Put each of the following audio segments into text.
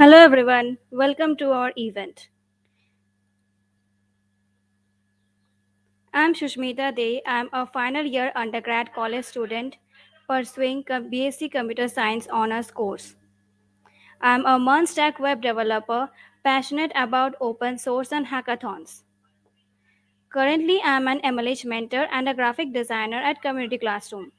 Hello everyone, welcome to our event. I'm Susmita Dey. I'm a final year undergrad college student pursuing BSc Computer Science honors course. I'm a Stack web developer passionate about open source and hackathons. Currently, I'm an MLH mentor and a graphic designer at Community Classroom.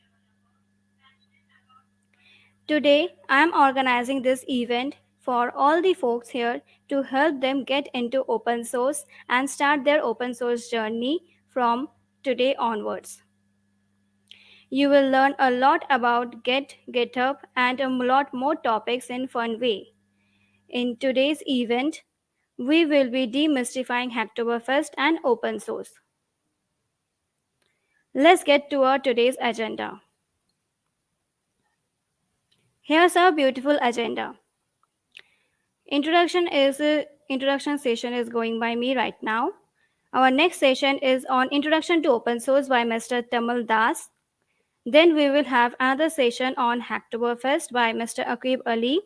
Today, I'm organizing this event for all the folks here to help them get into open source and start their open source journey from today onwards. You will learn a lot about Git, GitHub, and a lot more topics in fun way. In today's event, we will be demystifying Hacktoberfest and open source. Let's get to our today's agenda. Here's our beautiful agenda. Introduction session is going by me right now. Our next session is on Introduction to Open Source by Mr. Tamal Das. Then we will have another session on Hacktoberfest by Mr. Aqib Ali.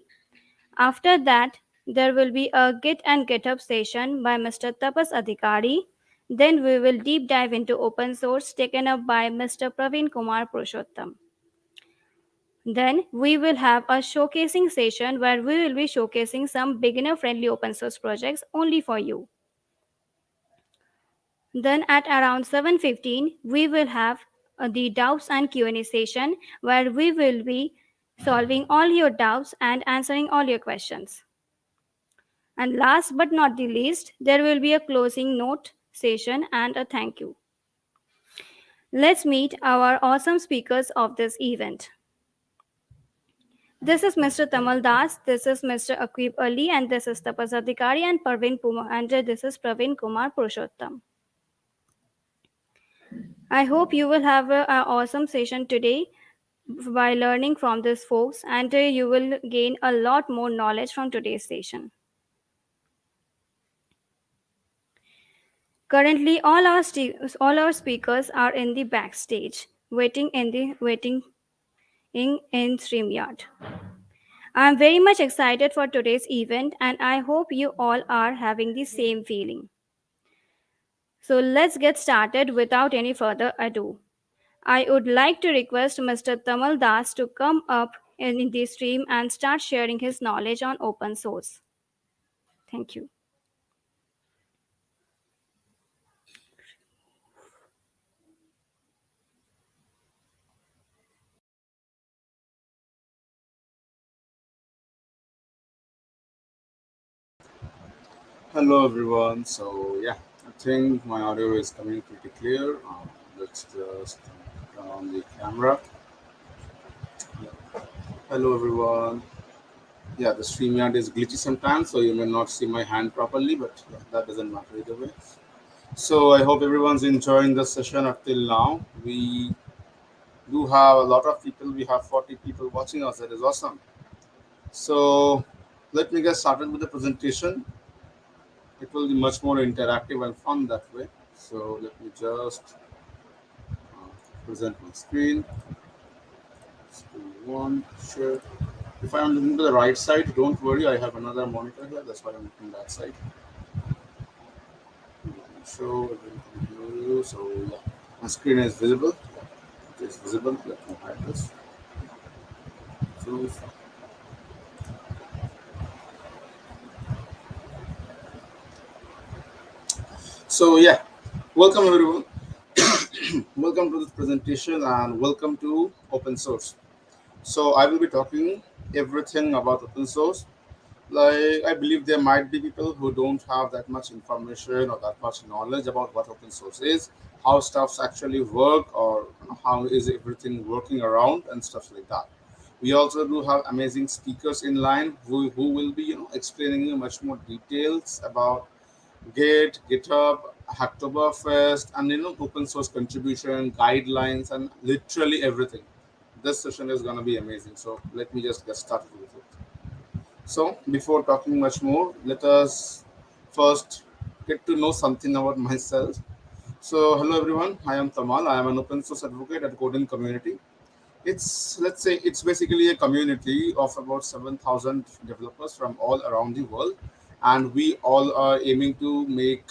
After that, there will be a Git and GitHub session by Mr. Tapas Adhikari. Then we will deep dive into open source taken up by Mr. Praveen Kumar Purushottam. Then we will have a showcasing session where we will be showcasing some beginner-friendly open source projects only for you. Then at around 7:15, we will have the doubts and Q&A session where we will be solving all your doubts and answering all your questions. And last but not the least, there will be a closing note session and a thank you. Let's meet our awesome speakers of this event. This is Mr. Tamal Das, this is Mr. Aqib Ali, and this is Tapas Adhikari and this is Praveen Kumar Purushottam. I hope you will have an awesome session today by learning from these folks, and you will gain a lot more knowledge from today's session. Currently, all our speakers are in the backstage, waiting in StreamYard. I am very much excited for today's event, and I hope you all are having the same feeling. So let's get started without any further ado. I would like to request Mr. Tamal Das to come up in the stream and start sharing his knowledge on open source. Thank you. Hello everyone. So yeah, I think my audio is coming pretty clear. Let's just turn on the camera. Hello everyone. Yeah, the StreamYard is glitchy sometimes, so you may not see my hand properly, but yeah, that doesn't matter either way. So I hope everyone's enjoying the session up till now. We do have a lot of people. We have 40 people watching us. That is awesome. So let me get started with the presentation. It will be much more interactive and fun that way. So let me just present my screen. Screen one, share. If I'm looking to the right side, don't worry, I have another monitor here. That's why I'm looking that side. Show everything. So yeah, my screen is visible. It is visible. Let me hide this. So yeah, welcome everyone. Welcome to this presentation and welcome to open source. So I will be talking everything about open source. Like I believe there might be people who don't have that much information or that much knowledge about what open source is, how stuffs actually work, or how is everything working around and stuff like that. We also do have amazing speakers in line who will be explaining you much more details about Git, GitHub, Hacktoberfest, and open source contribution, guidelines, and literally everything. This session is gonna be amazing. So let me just get started with it. So before talking much more, let us first get to know something about myself. So hello everyone, I am Tamal. I am an open source advocate at Coding Community. It's, let's say, it's basically a community of about 7,000 developers from all around the world, and we all are aiming to make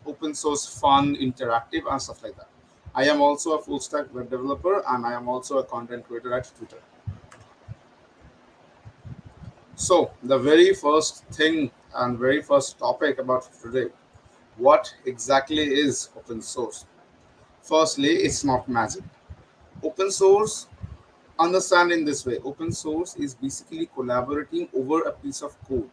open source fun, interactive, and stuff like that. I am also a full stack web developer, and I am also a content creator at Twitter. So the very first thing and very first topic about today, what exactly is open source? Firstly, it's not magic. Open source, understand in this way, open source is basically collaborating over a piece of code.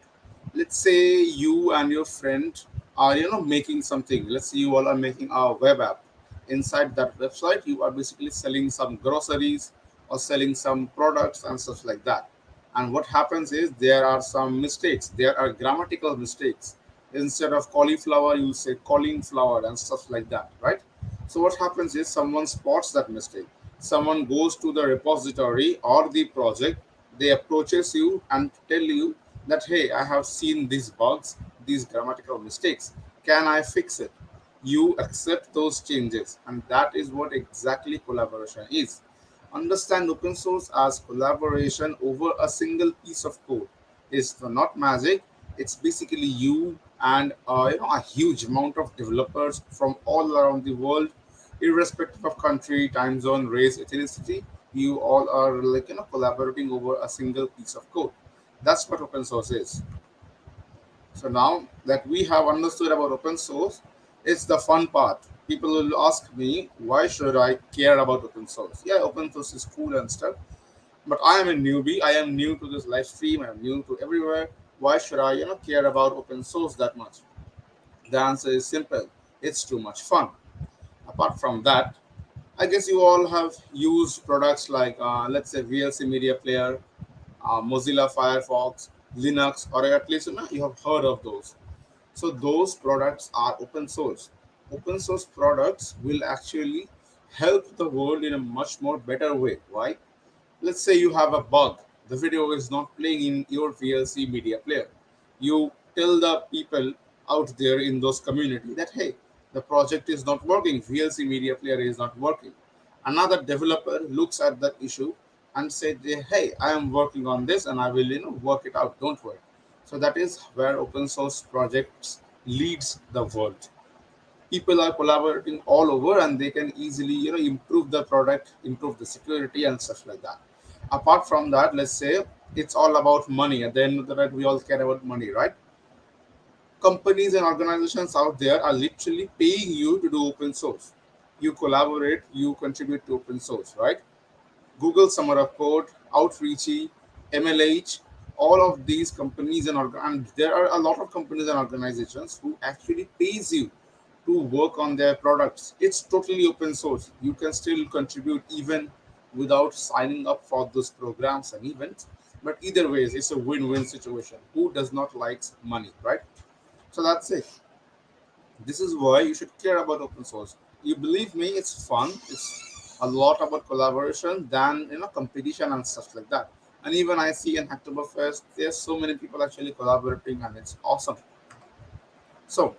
Let's say you and your friend are making something. Let's say you all are making a web app. Inside that website you are basically selling some groceries or selling some products and stuff like that. And what happens is there are some mistakes, there are grammatical mistakes. Instead of cauliflower you say calling flower and stuff like that, right? So what happens is someone spots that mistake, someone goes to the repository or the project, they approaches you and tell you that, hey, I have seen these bugs, these grammatical mistakes, can I fix it? You accept those changes, and that is what exactly collaboration is. Understand open source as collaboration over a single piece of code. It's not magic. It's basically you and a huge amount of developers from all around the world, irrespective of country, time zone, race, ethnicity. You all are like collaborating over a single piece of code. That's what open source is. So now that we have understood about open source, it's the fun part. People will ask me, why should I care about open source? Yeah, open source is cool and stuff, but I am a newbie. I am new to this live stream. I am new to everywhere. Why should I, care about open source that much? The answer is simple. It's too much fun. Apart from that, I guess you all have used products like, let's say, VLC Media Player, Mozilla Firefox, Linux, or at least you have heard of those. So those products are open source. Open source products will actually help the world in a much more better way. Why? Let's say you have a bug. The video is not playing in your VLC media player. You tell the people out there in those community that, hey, the project is not working. VLC media player is not working. Another developer looks at that issue and said, hey, I am working on this and I will work it out. Don't worry. So that is where open source projects leads the world. People are collaborating all over and they can easily improve the product, improve the security and stuff like that. Apart from that, let's say it's all about money. At the end of the day, we all care about money, right? Companies and organizations out there are literally paying you to do open source. You collaborate, you contribute to open source, right? Google Summer of Code, Outreachy, MLH, all of these companies and there are a lot of companies and organizations who actually pays you to work on their products. It's totally open source. You can still contribute even without signing up for those programs and events. But either ways, it's a win-win situation. Who does not like money, right? So that's it. This is why you should care about open source. You believe me, it's fun. It's a lot about collaboration than competition and stuff like that. And even I see in Hacktoberfest, there's so many people actually collaborating, and it's awesome. So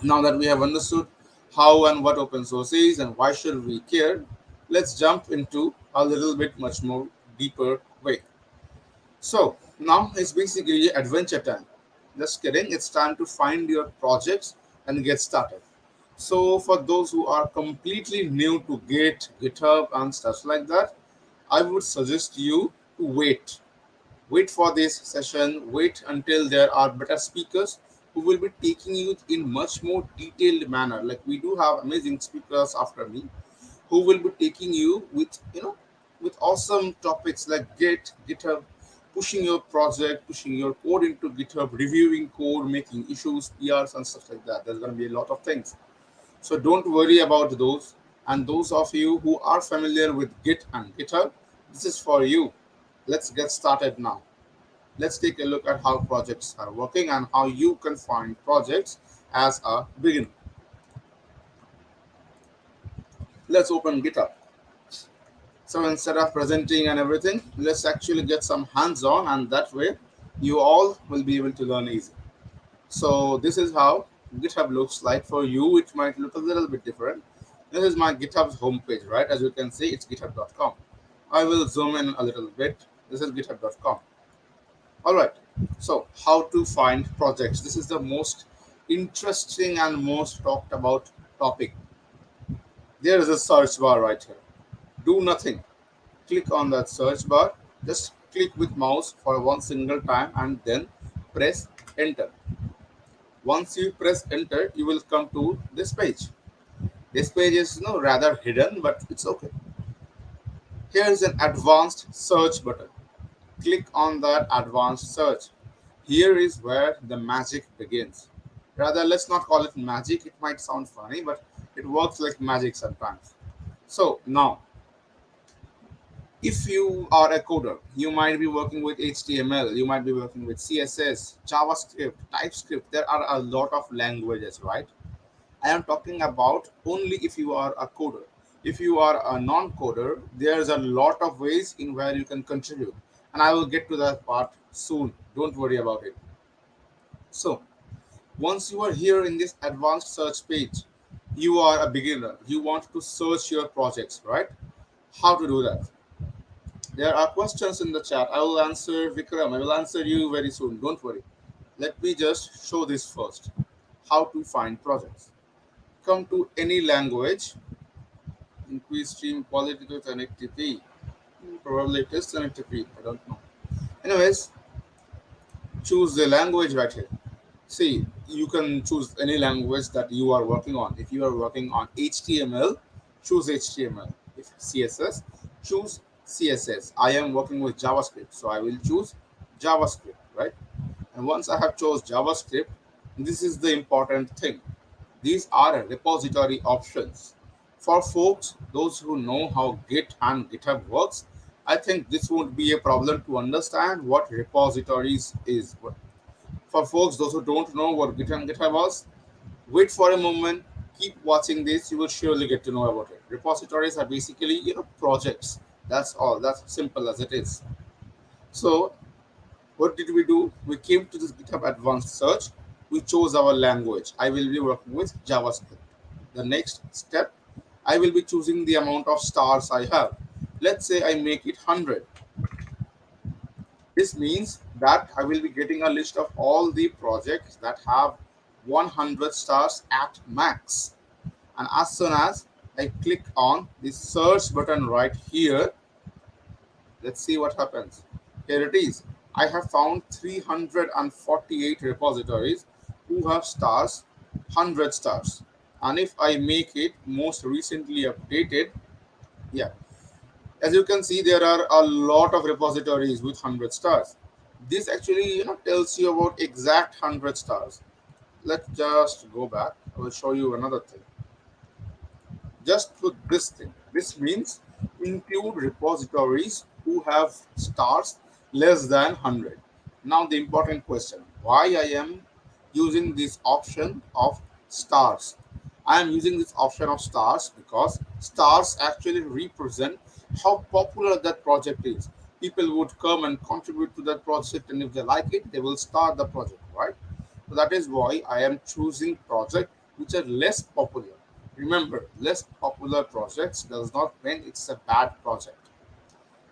now that we have understood how and what open source is and why should we care, let's jump into a little bit much more deeper way. So now it's basically adventure time. Just kidding. It's time to find your projects and get started. So for those who are completely new to Git, GitHub, and stuff like that, I would suggest you to wait. Wait for this session. Wait until there are better speakers who will be taking you in much more detailed manner. Like we do have amazing speakers after me who will be taking you with with awesome topics like Git, GitHub, pushing your project, pushing your code into GitHub, reviewing code, making issues, PRs, and stuff like that. There's going to be a lot of things. So don't worry about those. And those of you who are familiar with Git and GitHub, this is for you. Let's get started now. Let's take a look at how projects are working and how you can find projects as a beginner. Let's open GitHub. So instead of presenting and everything, let's actually get some hands-on, and that way you all will be able to learn easy. So this is how GitHub looks like for you. It might look a little bit different. This is my GitHub's homepage, right? As you can see, it's github.com. I will zoom in a little bit. This is github.com. All right. So, how to find projects? This is the most interesting and most talked about topic. There is a search bar right here. Do nothing. Click on that search bar. Just click with mouse for one single time and then press enter. Once you press enter, you will come to this page. This page is rather hidden, but it's okay. Here is an advanced search button. Click on that advanced search. Here is where the magic begins. Rather, let's not call it magic, it might sound funny, but it works like magic sometimes. So, now, if you are a coder, you might be working with HTML, you might be working with CSS, JavaScript, TypeScript. There are a lot of languages, right? I am talking about only if you are a coder. If you are a non-coder, there's a lot of ways in where you can contribute. And I will get to that part soon. Don't worry about it. So, once you are here in this advanced search page, you are a beginner. You want to search your projects, right? How to do that? There are questions in the chat. I will answer Vikram. I will answer you very soon. Don't worry. Let me just show this first. How to find projects. Come to any language. Increase stream quality to connectivity. Probably it is connectivity. I don't know. Anyways, choose the language right here. See, you can choose any language that you are working on. If you are working on HTML, choose HTML. If CSS, choose CSS. I am working with JavaScript, so I will choose JavaScript, right? And once I have chose JavaScript, this is the important thing. These are repository options. For folks, those who know how Git and GitHub works, I think this won't be a problem to understand what repositories is. For folks, those who don't know what Git and GitHub was, wait for a moment, keep watching this, you will surely get to know about it. Repositories are basically, projects. That's all. That's simple as it is. So, what did we do? We came to this GitHub advanced search. We chose our language. I will be working with JavaScript. The next step, I will be choosing the amount of stars I have. Let's say I make it 100. This means that I will be getting a list of all the projects that have 100 stars at max. And as soon as I click on the search button right here, let's see what happens. Here it is. I have found 348 repositories who have stars, 100 stars. And if I make it most recently updated, yeah, as you can see, there are a lot of repositories with 100 stars. This actually tells you about exact 100 stars. Let's just go back. I will show you another thing. Just put this thing. This means include repositories who have stars less than 100. Now the important question, why I am using this option of stars? I am using this option of stars because stars actually represent how popular that project is. People would come and contribute to that project, and if they like it, they will start the project, right? So that is why I am choosing projects which are less popular. Remember, less popular projects does not mean it's a bad project.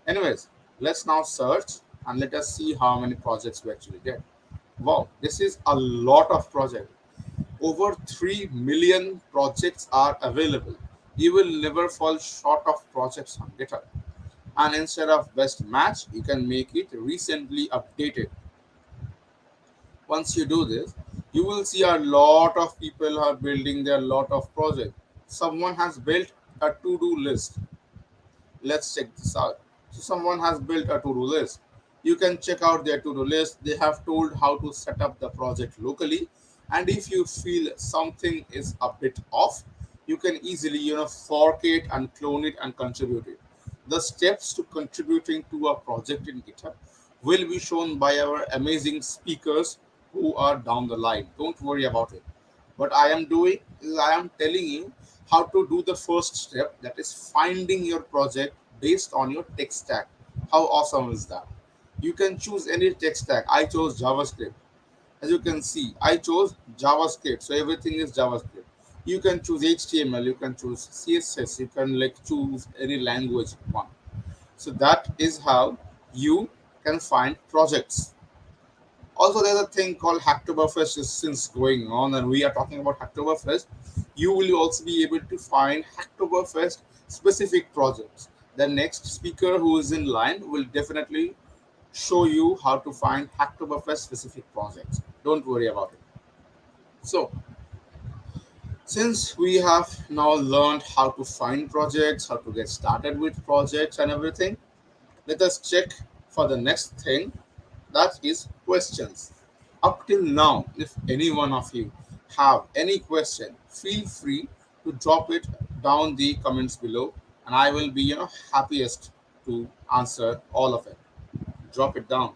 Anyways, let's now search and let us see how many projects we actually get. Wow, this is a lot of projects. Over 3 million projects are available. You will never fall short of projects on GitHub. And instead of best match, you can make it recently updated. Once you do this, you will see a lot of people are building their lot of projects. Someone has built a to-do list. Let's check this out. So someone has built a to-do list. You can check out their to-do list. They have told how to set up the project locally. And if you feel something is a bit off, you can easily fork it and clone it and contribute it. The steps to contributing to a project in GitHub will be shown by our amazing speakers who are down the line. Don't worry about it. What I am doing is I am telling you how to do the first step, that is finding your project based on your tech stack. How awesome is that? You can choose any tech stack. I chose JavaScript. As you can see, I chose JavaScript. So everything is JavaScript. You can choose HTML, you can choose CSS, you can choose any language you want. So that is how you can find projects. Also, there's a thing called Hacktoberfest is since going on, and we are talking about Hacktoberfest. You will also be able to find Hacktoberfest specific projects. The next speaker who is in line will definitely show you how to find Hacktoberfest specific projects. Don't worry about it. So, since we have now learned how to find projects, how to get started with projects and everything, let us check for the next thing, that is questions. Up till now, if any one of you have any question, feel free to drop it down the comments below, and I will be happiest to answer all of it. Drop it down.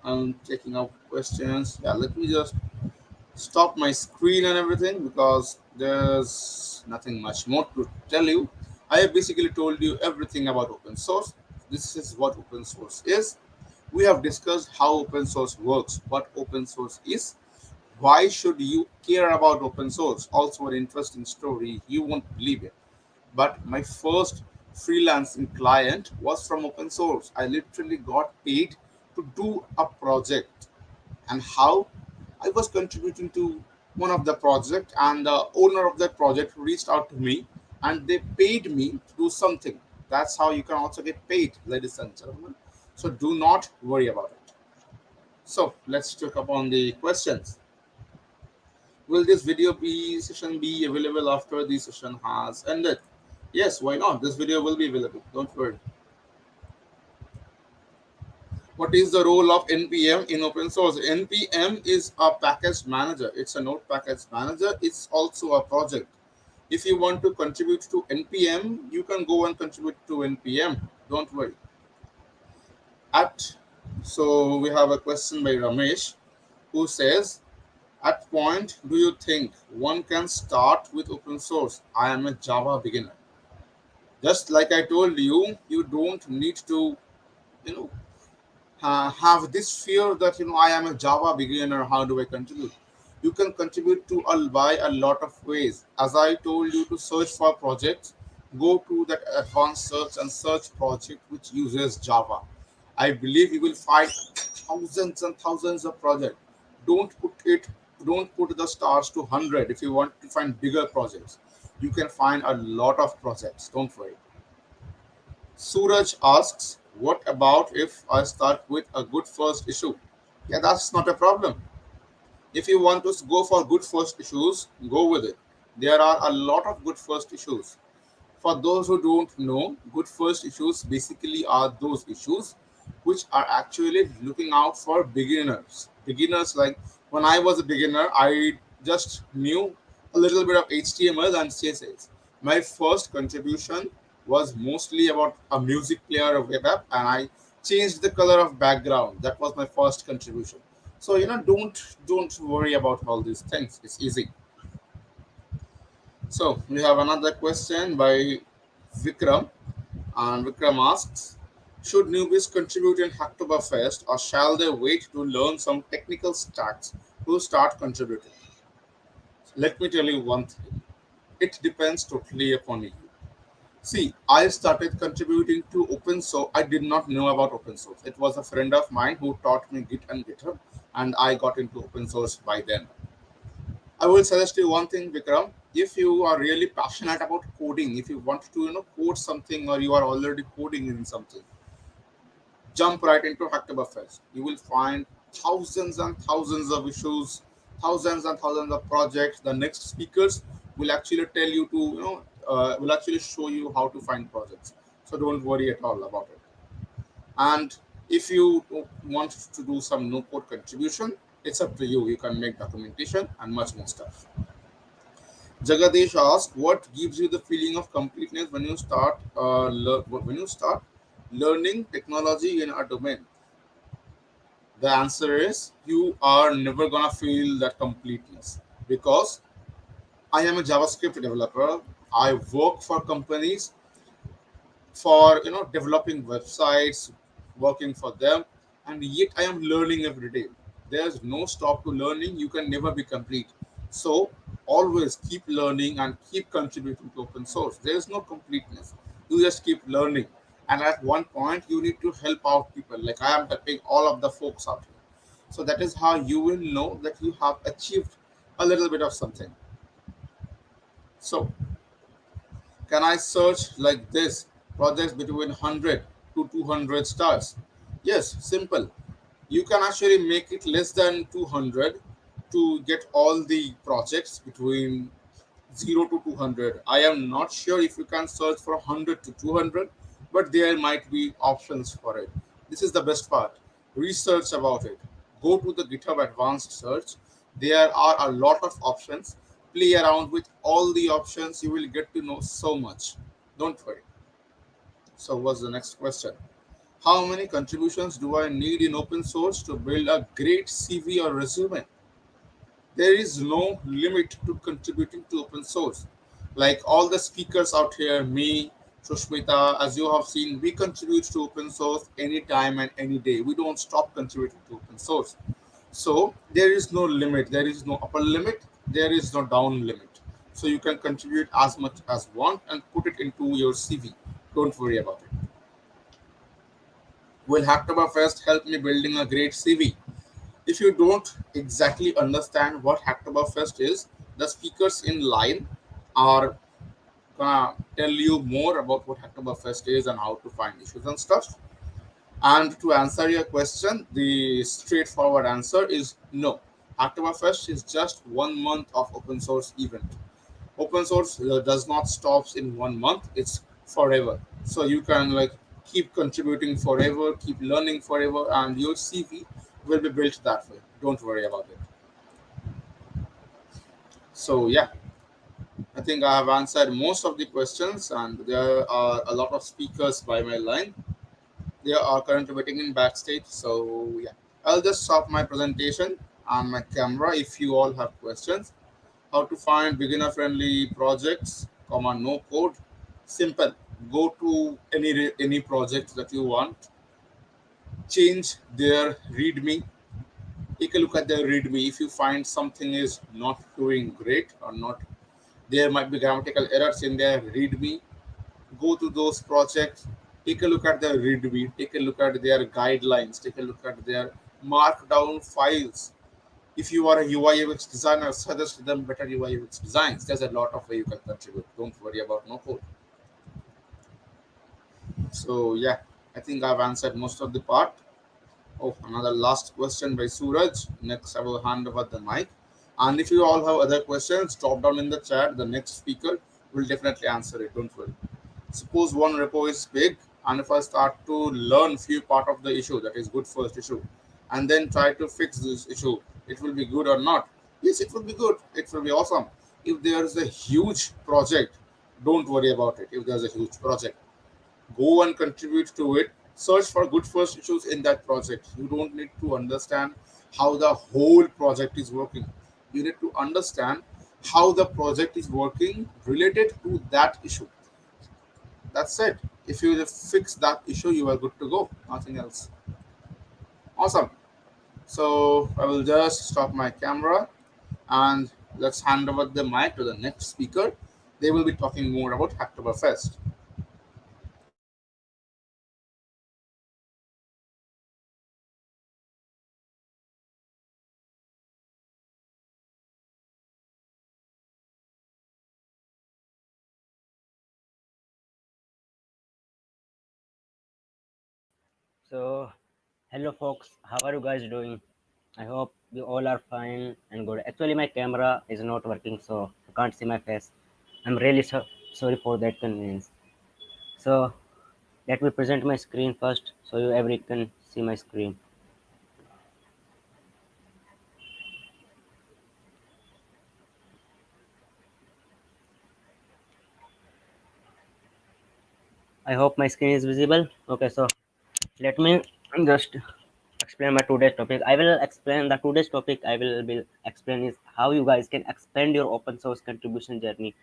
I'm taking out questions. Yeah, let me just stop my screen and everything because there's nothing much more to tell you. I have basically told you everything about open source. This is what open source is. We have discussed how open source works, what open source is, why should you care about open source. Also, an interesting story, you won't believe it. But my first freelancing client was from open source. I literally got paid to do a project. And how? I was contributing to one of the project, and the owner of that project reached out to me and they paid me to do something. That's how you can also get paid, ladies and gentlemen. So do not worry about it. So let's check upon the questions. Will this video be session be available after the session has ended? Yes, why not? This video will be available. Don't worry. What is the role of npm in open source? Npm is a package manager. It's a node package manager. It's also a project. If you want to contribute to npm, you can go and contribute to npm. Don't worry. At So we have a question by Ramesh who says, at point do you think one can start with open source? I am a Java beginner. Just like I told you, you don't need to you know have this fear that I am a Java beginner. How do I contribute? You can contribute to by a lot of ways. As I told you to search for projects, go to that advanced search and search project which uses Java. I believe you will find thousands and thousands of projects. Don't put it. Don't put the stars to 100 if you want to find bigger projects. You can find a lot of projects. Don't worry. Suraj asks, what about if I start with a good first issue? Yeah, that's not a problem. If you want to go for good first issues, go with it. There are a lot of good first issues. For those who don't know, good first issues basically are those issues which are actually looking out for beginners. Beginners, like when I was a beginner, I just knew a little bit of HTML and CSS. My first contribution was mostly about a music player, a web app, and I changed the color of background. That was my first contribution. So don't worry about all these things. It's easy. So we have another question by Vikram, and Vikram asks, should newbies contribute in Hacktoberfest or shall they wait to learn some technical stacks to start contributing? Let me tell you one thing. It depends totally upon you. See, I started contributing to open source. I did not know about open source. It was a friend of mine who taught me Git and Github, and I got into open source by then. I will suggest you one thing, Vikram. If you are really passionate about coding, if you want to, code something, or you are already coding in something, jump right into Hacktoberfest. You will find thousands and thousands of issues, thousands and thousands of projects. The next speakers will actually tell you to, will actually show you how to find projects. So don't worry at all about it. And if you want to do some no code contribution, it's up to you. You can make documentation and much more stuff. Jagadesh asks, "What gives you the feeling of completeness when you start learning technology in a domain?" The answer is you are never gonna feel that completeness because I am a JavaScript developer. I work for companies for developing websites, working for them, and yet I am learning every day. There's no stop to learning. You can never be complete. So always keep learning and keep contributing to open source. There is no completeness. You just keep learning. and at one point you need to help out people, like I am helping all of the folks out here. So that is how you will know that you have achieved a little bit of something. So can I search like this, projects between 100 to 200 stars? Yes, simple. You can actually make it less than 200 to get all the projects between 0 to 200. I am not sure if you can search for 100 to 200, but there might be options for it. This is the best part. Research about it. Go to the GitHub advanced search. There are a lot of options. Play around with all the options. You will get to know so much. Don't worry. So, what's the next question? How many contributions do I need in open source to build a great CV or resume? There is no limit to contributing to open source. Like all the speakers out here, me, Susmita, as you have seen, we contribute to open source anytime and any day. We don't stop contributing to open source. So there is no limit. There is no upper limit. There is no down limit. So you can contribute as much as want and put it into your CV. Don't worry about it. Will Hacktoberfest help me building a great CV? If you don't exactly understand what Hacktoberfest is, the speakers in line are gonna tell you more about what Hacktoberfest is and how to find issues and stuff. And to answer your question, the straightforward answer is no. Hacktoberfest is just 1 month of open source event. Open source does not stops in 1 month; it's forever. So you can like keep contributing forever, keep learning forever, and your CV will be built that way. Don't worry about it. So yeah, I think I have answered most of the questions, and there are a lot of speakers by my line. They are currently waiting in backstage. So yeah, I'll just stop my presentation on my camera. If you all have questions, how to find beginner friendly projects, comma no code, simple. Go to any project that you want, change their readme, take a look at their readme. If you find something is not doing great or not, there might be grammatical errors in their readme. Go to those projects, take a look at their readme, take a look at their guidelines, take a look at their markdown files. If you are a UI UX designer, suggest them better UI UX designs. There's a lot of way you can contribute. Don't worry about no code. So yeah, I think I've answered most of the part. Oh, another last question by Suraj. Next, I will hand over the mic. And if you all have other questions, drop down in the chat. The next speaker will definitely answer it. Don't worry. Suppose one repo is big, and if I start to learn few part of the issue, that is good first issue, and then try to fix this issue, it will be good or not? Yes, it will be good. It will be awesome. If there is a huge project, don't worry about it. If there's a huge project, go and contribute to it. Search for good first issues in that project. You don't need to understand how the whole project is working. You need to understand how the project is working related to that issue. That's it. If you just fix that issue, you are good to go. Nothing else. Awesome. So I will just stop my camera and let's hand over the mic to the next speaker. They will be talking more about Hacktoberfest. So, hello folks, how are you guys doing? I hope you all are fine and good. Actually, my camera is not working, so you can't see my face. I'm really sorry for that convenience. So, let me present my screen first so you everyone can see my screen. I hope my screen is visible. Okay, so let me just explain my today's topic. I will explain the today's topic. I will be explain is how you guys can expand your open source contribution journey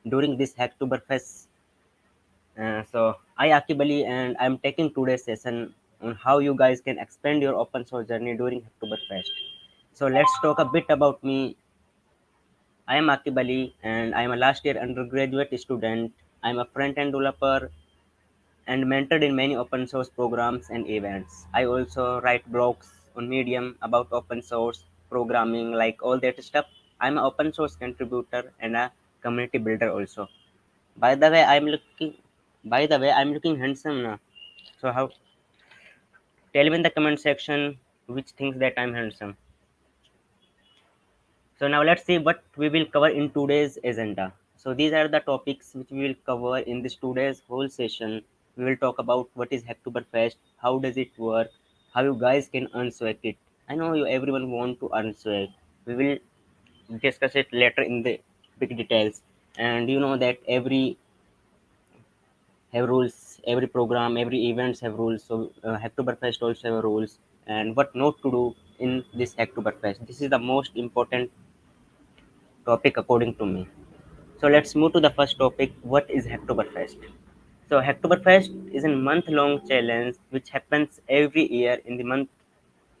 during this Hacktoberfest. So I Akib Ali and I'm taking today's session on how you guys can expand your open source journey during Hacktoberfest. So let's talk a bit about me. I am Akib Ali and I'm a last year undergraduate student. I'm a front end developer and mentored in many open source programs and events. I also write blogs on Medium about open source programming, like all that stuff. I'm an open source contributor and a community builder also. By the way, I'm looking handsome now. So how? Tell me in the comment section which thinks that I'm handsome. So now let's see what we will cover in today's agenda. So these are the topics which we will cover in this today's whole session. We will talk about what is Hacktoberfest, how does it work, how you guys can earn swag it. I know you everyone want to earn swag. We will discuss it later in the big details. And you know that every have rules, every program, every events have rules. So Hacktoberfest also have rules and what not to do in this Hacktoberfest. This is the most important topic according to me. So let's move to the first topic. What is Hacktoberfest? So Hacktoberfest is a month-long challenge which happens every year in the month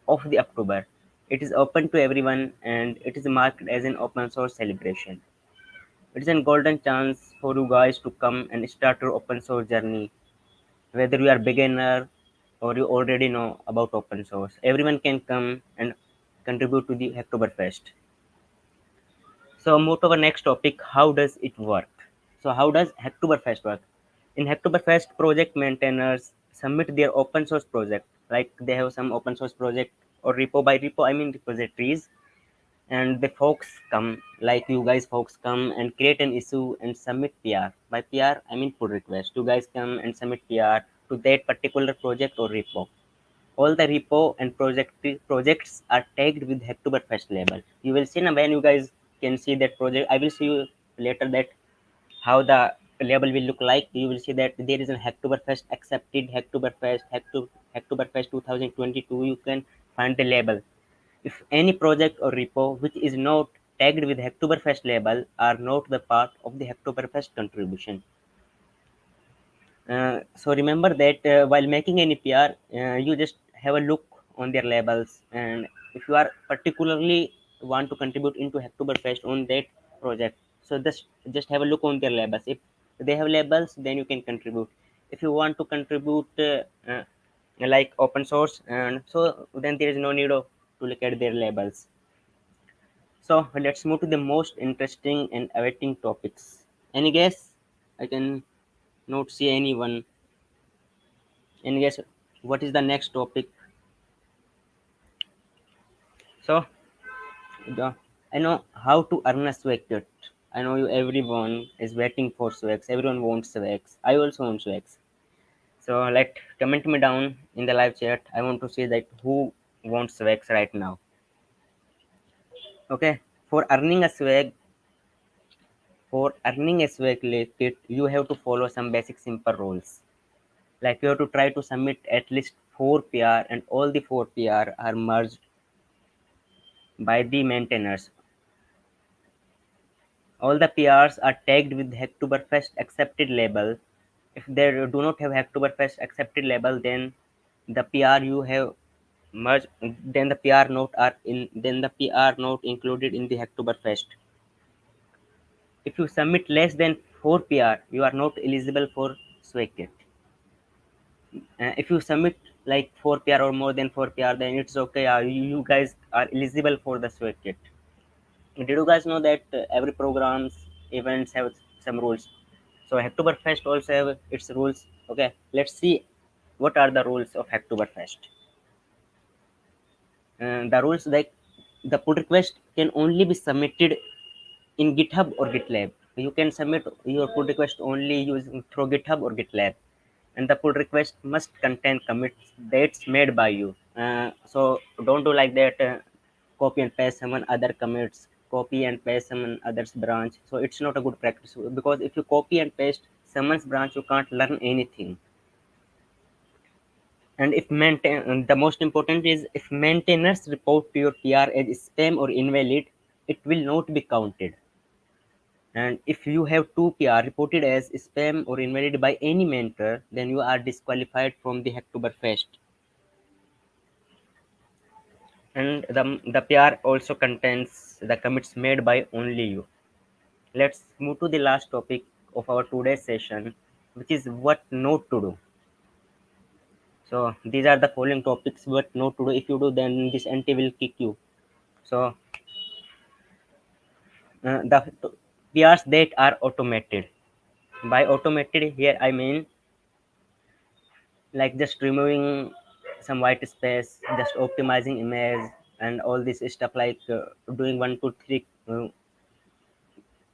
of the October. It is open to everyone and it is marked as an open source celebration. It is a golden chance for you guys to come and start your open source journey. Whether you are beginner or you already know about open source, everyone can come and contribute to the Hacktoberfest. So move to our next topic. How does it work? So how does Hacktoberfest work? In Hacktoberfest, project maintainers submit their open source project. Like they have some open source project or repo by repo, I mean repositories, and the folks come, like you guys folks come and create an issue and submit PR. By PR, I mean pull request. You guys come and submit PR to that particular project or repo. All the repo and projects are tagged with Hacktoberfest label. You will see now when you guys can see that project. I will see you later that how the label will look like. You will see that there is a Hacktoberfest accepted, Hacktoberfest 2022. You can find the label. If any project or repo which is not tagged with Hacktoberfest label are not the part of the Hacktoberfest contribution. So remember that while making any PR, you just have a look on their labels, and if you are particularly want to contribute into Hacktoberfest on that project, so just have a look on their labels. If they have labels, then you can contribute. If you want to contribute like open source, and so then there is no need of to look at their labels. So let's move to the most interesting and awaiting topics. Any guess? I can not see anyone. And guess what is the next topic? So the, I know how to earn a swag kit. I know you everyone is waiting for swags. Everyone wants swags. I also want swags. So let comment me down in the live chat. I want to see that who wants swags right now. Okay. For earning a swag kit, you have to follow some basic simple rules. Like you have to try to submit at least 4 PR and all the 4 PR are merged by the maintainers. All the PRs are tagged with Hacktoberfest accepted label. If they do not have Hacktoberfest accepted label, then the PR you have merged, then the PR note are in, then the PR note included in the Hacktoberfest. If you submit less than 4 PR, you are not eligible for swag kit. If you submit like 4 PR or more than 4 PR, then it's okay. You guys are eligible for the swag kit. Did you guys know that every programs events have some rules? So Hacktoberfest also have its rules. Okay, let's see what are the rules of Hacktoberfest. The rules like the pull request can only be submitted in GitHub or GitLab. You can submit your pull request only using through GitHub or GitLab, and the pull request must contain commits that's made by you. So don't do like that. Copy and paste someone other commits. Copy and paste someone other's branch. So it's not a good practice because if you copy and paste someone's branch, you can't learn anything. And if maintain, the most important is if maintainers report to your PR as spam or invalid, it will not be counted. And if you have 2 PR reported as spam or invalid by any mentor, then you are disqualified from the Hacktoberfest. And the PR also contains the commits made by only you. Let's move to the last topic of our today's session, which is what not to do. So these are the following topics, but not to do. If you do, then this anti will kick you. So the PRs that are automated. By automated here I mean like just removing some white space, just optimizing image, and all this stuff like doing 1 2 3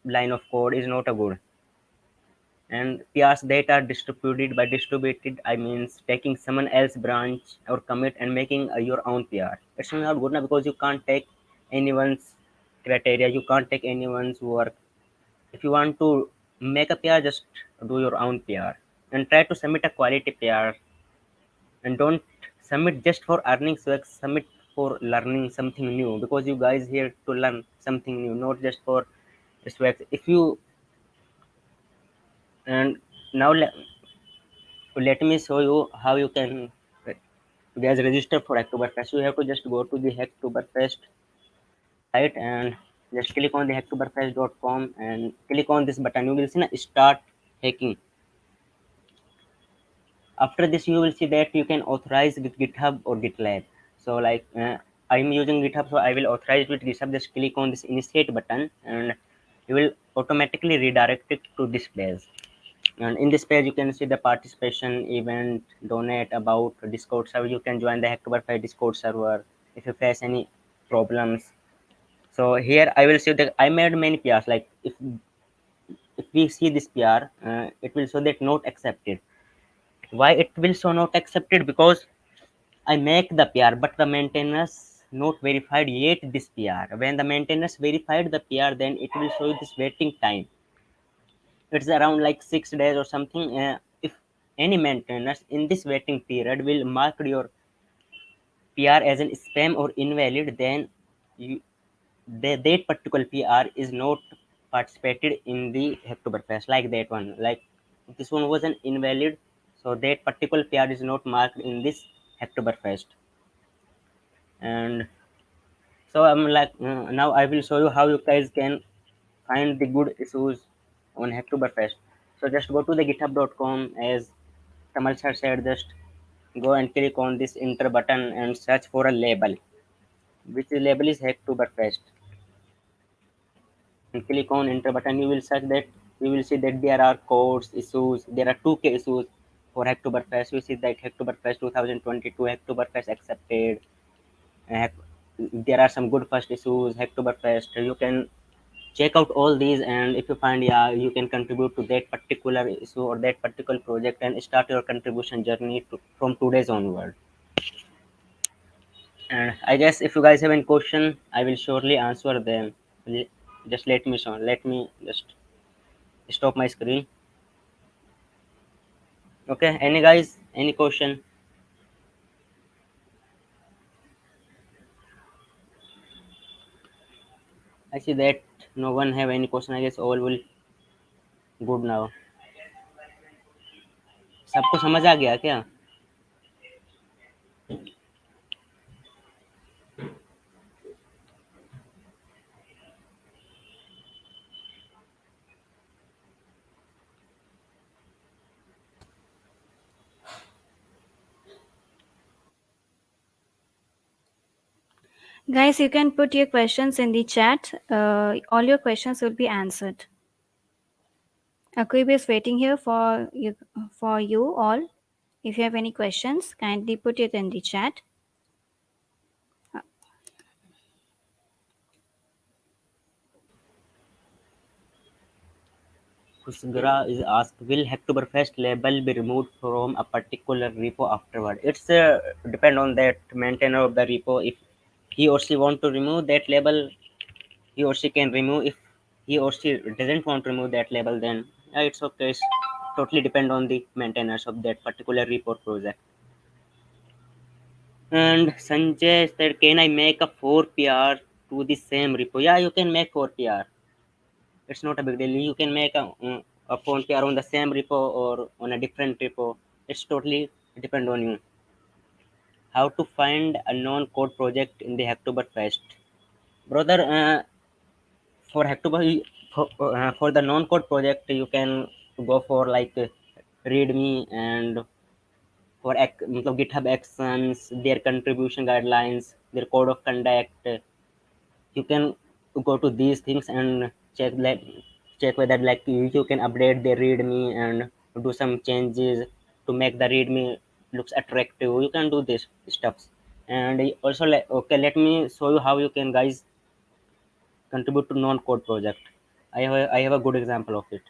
line of code is not a good. And PRs that are distributed, by distributed I means taking someone else branch or commit and making your own PR. It's not good now because you can't take anyone's criteria, you can't take anyone's work. If you want to make a PR, just do your own PR and try to submit a quality PR, and don't submit just for earning swag, submit for learning something new, because you guys here to learn something new, not just for swag. If you and now let me show you how you can guys register for Hacktoberfest. You have to just go to the Hacktoberfest site and just click on the hacktoberfest.com and click on this button. You will see na, start hacking. After this you will see that you can authorize with GitHub or GitLab. So like I'm using GitHub, so I will authorize with GitHub. Just click on this initiate button and you will automatically redirect it to this page. And in this page you can see the participation, event, donate, about, Discord server. You can join the Hacktoberfest Discord server if you face any problems. So here I will see that I made many PRs. Like if we see this PR, it will show that not accepted. Why it will show not accepted? Because I make the PR, but the maintenance not verified yet this PR. When the maintenance verified the PR, then it will show this waiting time. It's around like 6 days or something. If any maintenance in this waiting period will mark your PR as an spam or invalid, then you, that particular PR is not participated in the Hacktoberfest, like that one. Like this one was an invalid, so that particular PR is not marked in this Hacktoberfest. And so I'm like now I will show you how you guys can find the good issues on Hacktoberfest. So just go to the github.com, as Tamal sir said, just go and click on this enter button and search for a label, which label is Hacktoberfest, and click on enter button. You will search that, you will see that there are codes issues, there are 2K issues for Hacktoberfest. You see that Hacktoberfest 2022, Hacktoberfest accepted. Hack- there are some good first issues, Hacktoberfest. You can check out all these, and if you find yeah you can contribute to that particular issue or that particular project and start your contribution journey from today's onward. And I guess if you guys have any question, I will surely answer them. Just let me just stop my screen. Okay, any guys, any question? I see that no one have any question. I guess all will good now. सबको समझ आ गया क्या? Guys, you can put your questions in the chat. All your questions will be answered. Akib is waiting here for you all. If you have any questions, kindly put it in the chat. Kusgra is asked, will Hacktoberfest label be removed from a particular repo afterward? It's depend on that maintainer of the repo. If he or she want to remove that label, he or she can remove. If he or she doesn't want to remove that label, then yeah, it's okay. It's totally depend on the maintainers of that particular repo project. And Sanjay said, can I make a 4 PR to the same repo? Yeah, you can make 4 PR. It's not a big deal. You can make a phone PR on the same repo or on a different repo. It's totally depend on you. How to find a non-code project in the Hacktoberfest, brother? For Hacktober, for the non-code project, you can go for like README and for मतलब GitHub actions, their contribution guidelines, their code of conduct. You can go to these things and check whether like you can update the README and do some changes to make the README looks attractive. You can do this stuffs. And also, okay, let me show you how you can guys contribute to non-code project. I have a good example of it.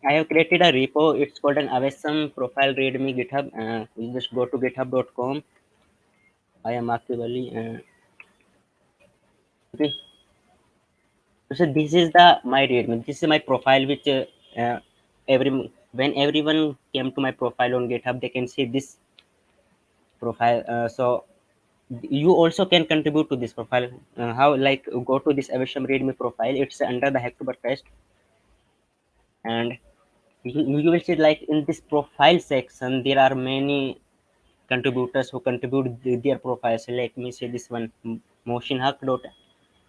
I have created a repo. It's called an awesome profile readme GitHub. You just go to github.com. I am actively okay. So this is the my readme. This is my profile, which every when everyone came to my profile on GitHub, they can see this profile. So you also can contribute to this profile. How like go to this awesome readme profile. It's under the Hacktoberfest, and you will see like in this profile section there are many contributors who contribute their profiles. Let me say this one, Motion Haq dot.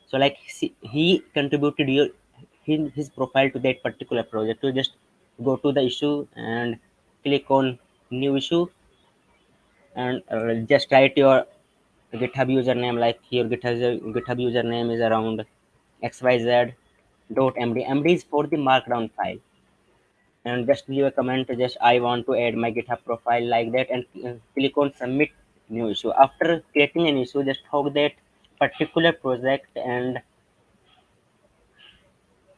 So like he contributed his profile to that particular project. You just go to the issue and click on new issue, and just write your GitHub username. Like your GitHub username is around xyz dot md. Md is for the markdown file, and just leave a comment, just I want to add my GitHub profile, like that, and click on submit new issue. After creating an issue, just hook that particular project, and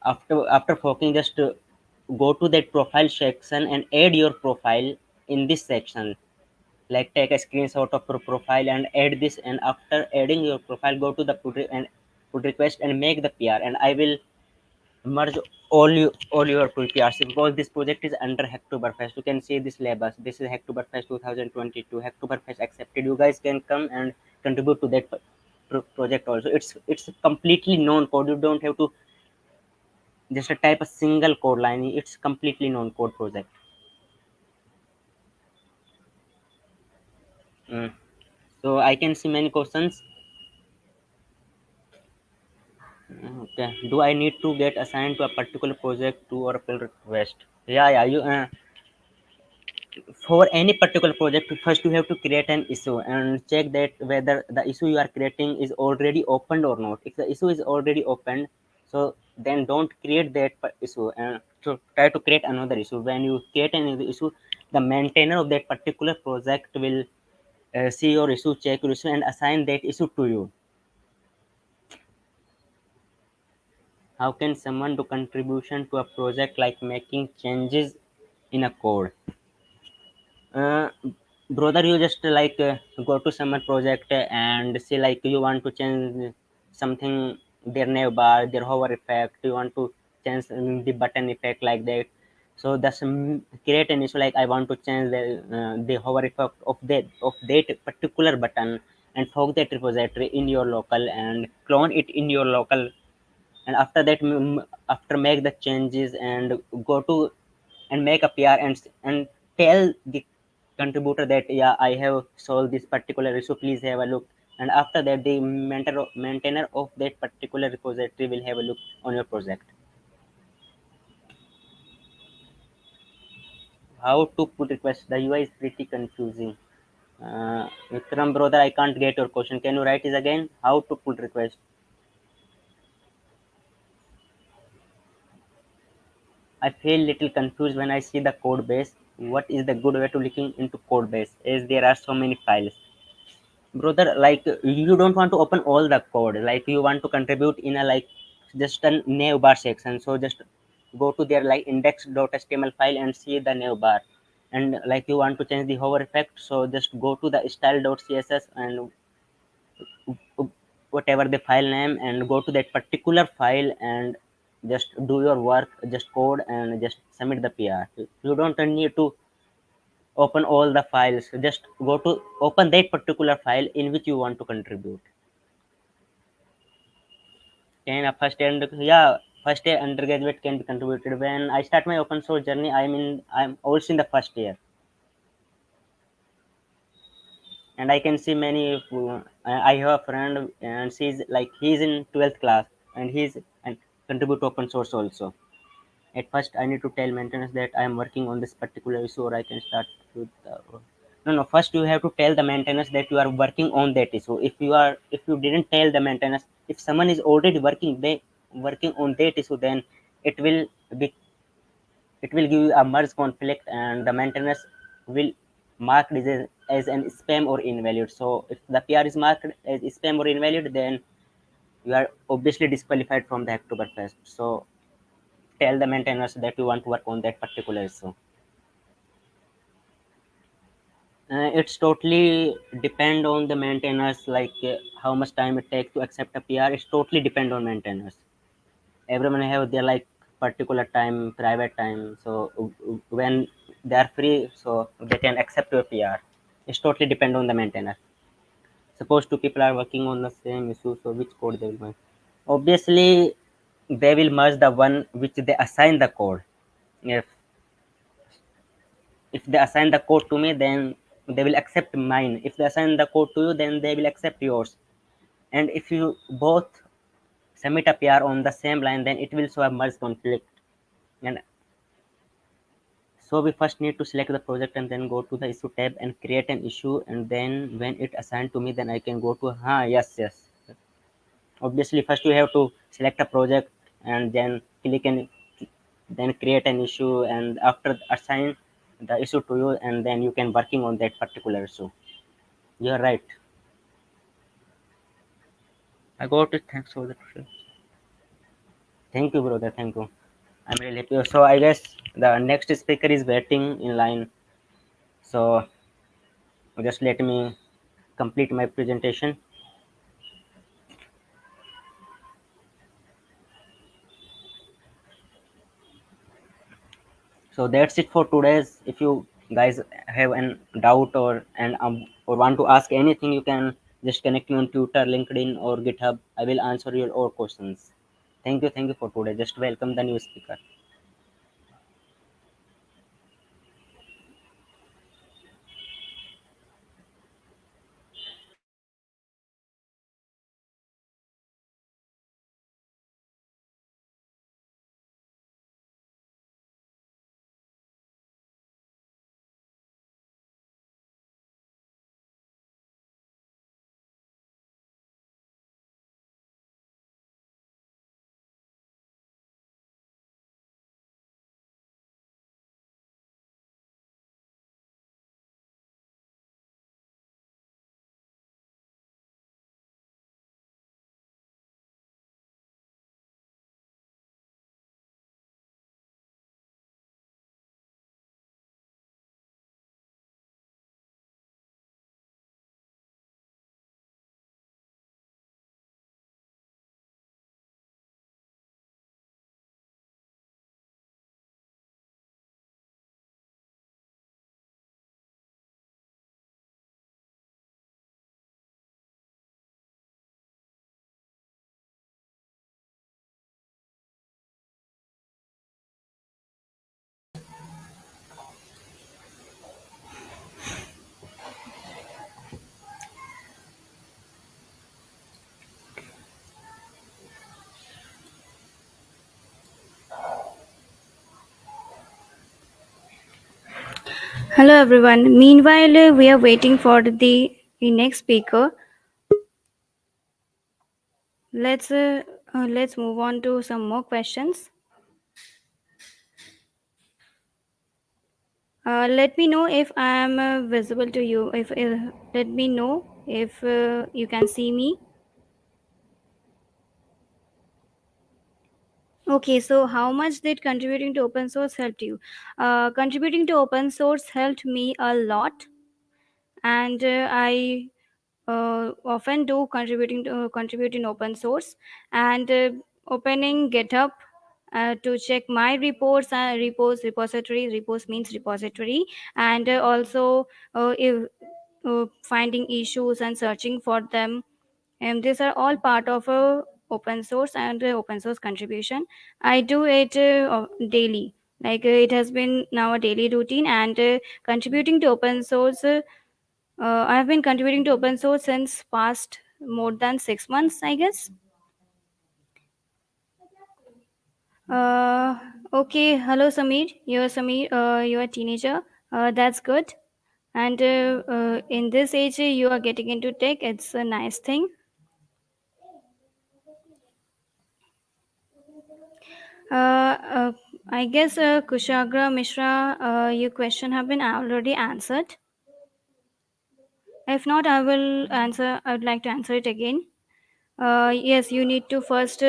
after forking, just go to that profile section and add your profile in this section. Like take a screenshot of your profile and add this, and after adding your profile, go to the put request and make the PR, and I will merge all your PRs, because this project is under Hacktoberfest. You can see this labels. This is Hacktoberfest 2022. Hacktoberfest accepted. You guys can come and contribute to that project also. It's completely known code. You don't have to just type a single code line. It's completely known code project. Mm. So I can see many questions. Okay. Do I need to get assigned to a particular project to or pull request? Yeah. You for any particular project, first you have to create an issue and check that whether the issue you are creating is already opened or not. If the issue is already opened, so then don't create that issue, and so try to create another issue. When you create another issue, the maintainer of that particular project will see your issue, check your issue, and assign that issue to you. How can someone do contribution to a project, like making changes in a code? uh, Brother, you just go to someone project and see like you want to change something, their navbar, their hover effect. You want to change the button effect, like that. So that's create an issue like I want to change the hover effect of that particular button, and fork that repository in your local and clone it in your local. And after that, after make the changes and go to and make a PR, and tell the contributor that yeah, I have solved this particular issue, please have a look. And after that, the maintainer of that particular repository will have a look on your project. How to put request? The UI is pretty confusing. Vikram, brother, I can't get your question. Can you write it again? How to put request? I feel little confused when I see the code base. What is the good way to looking into code base? As there are so many files. Brother, like you don't want to open all the code. Like you want to contribute in a like just a navbar section. So just go to their like index.html file and see the navbar. And like you want to change the hover effect. So just go to the style.css and whatever the file name, and go to that particular file and just do your work, just code and just submit the PR. You don't need to open all the files. Just go to open that particular file in which you want to contribute. Can a first year undergraduate can be contributed. When I start my open source journey, I'm also in the first year, and I can see many. I have a friend, and he's in 12th class, and he's and contribute to open source also. At first I need to tell maintenance that I am working on this particular issue, or I can start with no, first you have to tell the maintenance that you are working on that issue. If you didn't tell the maintenance, if someone is already working on that issue, then it will be it will give you a merge conflict, and the maintenance will mark this as an spam or invalid. So if the PR is marked as spam or invalid, then you are obviously disqualified from the Oktoberfest. So tell the maintainers that you want to work on that particular issue. It's totally depend on the maintainers, like how much time it takes to accept a PR. It's totally depend on maintainers. Everyone have their like particular time, private time. So when they are free, so they can accept your PR. It's totally depend on the maintainer. Suppose two people are working on the same issue, so which code they will merge? Obviously, they will merge the one which they assign the code. If they assign the code to me, then they will accept mine. If they assign the code to you, then they will accept yours. And if you both submit a PR on the same line, then it will show a merge conflict. And so we first need to select the project and then go to the issue tab and create an issue. And then when it assigned to me, then I can go to yes. Obviously, first you have to select a project and then click and then create an issue, and after assign the issue to you, and then you can working on that particular issue. You're right. I got it. Thanks for the question. Thank you, brother. Thank you. I'm really happy. So I guess the next speaker is waiting in line. So just let me complete my presentation. So that's it for today's. If you guys have an doubt or want to ask anything, you can just connect me on Twitter, LinkedIn, or GitHub. I will answer your all questions. Thank you for today. Just welcome the new speaker. Hello everyone. Meanwhile, we are waiting for the next speaker. Let's move on to some more questions. Let me know if I am visible to you. If Let me know if you can see me. Okay, so how much did contributing to open source helped you? Contributing to open source helped me a lot, and I often do contribute in open source, and opening GitHub to check my reports and repository. Repos means repository, and also if finding issues and searching for them, and these are all part of a open source and open source contribution. I do it daily, like it has been now a daily routine, and contributing to open source I have been contributing to open source since past more than 6 months, I guess. Okay, hello Samir. You're Samir. You're a teenager. That's good. And in this age, you are getting into tech. It's a nice thing. Uh, I guess Kushagra Mishra, your question have been already answered. If not, I will answer. I would like to answer it again. Yes, you need to first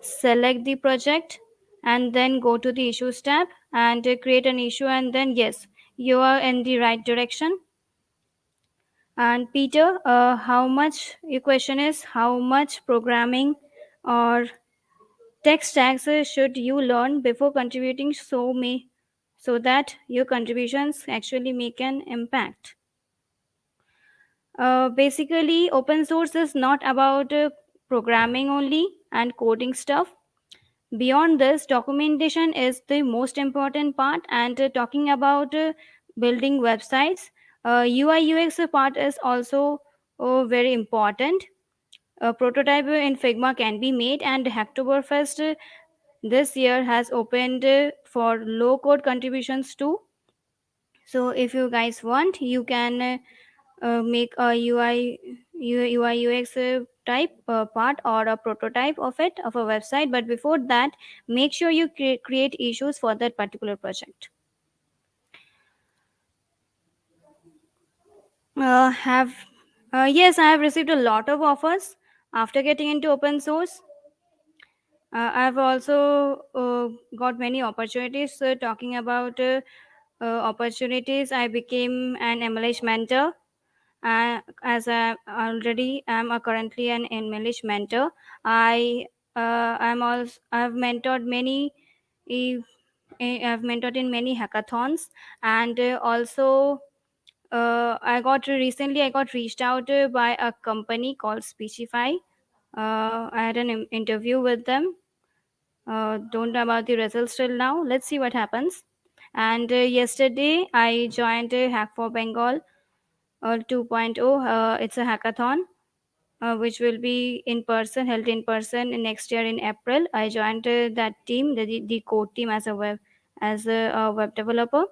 select the project and then go to the issues tab and create an issue, and then yes, you are in the right direction. And Peter, how much your question is how much programming or tech stacks should you learn before contributing so that your contributions actually make an impact? Basically, open source is not about programming only and coding stuff. Beyond this, documentation is the most important part, and talking about building websites, UI UX part is also very important. A prototype in Figma can be made, and Hacktoberfest this year has opened for low code contributions too. So if you guys want, you can make a UI UX type part or a prototype of it of a website. But before that, make sure you create issues for that particular project. Have Yes, I have received a lot of offers after getting into open source. I've also got many opportunities. Talking about opportunities, I became an MLH mentor. As I already am currently an MLH mentor, I've mentored many. eh, I've mentored in many hackathons, and also I got reached out by a company called Speechify. I had an interview with them. Don't know about the results till now. Let's see what happens. And yesterday I joined Hack for Bengal 2.0. It's a hackathon which will be in person, held in person next year in April. I joined that team, the code team as a web developer.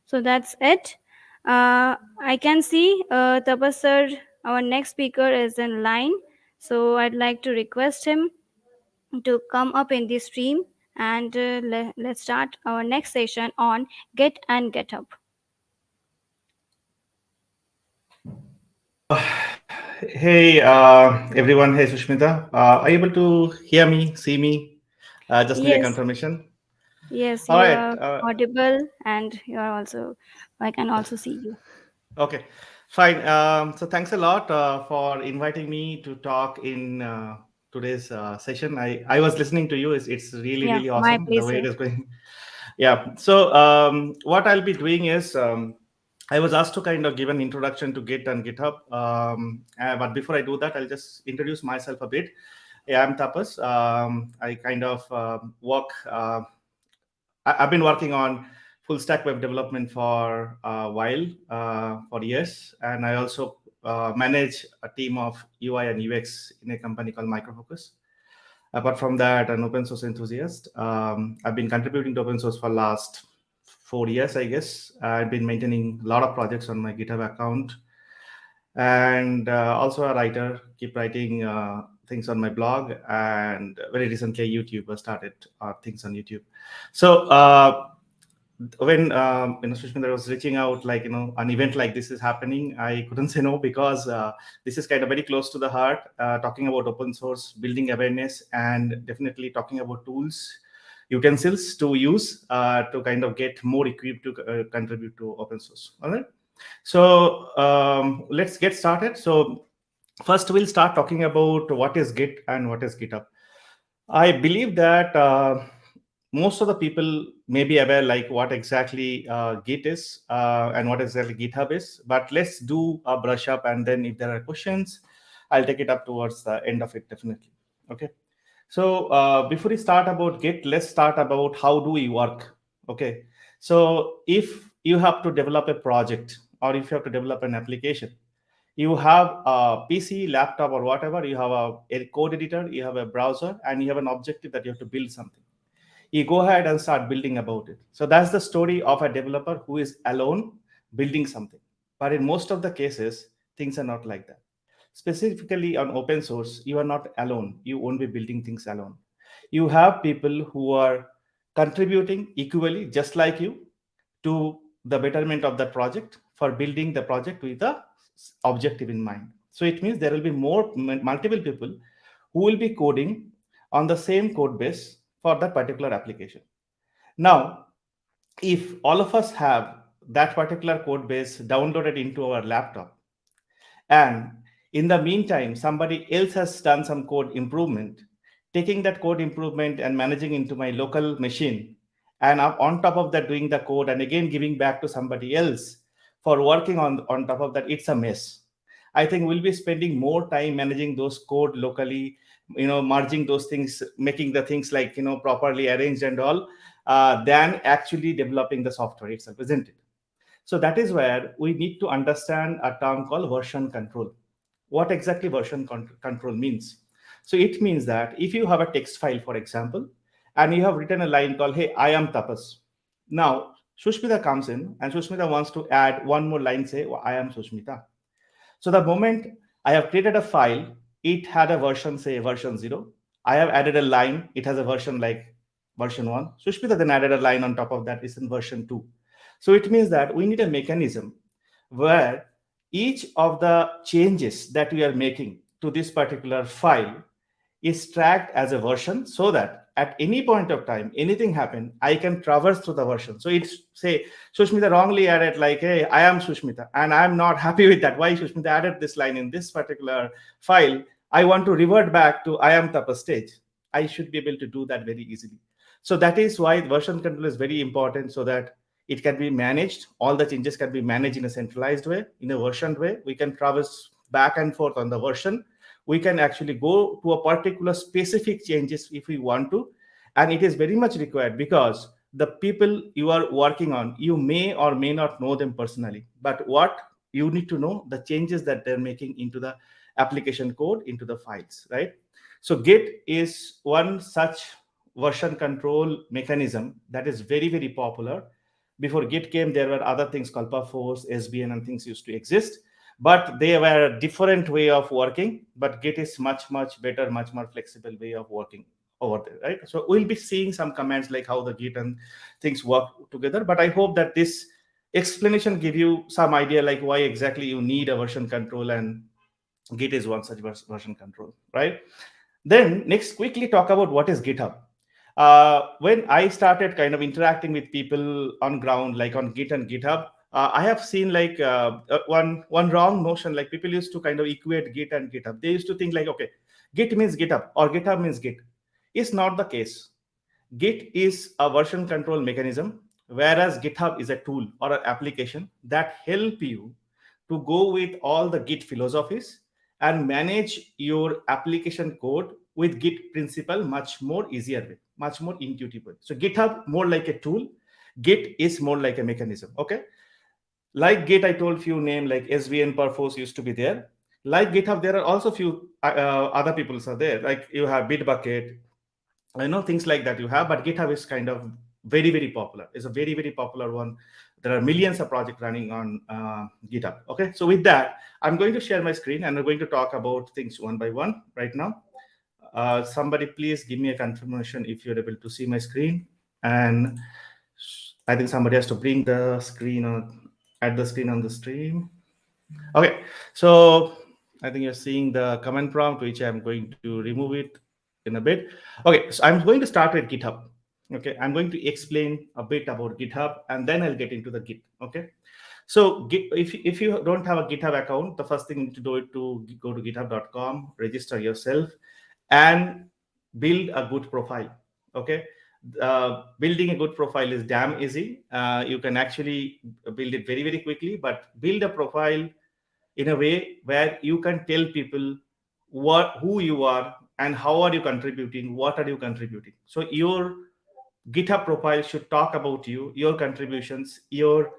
So that's it. I can see Tapas sir, our next speaker is in line. So I'd like to request him to come up in the stream, and let's start our next session on Git and GitHub. Uh, Hey, everyone. Hey, Susmita. Are you able to hear me, see me? Just need a Yes, confirmation. yes, All you right. are audible, and you are also, I can also see you. Okay, fine. So thanks a lot for inviting me to talk in today's session. I was listening to you. It's really, Yeah, really my awesome the way pleasure. it is going. Yeah. So what I'll be doing is I was asked to kind of give an introduction to Git and GitHub. But before I do that, I'll just introduce myself a bit. Yeah, I'm Tapas. I kind of work. I've been working on full stack web development for a while, for years, and I also manage a team of UI and UX in a company called Microfocus. Apart from that, an open source enthusiast. I've been contributing to open source for last 4 years, I guess. I've been maintaining a lot of projects on my GitHub account, and also a writer. Keep writing things on my blog, and very recently, YouTube. I started things on YouTube. So when Sushmita was reaching out, like an event like this is happening, I couldn't say no because this is kind of very close to the heart. Talking about open source, building awareness, and definitely talking about tools, utensils to use to kind of get more equipped to contribute to open source. All right. So let's get started. So first, we'll start talking about what is Git and what is GitHub. I believe that most of the people may be aware like what exactly Git is and what exactly GitHub is. But let's do a brush up, and then if there are questions, I'll take it up towards the end of it definitely. Okay. So before we start about Git, let's start about how do we work. Okay. So if you have to develop a project or if you have to develop an application, you have a PC, laptop, or whatever. You have a code editor, you have a browser, and you have an objective that you have to build something. you go ahead and start building about it. So that's the story of a developer who is alone building something. But in most of the cases, things are not like that. Specifically on open source, you are not alone. You won't be building things alone. You have people who are contributing equally, just like you, to the betterment of the project, for building the project with the objective in mind. So it means there will be multiple people who will be coding on the same code base for that particular application. Now, if all of us have that particular code base downloaded into our laptop, and in the meantime somebody else has done some code improvement, taking that code improvement and managing into my local machine, and on top of that doing the code and again giving back to somebody else for working on top of that, it's a mess. I think we'll be spending more time managing those code locally, merging those things, making the things like properly arranged and all, than actually developing the software itself, isn't it? So that is where we need to understand a term called version control. What exactly control means? So it means that if you have a text file, for example, and you have written a line called, "Hey, I am Tapas." Now, Susmita comes in and Susmita wants to add one more line, say, "Oh, I am Susmita." So the moment I have created a file, it had a version, say version 0. I have added a line, it has a version like version 1. Sushmita then added a line on top of that, is in version 2. So it means that we need a mechanism where each of the changes that we are making to this particular file is tracked as a version, so that at any point of time, anything happen, I can traverse through the version. So it's say Sushmita wrongly added like, "Hey, I am Sushmita," and I'm not happy with that. Why Sushmita added this line in this particular file? I want to revert back to "I am Tapa" stage. I should be able to do that very easily. So that is why version control is very important, so that it can be managed. All the changes can be managed in a centralized way, in a versioned way. We can traverse back and forth on the version. We can actually go to a particular specific changes if we want to. And it is very much required, because the people you are working on, you may or may not know them personally, but what you need to know, the changes that they're making into the application code, into the files, right? So Git is one such version control mechanism that is very, very popular. Before Git came, there were other things called Perforce, SBN, and things used to exist, but they were a different way of working. But Git is much, much better, much more flexible way of working over there, right? So we'll be seeing some commands like how the Git and things work together. But I hope that this explanation give you some idea like why exactly you need a version control, and Git is one such version control, right? Then next, quickly talk about what is GitHub. When I started kind of interacting with people on ground, like on Git and GitHub, I have seen like one wrong notion. Like people used to kind of equate Git and GitHub. They used to think like, okay, Git means GitHub or GitHub means Git. It's not the case. Git is a version control mechanism, whereas GitHub is a tool or an application that help you to go with all the Git philosophies and manage your application code with Git principle much more easier way, much more intuitive way. So GitHub more like a tool, Git is more like a mechanism. Okay, like Git, I told few name like SVN, Perforce used to be there. Like GitHub, there are also few other peoples are there. Like you have Bitbucket, things like that you have. But GitHub is kind of very, very popular. It's a very, very popular one. There are millions of projects running on GitHub. Okay, so with that, I'm going to share my screen and we're going to talk about things one by one right now. Somebody please give me a confirmation if you're able to see my screen. And I think somebody has to bring the screen or add the screen on the stream. Okay, so I think you're seeing the command prompt, which I'm going to remove it in a bit. Okay, so I'm going to start with GitHub. Okay, I'm going to explain a bit about GitHub and then I'll get into the Git. Okay, so if you don't have a GitHub account, the first thing you need to do is to go to github.com, register yourself, and build a good profile. Okay, building a good profile is damn easy. You can actually build it very, very quickly, but build a profile in a way where you can tell people who you are and how are you contributing, what are you contributing. So your GitHub profile should talk about you, your contributions, your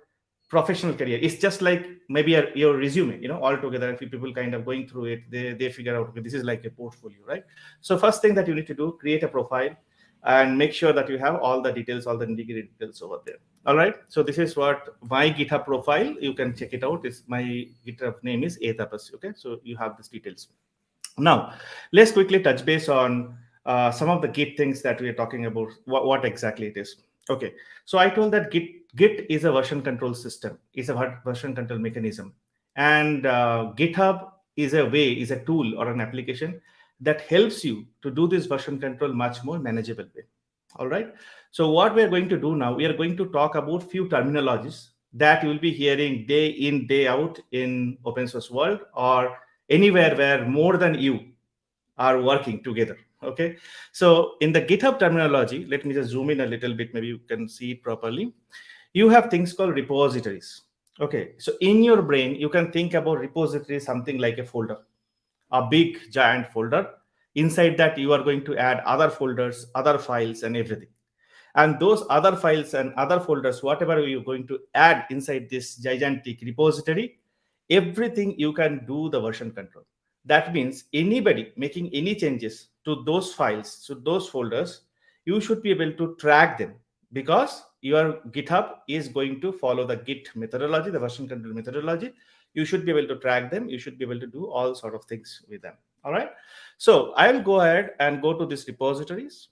professional career. It's just like maybe your resume, all together. If people kind of going through it, they figure out, okay, this is like a portfolio, right? So first thing that you need to do, create a profile. and make sure that you have all the details, all the nitty-gritty details over there. All right. So this is what my GitHub profile. You can check it out. It's my GitHub name is Tapas. Okay. So you have these details. Now, let's quickly touch base on some of the Git things that we are talking about. What exactly it is. Okay. So I told that Git is a version control system. Is a version control mechanism, and GitHub is a tool or an application that helps you to do this version control much more manageable way. All right. So what we are going to do now, we are going to talk about few terminologies that you will be hearing day in, day out in open source world or anywhere where more than you are working together. Okay. So in the GitHub terminology, let me just zoom in a little bit. Maybe you can see it properly. You have things called repositories. Okay. So in your brain, you can think about repository something like a folder, a big giant folder. Inside that, you are going to add other folders, other files, and everything. And those other files and other folders, whatever you're going to add inside this gigantic repository, everything you can do the version control. That means anybody making any changes to those files, to those folders, you should be able to track them, because your GitHub is going to follow the Git methodology, the version control methodology. You should be able to track them. You should be able to do all sort of things with them. All right. So I will go ahead and go to these repositories.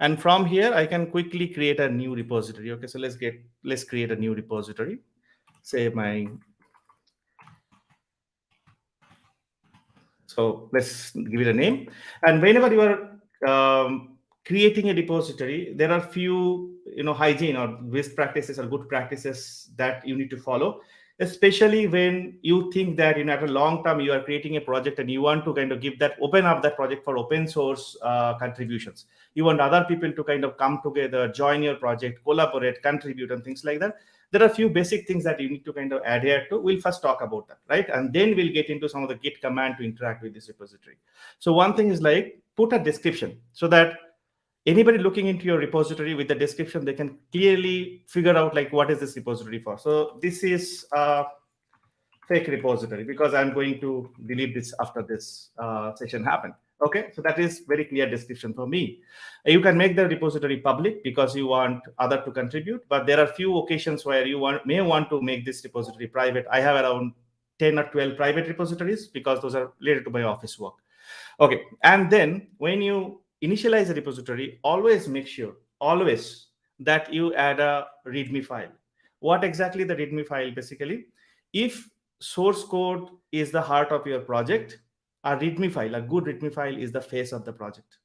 And from here, I can quickly create a new repository. Okay, so let's create a new repository. Say so let's give it a name. And whenever you are creating a repository, there are few hygiene or best practices or good practices that you need to follow, especially when you think that at a long term you are creating a project and you want to kind of open up that project for open source contributions. You want other people to kind of come together, join your project, collaborate, contribute, and things like that. There are a few basic things that you need to kind of adhere to. We'll first talk about that, right? And then we'll get into some of the Git command to interact with this repository. So one thing is like put a description so that anybody looking into your repository with the description, they can clearly figure out like what is this repository for. So this is a fake repository because I'm going to delete this after this session happen. Okay, so that is very clear description for me. You can make the repository public because you want other to contribute, but there are few occasions where you may want to make this repository private. I have around 10 or 12 private repositories because those are related to my office work. Okay, and then when you initialize a repository, always make sure that you add a README file. What exactly the README file? Basically, if source code is the heart of your project, a README file, a good README file is the face of the project.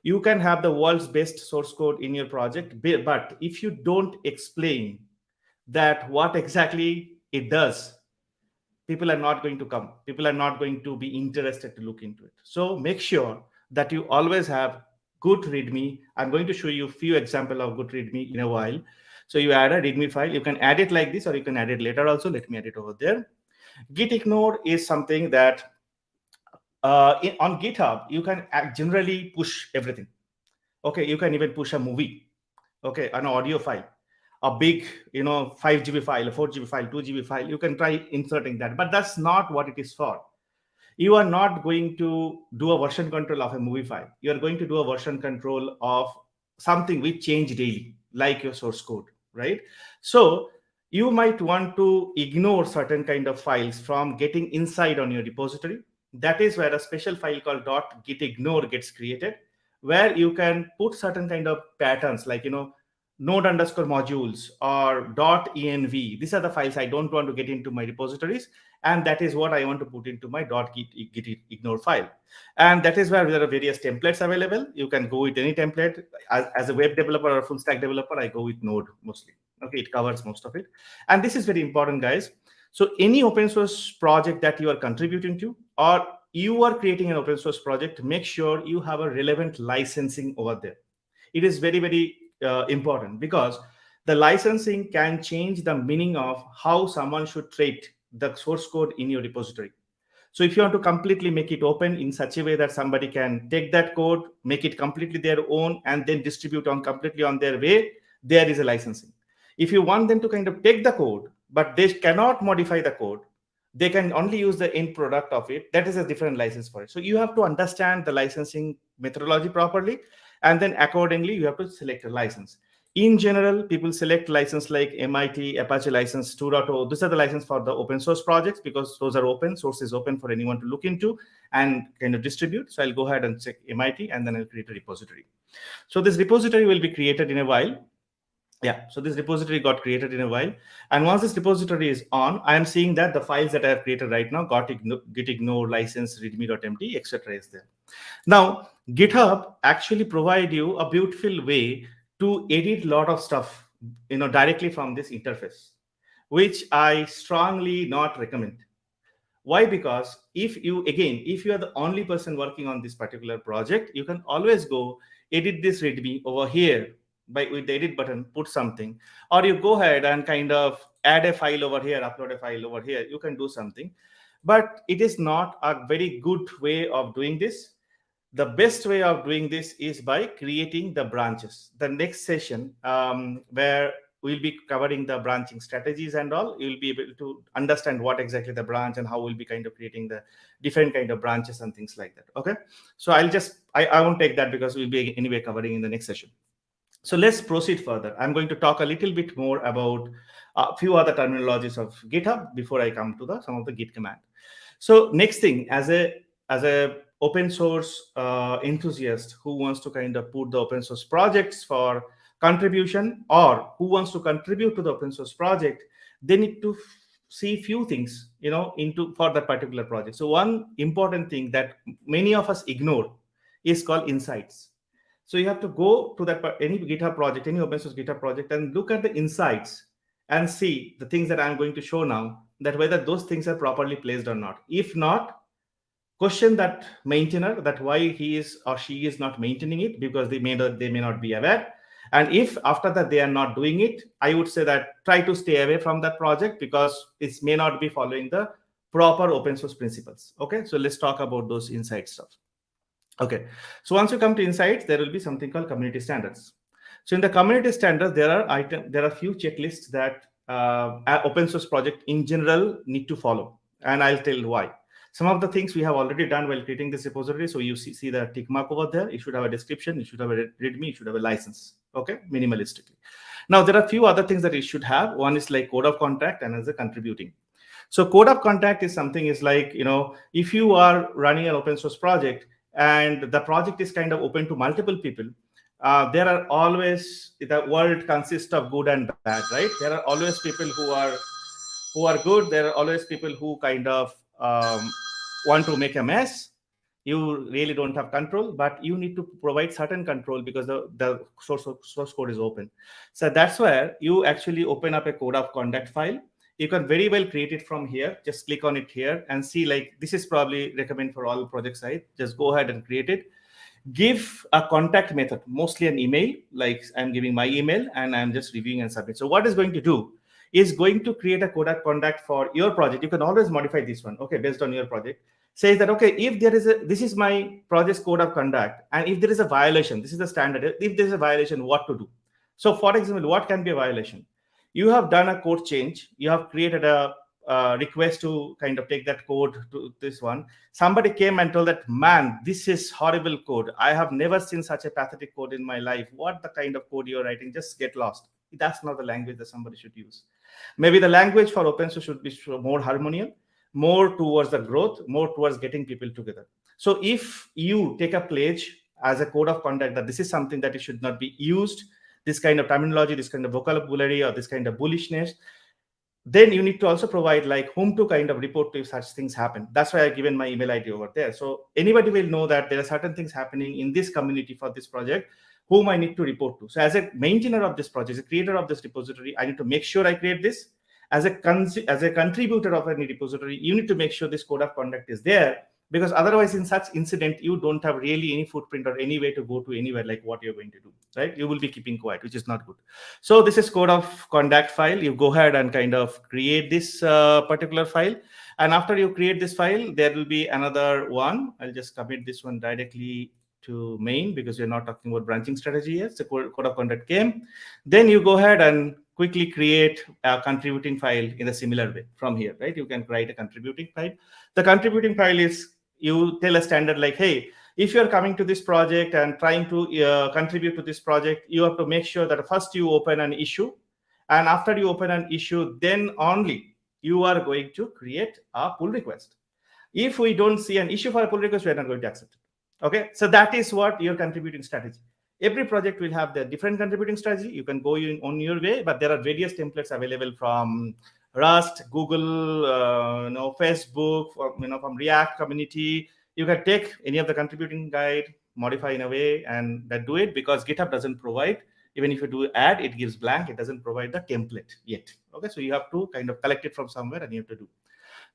You can have the world's best source code in your project, but if you don't explain that what exactly it does, people are not going to come. People are not going to be interested to look into it. So make sure that you always have good README. I'm going to show you a few examples of good README in a while. So you add a README file. You can add it like this, or you can add it later also. Let me add it over there. Git ignore is something that on GitHub, you can generally push everything. Okay, you can even push a movie, okay, an audio file, a big 5 GB file, a 4 GB file, 2 GB file. You can try inserting that, but that's not what it is for. You are not going to do a version control of a movie file. You are going to do a version control of something which change daily, like your source code, right? So you might want to ignore certain kind of files from getting inside on your repository. That is where a special file called .gitignore gets created, where you can put certain kind of patterns like node underscore modules or .env. These are the files I don't want to get into my repositories, and that is what I want to put into my .gitignore file. And that is where there are various templates available. You can go with any template. As a web developer or a full stack developer, I go with Node mostly. Okay, it covers most of it. And this is very important, guys. So any open source project that you are contributing to, or you are creating an open source project, make sure you have a relevant licensing over there. It is very, very important, because the licensing can change the meaning of how someone should treat the source code in your repository. So if you want to completely make it open in such a way that somebody can take that code, make it completely their own, and then distribute completely on their way, there is a licensing. If you want them to kind of take the code, but they cannot modify the code, they can only use the end product of it, that is a different license for it. So you have to understand the licensing methodology properly, and then accordingly you have to select a license. In general, people select license like MIT, Apache license 2.0. These are the license for the open source projects because those are open. Source is open for anyone to look into and kind of distribute. So I'll go ahead and check MIT, and then I'll create a repository. So this repository will be created in a while. Yeah, so this repository got created in a while. And once this repository is on, I am seeing that the files that I have created right now, git ignore, license, readme.md, etc. is there. Now, GitHub actually provide you a beautiful way to edit a lot of stuff, directly from this interface, which I strongly not recommend. Why? Because if you are the only person working on this particular project, you can always go edit this readme over here with the edit button, put something, or you go ahead and kind of add a file over here, upload a file over here, you can do something. But it is not a very good way of doing this. The best way of doing this is by creating the branches. The next session, where we'll be covering the branching strategies and all, you'll be able to understand what exactly the branch and how we'll be kind of creating the different kind of branches and things like that. Okay, so I won't take that because we'll be anyway covering in the next session. So let's proceed further. I'm going to talk a little bit more about a few other terminologies of GitHub before I come to some of the Git command. So next thing, as a open source enthusiast who wants to kind of put the open source projects for contribution, or who wants to contribute to the open source project, they need to see few things, for that particular project. So one important thing that many of us ignore is called insights. So you have to go to that any GitHub project, any open source GitHub project, and look at the insights and see the things that I'm going to show now, that whether those things are properly placed or not. If not, question that maintainer that why he is or she is not maintaining it, because they may not be aware. And if after that they are not doing it, I would say that try to stay away from that project because it may not be following the proper open source principles. Okay, so let's talk about those insight stuff. Okay, so once you come to insights, there will be something called community standards. So in the community standards, there are few checklists that open source project in general need to follow, and I'll tell why. Some of the things we have already done while creating this repository. So you see the tick mark over there. It should have a description. It should have a readme. It should have a license. Okay, minimalistically. Now there are a few other things that it should have. One is like code of contact, and as a contributing. So code of contact is something is like, if you are running an open source project and the project is kind of open to multiple people, there are always, the world consists of good and bad, right? There are always people who are good. There are always people who kind of want to make a mess. You really don't have control, but you need to provide certain control because the source code is open. So that's where you actually open up a code of conduct file. You can very well create it from here. Just click on it here and see, like, this is probably recommend for all project side. Just go ahead and create it. Give a contact method, mostly an email, like I'm giving my email and I'm just reviewing and submit. So what is going to do is going to create a code of conduct for your project. You can always modify this one, okay, based on your project. Says that, okay, if there is this is my project's code of conduct, and if there is a violation, this is the standard. If there is a violation, what to do? So for example, what can be a violation? You have done a code change. You have created a request to kind of take that code to this one. Somebody came and told that, man, this is horrible code. I have never seen such a pathetic code in my life. What the kind of code you're writing? Just get lost. That's not the language that somebody should use. Maybe the language for open source should be more harmonious, more towards the growth, more towards getting people together. So if you take a pledge as a code of conduct that this is something that it should not be used, this kind of terminology, this kind of vocabulary, or this kind of bullishness, then you need to also provide like whom to kind of report to if such things happen. That's why I've given my email ID over there. So anybody will know that there are certain things happening in this community for this project, whom I need to report to. So as a maintainer of this project, as a creator of this repository, I need to make sure I create this. As a contributor of any repository, you need to make sure this code of conduct is there, because otherwise in such incident, you don't have really any footprint or any way to go to anywhere like what you're going to do, right? You will be keeping quiet, which is not good. So this is code of conduct file. You go ahead and kind of create this particular file. And after you create this file, there will be another one. I'll just commit this one directly to main because we're not talking about branching strategy yet. So code of conduct came. Then you go ahead and quickly create a contributing file in a similar way from here, right? You can write a contributing file. The contributing file is, you tell a standard like, hey, if you're coming to this project and trying to contribute to this project, you have to make sure that first you open an issue, and after you open an issue, then only you are going to create a pull request. If we don't see an issue for a pull request, we are not going to accept it. Okay, so that is what your contributing strategy. Every project will have the different contributing strategy. You can go on your way, but there are various templates available from Rust, Google, Facebook, from React community. You can take any of the contributing guide, modify in a way, and that do it, because GitHub doesn't provide, even if you do add, it gives blank. It doesn't provide the template yet. Okay, so you have to kind of collect it from somewhere and you have to do.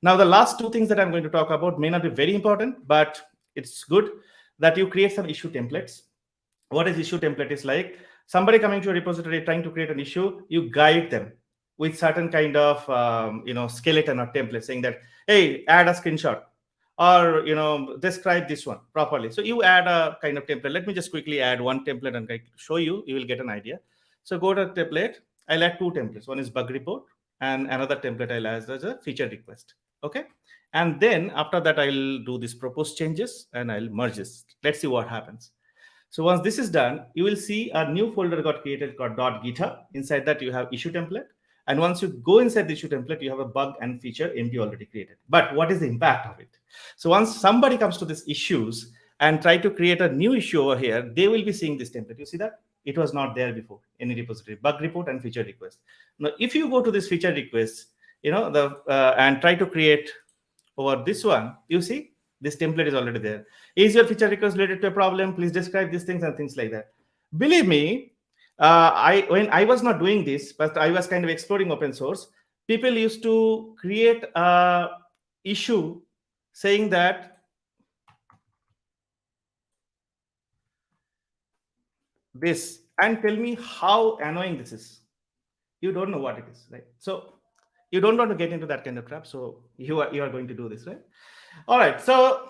Now, the last two things that I'm going to talk about may not be very important, but it's good that you create some issue templates. What is issue template is like somebody coming to a repository trying to create an issue, you guide them with certain kind of skeleton or template saying that, hey, add a screenshot, or describe this one properly. So you add a kind of template. Let me just quickly add one template and show you. You will get an idea. So go to template. I'll add two templates. One is bug report, and another template I'll add as a feature request. Okay, and then after that I'll do this propose changes and I'll merge this. Let's see what happens. So once this is done, you will see a new folder got created called .github. Inside that you have issue template. And once you go inside the issue template, you have a bug and feature MD already created. But what is the impact of it? So once somebody comes to these issues and try to create a new issue over here, they will be seeing this template. You see that? It was not there before, any repository, bug report and feature request. Now, if you go to this feature request, and try to create over this one, you see this template is already there. Is your feature request related to a problem? Please describe these things and things like that. Believe me, when I was not doing this, but I was kind of exploring open source, people used to create a issue saying that this, and tell me how annoying this is. You don't know what it is, right? So you don't want to get into that kind of trap. So you are going to do this, right? All right. So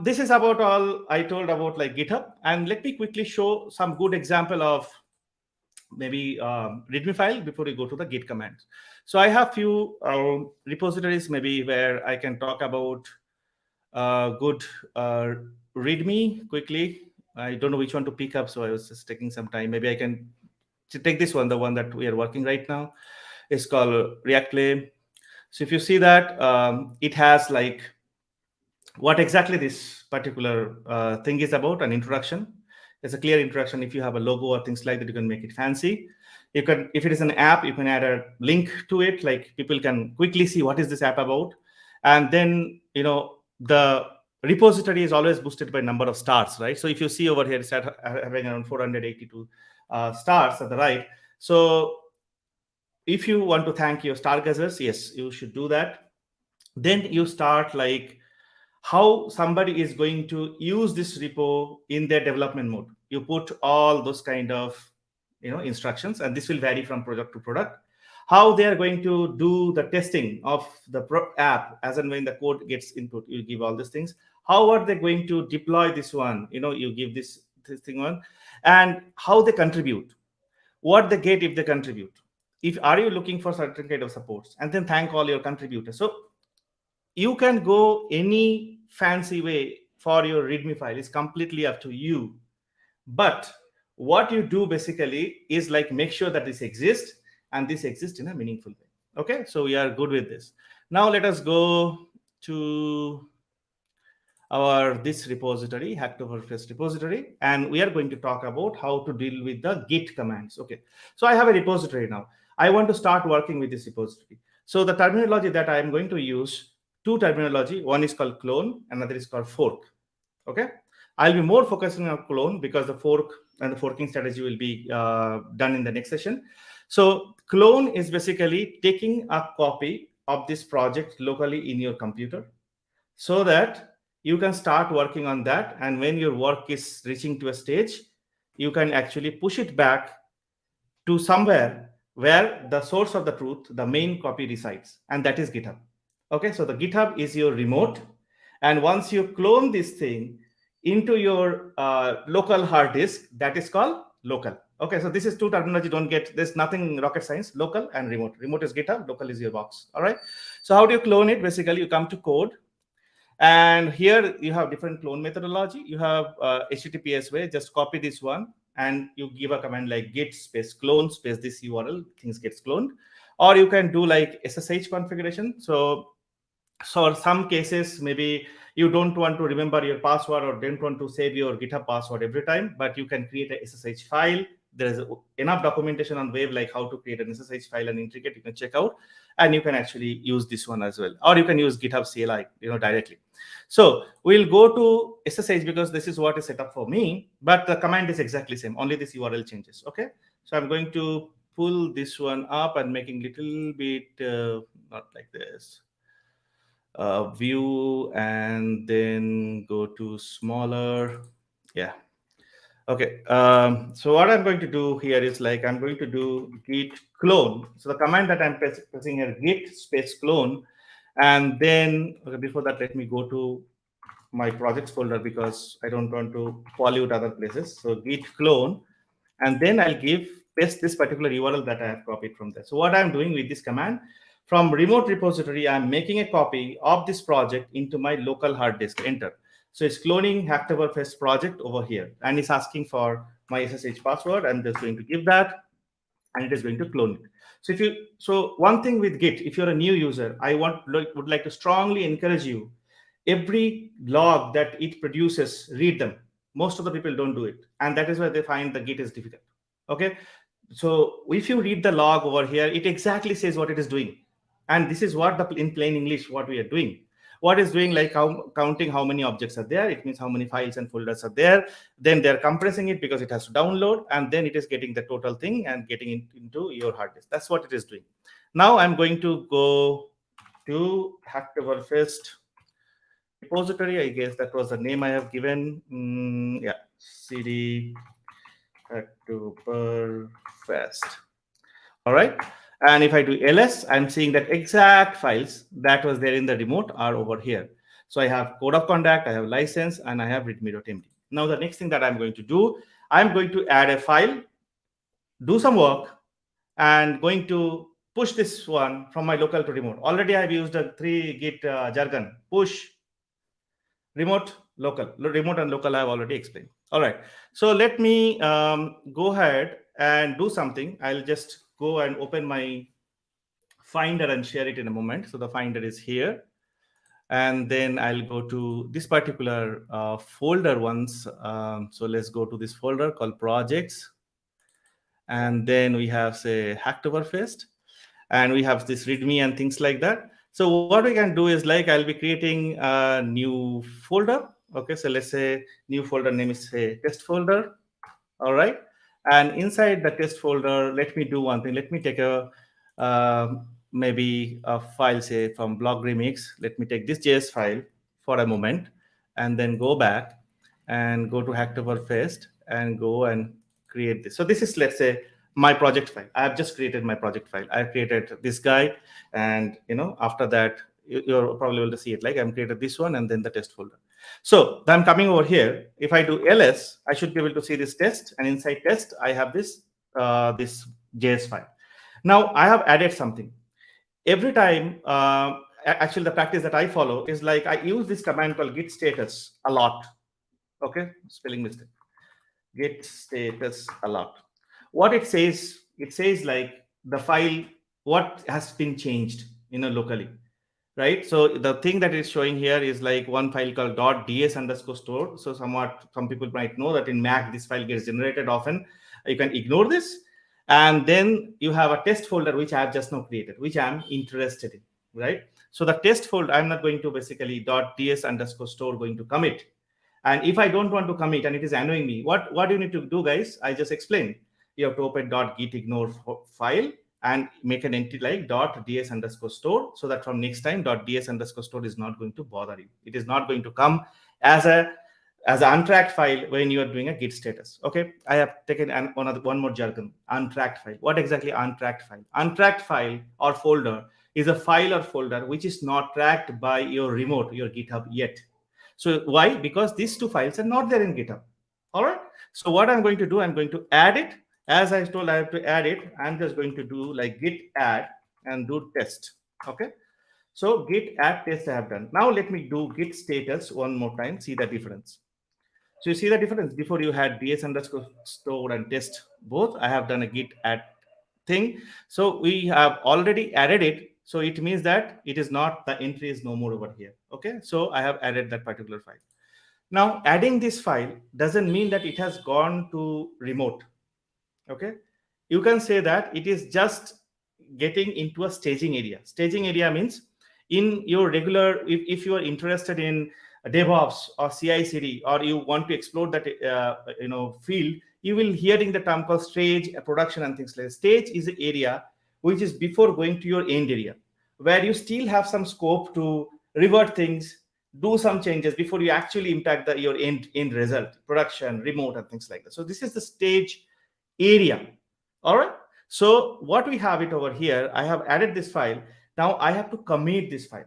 this is about all I told about like GitHub. And let me quickly show some good example of maybe readme file before we go to the Git commands. So I have few repositories maybe where I can talk about good readme quickly. I don't know which one to pick up, so I was just taking some time. Maybe I can take this one, the one that we are working right now. It's called React Play. So if you see that, it has like what exactly this particular thing is about, an introduction. It's a clear introduction. If you have a logo or things like that, you can make it fancy. You can, if it is an app, you can add a link to it, like people can quickly see what is this app about. And then, the repository is always boosted by number of stars, right? So if you see over here, it's having around 482 stars at the right. So if you want to thank your stargazers, yes, you should do that. Then you start like how somebody is going to use this repo in their development mode. You put all those kind of instructions, and this will vary from product to product. How they are going to do the testing of the app as and when the code gets input, you give all these things. How are they going to deploy this one? You give this thing on, and how they contribute, what they get if they contribute. If are you looking for certain kind of supports, and then thank all your contributors. So you can go any fancy way for your README file. It's completely up to you. But what you do basically is like make sure that this exists, and this exists in a meaningful way. Okay, so we are good with this. Now let us go to our this repository, Hacktoberfest repository, and we are going to talk about how to deal with the Git commands. Okay, so I have a repository now. I want to start working with this repository. So the terminology that I am going to use, two terminology. One is called clone, another is called fork. Okay, I'll be more focusing on clone because the fork and the forking strategy will be done in the next session. So clone is basically taking a copy of this project locally in your computer so that you can start working on that. And when your work is reaching to a stage, you can actually push it back to somewhere where the source of the truth, the main copy resides, and that is GitHub. Okay, so the GitHub is your remote. And once you clone this thing into your local hard disk, that is called local. Okay, so this is two terminology. Don't get, there's nothing rocket science. Local and remote. Remote is GitHub, local is your box. All right. So how do you clone it? Basically, you come to code, And here you have different clone methodology. You have HTTPS way, just copy this one and you give a command like git space clone space this URL, things gets cloned. Or you can do like SSH configuration. So some cases, maybe you don't want to remember your password or don't want to save your GitHub password every time, but you can create a SSH file. There is enough documentation on web like how to create an SSH file and integrate. You can check out, and you can actually use this one as well, or you can use GitHub CLI, directly. So we'll go to SSH because this is what is set up for me, but the command is exactly same. Only this URL changes. Okay, so I'm going to pull this one up and making little bit not like this. View and then go to smaller. Yeah. Okay. So what I'm going to do here is like I'm going to do git clone. So the command that I'm pressing here, git space clone, and then before that, let me go to my projects folder because I don't want to pollute other places. So git clone, and then I'll paste this particular URL that I have copied from there. So what I'm doing with this command, from remote repository, I'm making a copy of this project into my local hard disk. Enter. So it's cloning Hacktoberfest project over here, and it's asking for my SSH password. I'm just going to give that, and it is going to clone it. So one thing with Git, if you're a new user, I would like to strongly encourage you. Every log that it produces, read them. Most of the people don't do it, and that is why they find the Git is difficult. Okay, so if you read the log over here, it exactly says what it is doing, and this is what in plain English what we are doing. What is doing, like counting how many objects are there. It means how many files and folders are there. Then they're compressing it because it has to download, and then it is getting the total thing and getting it into your hard disk. That's what it is doing. Now I'm going to go to Hacktoberfest repository. I guess that was the name I have given. Yeah, cd Hacktoberfest. All right. And if I do ls, I'm seeing that exact files that was there in the remote are over here. So I have code of conduct, I have license, and I have readme.md. Now the next thing that I'm going to do, I'm going to add a file, do some work, and going to push this one from my local to remote. Already I've used a 3 git jargon: push, remote, local. Remote and local I have already explained. All right. So let me go ahead and do something. I'll just go and open my Finder and share it in a moment. So the Finder is here. And then I'll go to this particular folder once. So let's go to this folder called projects. And then we have, say, Hacktoberfest. And we have this README and things like that. So what we can do is like I'll be creating a new folder. Okay, so let's say new folder name is, say, test folder. All right. And inside the test folder, let me do one thing. Let me take a maybe a file, say, from blog remix. Let me take this JS file for a moment and then go back and go to Hacktoberfest and go and create this. So this is, let's say, my project file. I have just created my project file. I've created this guy, and after that you're probably able to see it. Like I'm created this one and then the test folder. So I'm coming over here. If I do ls, I should be able to see this test, and inside test I have this this JS file. Now I have added something. Every time, actually the practice that I follow is like I use this command called git status a lot. Okay, spelling mistake. Git status a lot. What it says like the file, what has been changed locally, right? So the thing that is showing here is like one file called .ds_store. So some people might know that in Mac this file gets generated often. You can ignore this, and then you have a test folder which I have just now created, which I'm interested in, right? So the test folder, I'm not going to basically .ds_store going to commit. And if I don't want to commit and it is annoying me, what do you need to do, guys? I just explained. You have to open .gitignore file and make an entity like .ds_store, so that from next time .ds_store is not going to bother you. It is not going to come as an untracked file when you are doing a git status. Okay, I have taken one more jargon: untracked file. What exactly untracked file? Untracked file or folder is a file or folder which is not tracked by your remote, your GitHub yet. So why? Because these two files are not there in GitHub. All right. So what I'm going to do, I'm going to add it. As I told, I have to add it. I'm just going to do like git add and do test. Okay. So git add test I have done. Now let me do git status one more time, see the difference. So you see the difference. Before you had ds underscore store and test both. I have done a git add thing. So we have already added it. So it means that it is not, the entry is no more over here. Okay. So I have added that particular file. Now adding this file doesn't mean that it has gone to remote. Okay. You can say that it is just getting into a staging area. Staging area means in your regular, if you are interested in DevOps or CI/CD, or you want to explore that field, you will hearing the term called stage, production, and things like that. Stage is the area which is before going to your end area, where you still have some scope to revert things, do some changes before you actually impact your end result, production, remote, and things like that. So this is the stage area. All right. So what we have it over here, I have added this file. Now I have to commit this file.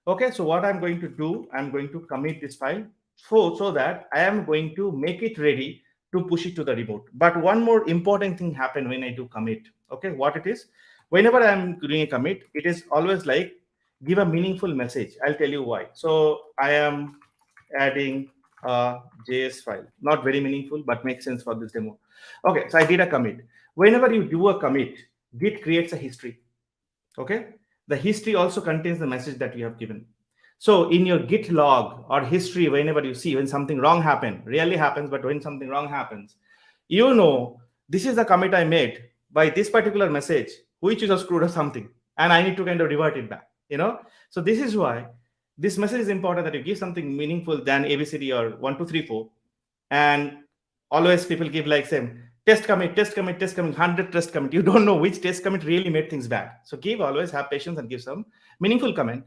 Okay. So what I'm going to do, I'm going to commit this file so that I am going to make it ready to push it to the remote. But one more important thing happen when I do commit. Okay. What it is, whenever I'm doing a commit, it is always like give a meaningful message. I'll tell you why. So I am adding a JS file, not very meaningful, but makes sense for this demo. Okay, so I did a commit. Whenever you do a commit, Git creates a history. Okay, the history also contains the message that you have given. So in your Git log or history, whenever you see when something wrong happens, rarely happens, but when something wrong happens, you know this is the commit I made by this particular message, which is a screwed or something, and I need to kind of revert it back. So this is why this message is important, that you give something meaningful than ABCD or 1 2 3 4. And always people give like same test commit, test commit, test commit, 100 test commit. You don't know which test commit really made things bad. So always have patience and give some meaningful comment,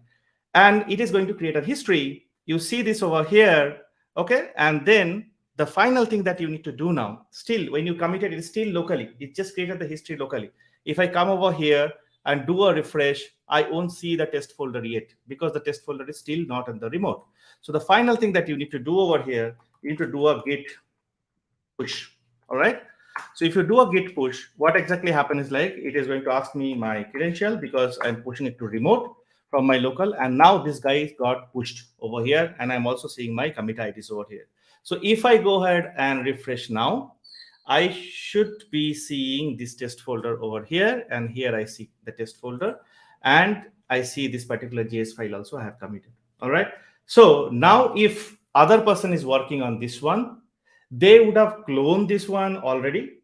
and it is going to create a history. You see this over here. Okay, and then the final thing that you need to do now, still when you committed, it is still locally, it just created the history locally. If I come over here and do a refresh, I won't see the test folder yet, because the test folder is still not in the remote. So the final thing that you need to do over here, you need to do a git push. All right. So if you do a git push, what exactly happens is like it is going to ask me my credential, because I'm pushing it to remote from my local, and now this guy got pushed over here, and I'm also seeing my commit IDs over here. So if I go ahead and refresh now, I should be seeing this test folder over here, and here I see the test folder, and I see this particular JS file also I have committed. All right. So now if other person is working on this one, they would have cloned this one already,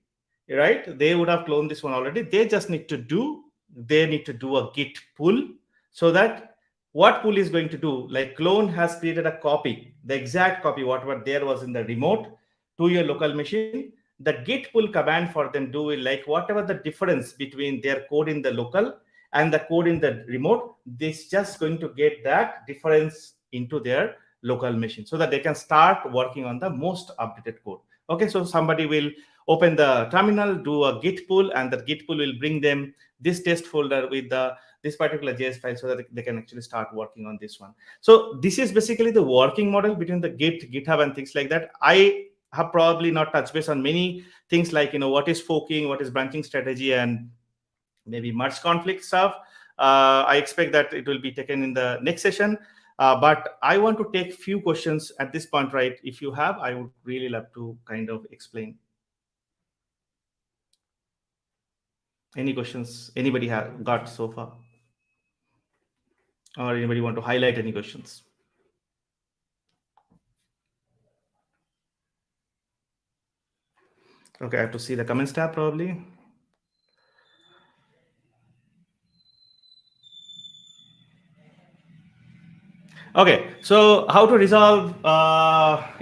right? They would have cloned this one already. They just need to do a git pull, so that what pull is going to do, like clone has created a copy, the exact copy, whatever there was in the remote to your local machine. The git pull command for them do will, like whatever the difference between their code in the local and the code in the remote, this just going to get that difference into their local machine, so that they can start working on the most updated code. Okay, so somebody will open the terminal, do a git pull, and the git pull will bring them this test folder with this particular JS file, so that they can actually start working on this one. So this is basically the working model between the GitHub and things like that. I have probably not touched base on many things like what is forking, what is branching strategy, and maybe merge conflict stuff. I expect that it will be taken in the next session. But I want to take few questions at this point, right? If you have, I would really love to kind of explain. Any questions anybody have got so far? Or anybody want to highlight any questions? Okay, I have to see the comments tab probably. Okay, so how to resolve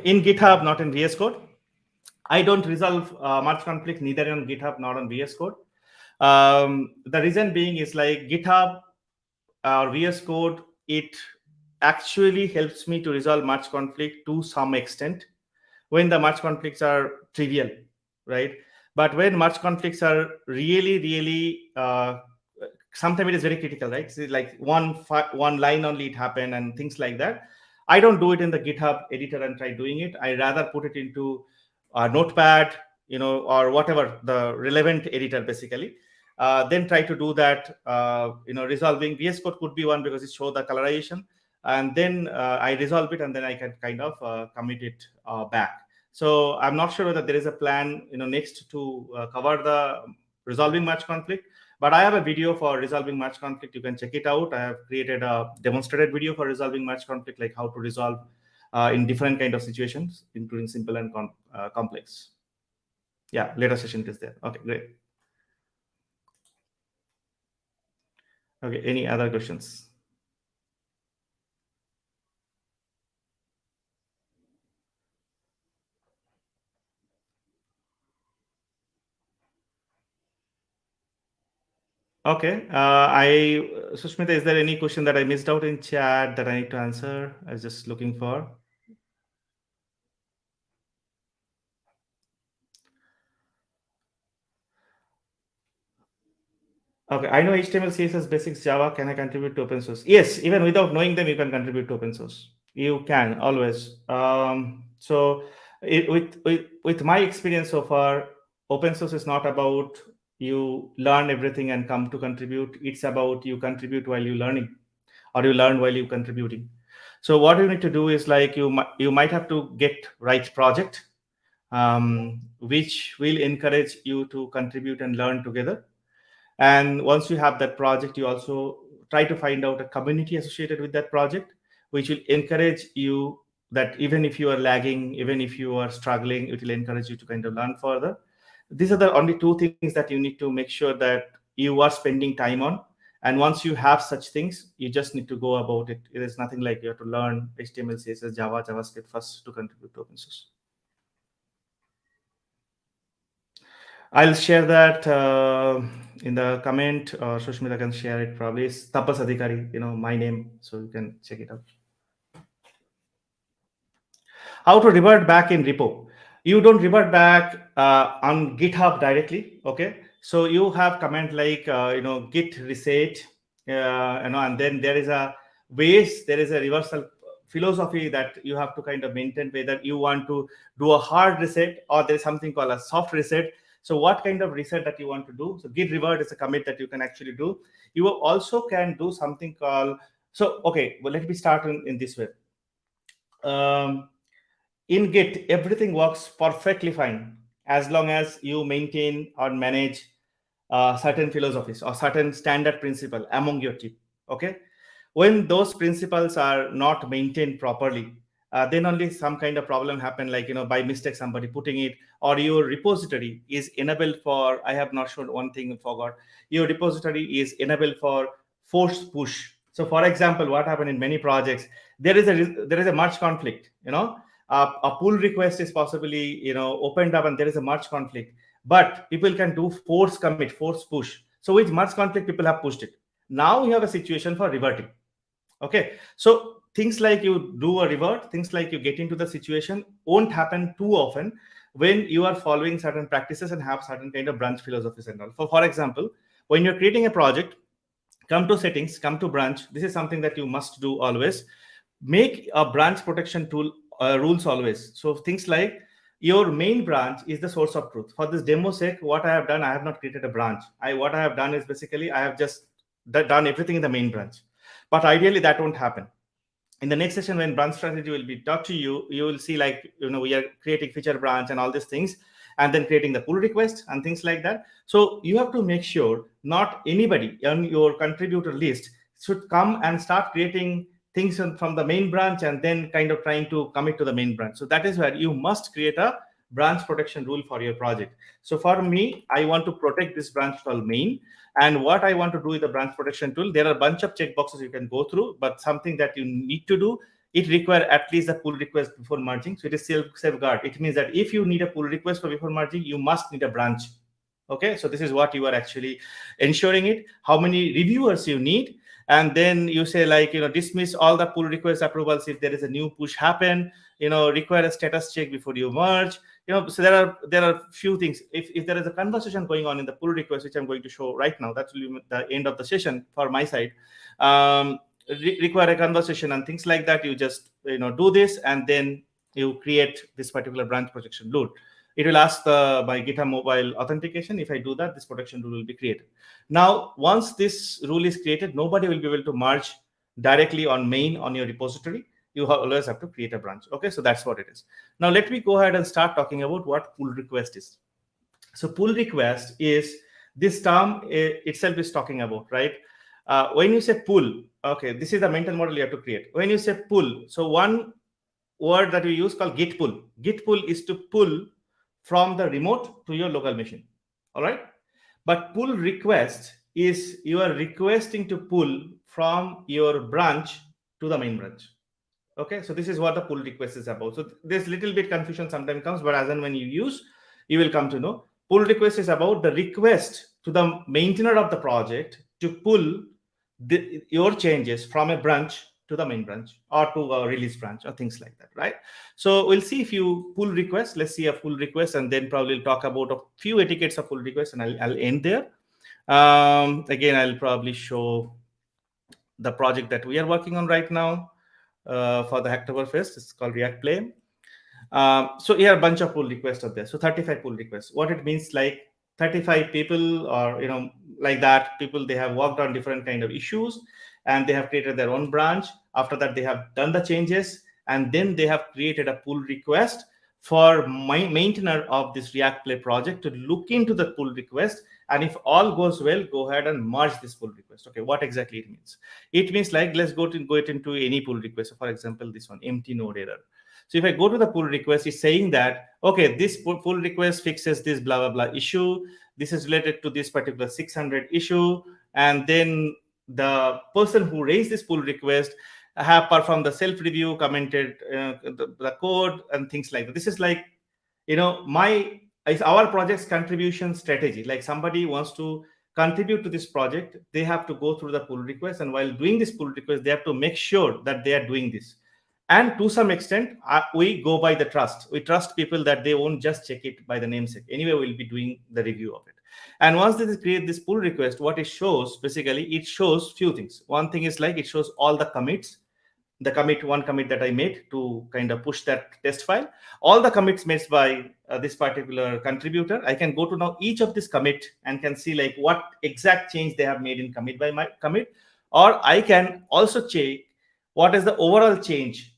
in GitHub, not in VS Code? I don't resolve merge conflict neither on GitHub nor on VS Code. The reason being is like GitHub or VS Code, it actually helps me to resolve merge conflict to some extent when the merge conflicts are trivial, right? But when merge conflicts are really sometimes it is very critical, right? So like one line only it happened and things like that. I don't do it in the GitHub editor and try doing it. I rather put it into a notepad, or whatever the relevant editor basically. then try to do that. Resolving VS Code could be one because it shows the colorization, and then I resolve it, and then I can kind of commit it back. So I'm not sure whether there is a plan, next to cover the resolving merge conflict. But I have a video for resolving merge conflict. You can check it out. I have created a demonstrated video for resolving merge conflict, like how to resolve in different kind of situations, including simple and complex. Yeah, later session it is there. Okay, great. Okay, any other questions? Okay, Susmita, is there any question that I missed out in chat that I need to answer? I was just looking for. Okay, I know HTML, CSS, basics, Java. Can I contribute to open source? Yes, even without knowing them, you can contribute to open source. You can always. With my experience so far, open source is not about you learn everything and come to contribute. It's about you contribute while you learning, or you learn while you contributing. So what you need to do is like you might have to get right project, which will encourage you to contribute and learn together. And once you have that project, you also try to find out a community associated with that project, which will encourage you that even if you are lagging, even if you are struggling, it will encourage you to kind of learn further. These are the only two things that you need to make sure that you are spending time on. And once you have such things, you just need to go about it. It is nothing like you have to learn HTML, CSS, Java, JavaScript first to contribute to open source. I'll share that in the comment, or Susmita can share it probably. It's Tapas Adhikari, my name, so you can check it out. How to revert back in repo? You don't revert back on GitHub directly. Okay, so you have command like git reset, and then there is a ways, there is a reversal philosophy that you have to kind of maintain, whether you want to do a hard reset or there is something called a soft reset. So what kind of reset that you want to do? So git revert is a commit that you can actually do. You also can do something called, so okay, well, let me start in this way. In Git, everything works perfectly fine as long as you maintain or manage certain philosophies or certain standard principle among your team. Okay, when those principles are not maintained properly, then only some kind of problem happen, like by mistake somebody putting it, or your repository is enabled for, I have not shown one thing, forgot, your repository is enabled for force push. So for example, what happened in many projects, there is a merge conflict, a pull request is possibly opened up and there is a merge conflict, but people can do force commit, force push. So with merge conflict, people have pushed it. Now you have a situation for reverting. Okay, so things like you do a revert, things like you get into the situation won't happen too often when you are following certain practices and have certain kind of branch philosophies and all. For example, when you're creating a project, come to settings, come to branch. This is something that you must do always. Make a branch protection tool rules always. So things like your main branch is the source of truth. For this demo sake, what I have done, I have not created a branch. What I have done is basically I have just done everything in the main branch. But ideally that won't happen. In the next session, when branch strategy will be taught to you, you will see like, we are creating feature branch and all these things, and then creating the pull request and things like that. So you have to make sure not anybody on your contributor list should come and start creating things from the main branch and then kind of trying to commit to the main branch. So that is where you must create a branch protection rule for your project. So for me, I want to protect this branch called main. And what I want to do with the branch protection tool, there are a bunch of checkboxes you can go through, but something that you need to do, it requires at least a pull request before merging. So it is safeguard. It means that if you need a pull request for before merging, you must need a branch. Okay, so this is what you are actually ensuring it, how many reviewers you need. And then you say like, dismiss all the pull request approvals if there is a new push happen, require a status check before you merge. So there are few things. If there is a conversation going on in the pull request, which I'm going to show right now, that will be the end of the session for my side. Require a conversation and things like that. You just do this, and then you create this particular branch protection rule. it will ask my GitHub mobile authentication. If I do that, this protection rule will be created. Now, once this rule is created, nobody will be able to merge directly on main on your repository. You always have to create a branch. Okay, so that's what it is. Now, let me go ahead and start talking about what pull request is. So pull request is this term itself is talking about, right? When you say pull, okay, this is the mental model you have to create. When you say pull, so one word that we use called git pull. Git pull is to pull from the remote to your local machine. All right. But pull request is you are requesting to pull from your branch to the main branch. Okay, so this is what the pull request is about. So there's little bit confusion sometimes comes, but as and when you use, you will come to know. Pull request is about the request to the maintainer of the project to pull your changes from a branch to the main branch or to a release branch or things like that, right? So we'll see if you pull request. Let's see a pull request, and then probably talk about a few etiquettes of pull request, and I'll end there. Again, I'll probably show the project that we are working on right now for the Hacktoberfest. It's called React Play. So here a bunch of pull requests are there. So 35 pull requests. What it means, like 35 people, or like that, people, they have worked on different kind of issues, and they have created their own branch. After that, they have done the changes, and then they have created a pull request for maintainer of this React Play project to look into the pull request, and if all goes well, go ahead and merge this pull request. Okay, what exactly it means? It means, like, let's go it into any pull request. So for example, this one, empty node error. So if I go to the pull request, it's saying that, okay, this pull request fixes this blah, blah, blah issue. This is related to this particular 600 issue. And then the person who raised this pull request have performed the self-review, commented the code and things like that. This is like, it's our project's contribution strategy. Like somebody wants to contribute to this project, they have to go through the pull request. And while doing this pull request, they have to make sure that they are doing this. And to some extent, we go by the trust. We trust people that they won't just check it by the namesake. Anyway, we'll be doing the review of it. And once they create this pull request, what it shows, basically, it shows few things. One thing is, like, it shows all the commits. The one commit that I made to kind of push that test file. All the commits made by this particular contributor. I can go to now each of this commit and can see like what exact change they have made in commit by my commit. Or I can also check what is the overall change,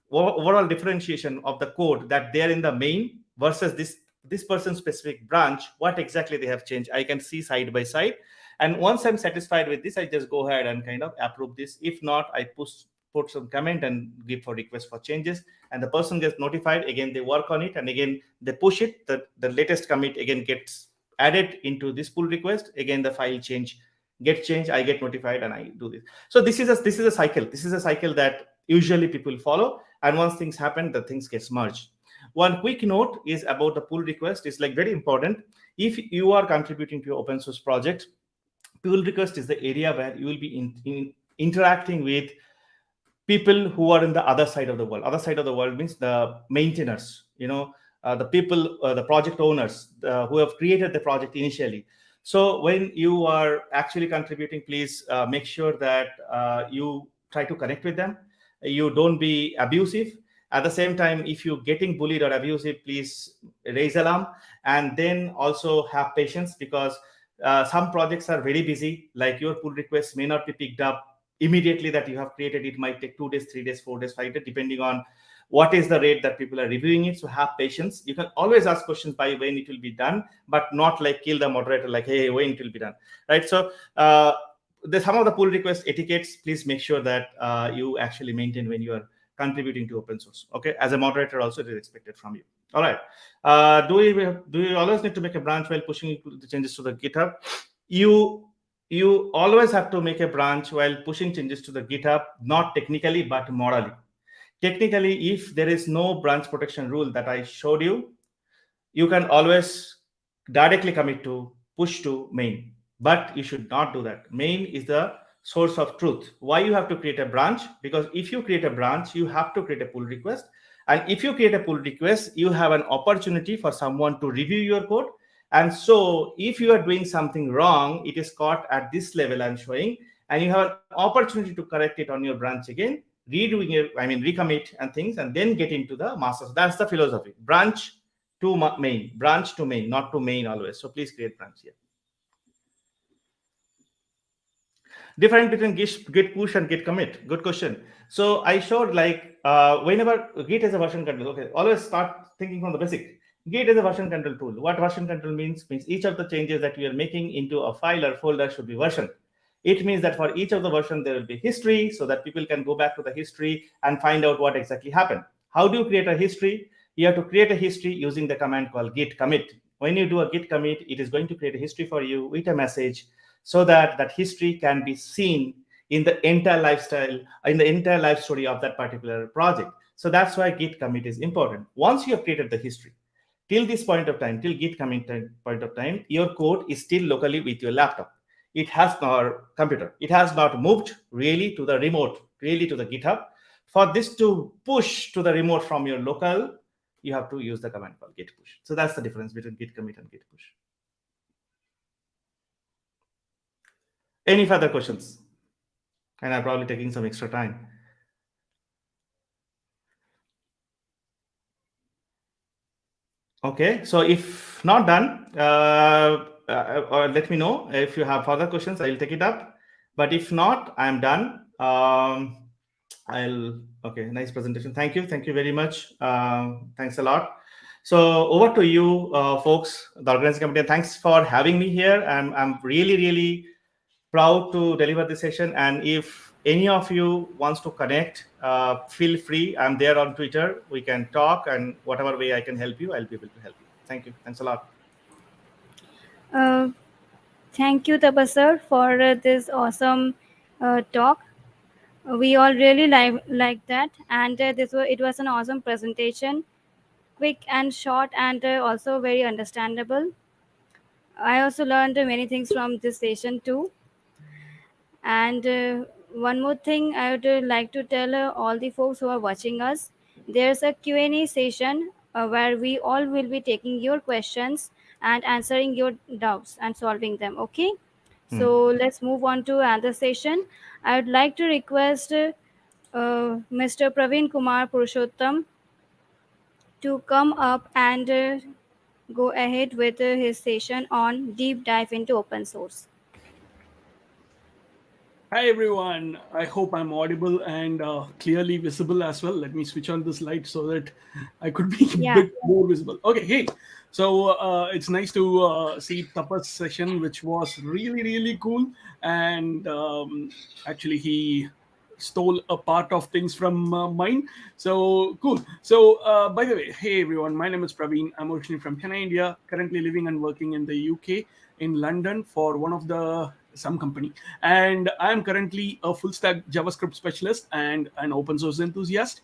overall differentiation of the code that they are in the main versus this person's specific branch, what exactly they have changed. I can see side by side. And once I'm satisfied with this, I just go ahead and kind of approve this. If not, I put some comment and give for request for changes, and the person gets notified. Again, they work on it, and again, they push it. The latest commit again gets added into this pull request. Again, the file gets changed. I get notified, and I do this. So this is a cycle. This is a cycle that usually people follow. And once things happen, the things gets merged. One quick note is about the pull request. It's like very important. If you are contributing to your open source project, pull request is the area where you will be interacting with people who are in the other side of the world. Other side of the world means the maintainers, the people, the project owners who have created the project initially. So when you are actually contributing, please make sure that you try to connect with them. You don't be abusive. At the same time, if you're getting bullied or abusive, please raise alarm, and then also have patience, because some projects are very busy. Like your pull request may not be picked up immediately that you have created. It might take 2 days, 3 days, 4 days, 5 days, depending on what is the rate that people are reviewing it. So have patience. You can always ask questions by when it will be done, but not like kill the moderator, like, hey, when it will be done, right? So some of the pull request etiquettes, please make sure that you actually maintain when you are contributing to open source. Okay, as a moderator also, it is expected from you. All right. Do you always need to make a branch while pushing the changes to the GitHub? You always have to make a branch while pushing changes to the GitHub, not technically, but morally. Technically, if there is no branch protection rule that I showed you, you can always directly commit to push to main, but you should not do that. Main is the source of truth. Why you have to create a branch? Because if you create a branch, you have to create a pull request. And if you create a pull request, you have an opportunity for someone to review your code. And so if you are doing something wrong, it is caught at this level I'm showing, and you have an opportunity to correct it on your branch again, recommit and things, and then get into the masters. That's the philosophy. Branch to main, branch to main, not to main always. So please create branch here. Difference between git push and git commit. Good question. So I showed like whenever git is a version control. Okay, always start thinking from the basic. Git is a version control tool. What version control means each of the changes that we are making into a file or folder should be versioned. It means that for each of the version there will be history, so that people can go back to the history and find out what exactly happened. How do you create a history? You have to create a history using the command called git commit. When you do a git commit, it is going to create a history for you with a message, so that that history can be seen in the entire lifestyle, in the entire life story of that particular project. So that's why git commit is important. Once you have created the history, till this point of time, till git commit point of time, your code is still locally with your laptop. It has not computer. It has not moved really to the remote, really to the GitHub. For this to push to the remote from your local, you have to use the command called git push. So that's the difference between git commit and git push. Any further questions? And I'm probably taking some extra time. Okay, so if not done, or let me know if you have further questions. I'll take it up. But if not, I'm done. Okay, nice presentation. Thank you very much. Thanks a lot. So over to you, folks, the organizing committee. Thanks for having me here. I'm really proud to deliver this session. And if any of you wants to connect, feel free. I'm there on Twitter. We can talk, and whatever way I can help you, I'll be able to help you. Thank you. Thanks a lot. Thank you, Tabasar, for this awesome talk. We all really like that, and it was an awesome presentation, quick and short, and also very understandable. I also learned many things from this session too. And one more thing I would like to tell all the folks who are watching us, there's a Q&A session where we all will be taking your questions and answering your doubts and solving them. Okay, so let's move on to another session. I would like to request Mr. Praveen Kumar Purushottam to come up and go ahead with his session on deep dive into open source. Hi everyone, I hope I'm audible and clearly visible as well. Let me switch on this light so that I could be a Yeah. bit more visible. Okay, hey, so it's nice to see Tapas session, which was really cool. And actually he stole a part of things from mine. So cool. So by the way, hey everyone, my name is Praveen. I'm originally from Chennai, India, currently living and working in the UK, in London for one of the some company, and I'm currently a full stack JavaScript specialist and an open source enthusiast.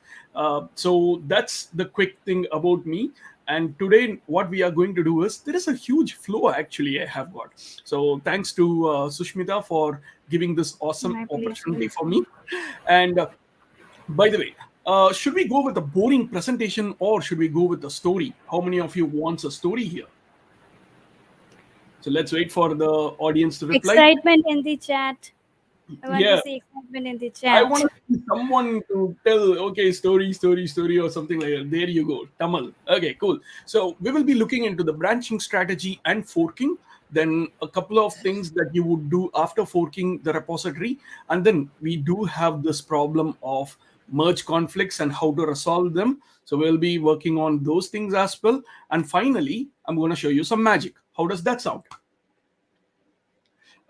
So that's the quick thing about me. And today what we are going to do is, there is a huge flow actually I have got. So thanks to Susmita for giving this awesome My opportunity pleasure. for me. And by the way, should we go with a boring presentation or should we go with a story? How many of you wants a story here? So let's wait for the audience to reply. Excitement in the chat. I want to Yeah, see excitement in the I chat. want to see someone to tell, okay, story, or something like that. There you go, Tamal. Okay, cool. So we will be looking into the branching strategy and forking, then a couple of things that you would do after forking the repository. And then we do have this problem of merge conflicts and how to resolve them. So we'll be working on those things as well. And finally, I'm going to show you some magic. How does that sound?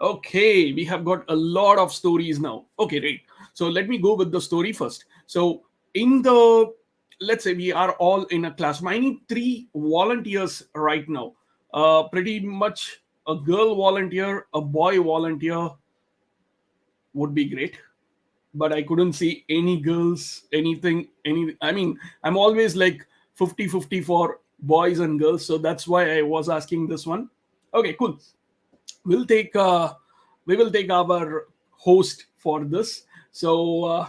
Okay, we have got a lot of stories now. Okay, great. So let me go with the story first. So in the, let's say we are all in a class. I need 3 volunteers right now. Pretty much a girl volunteer, a boy volunteer would be great. But I couldn't see any girls, I mean, I'm always like 50-50 for boys and girls. So that's why I was asking this one. Okay, cool. We'll take we will take our host for this. So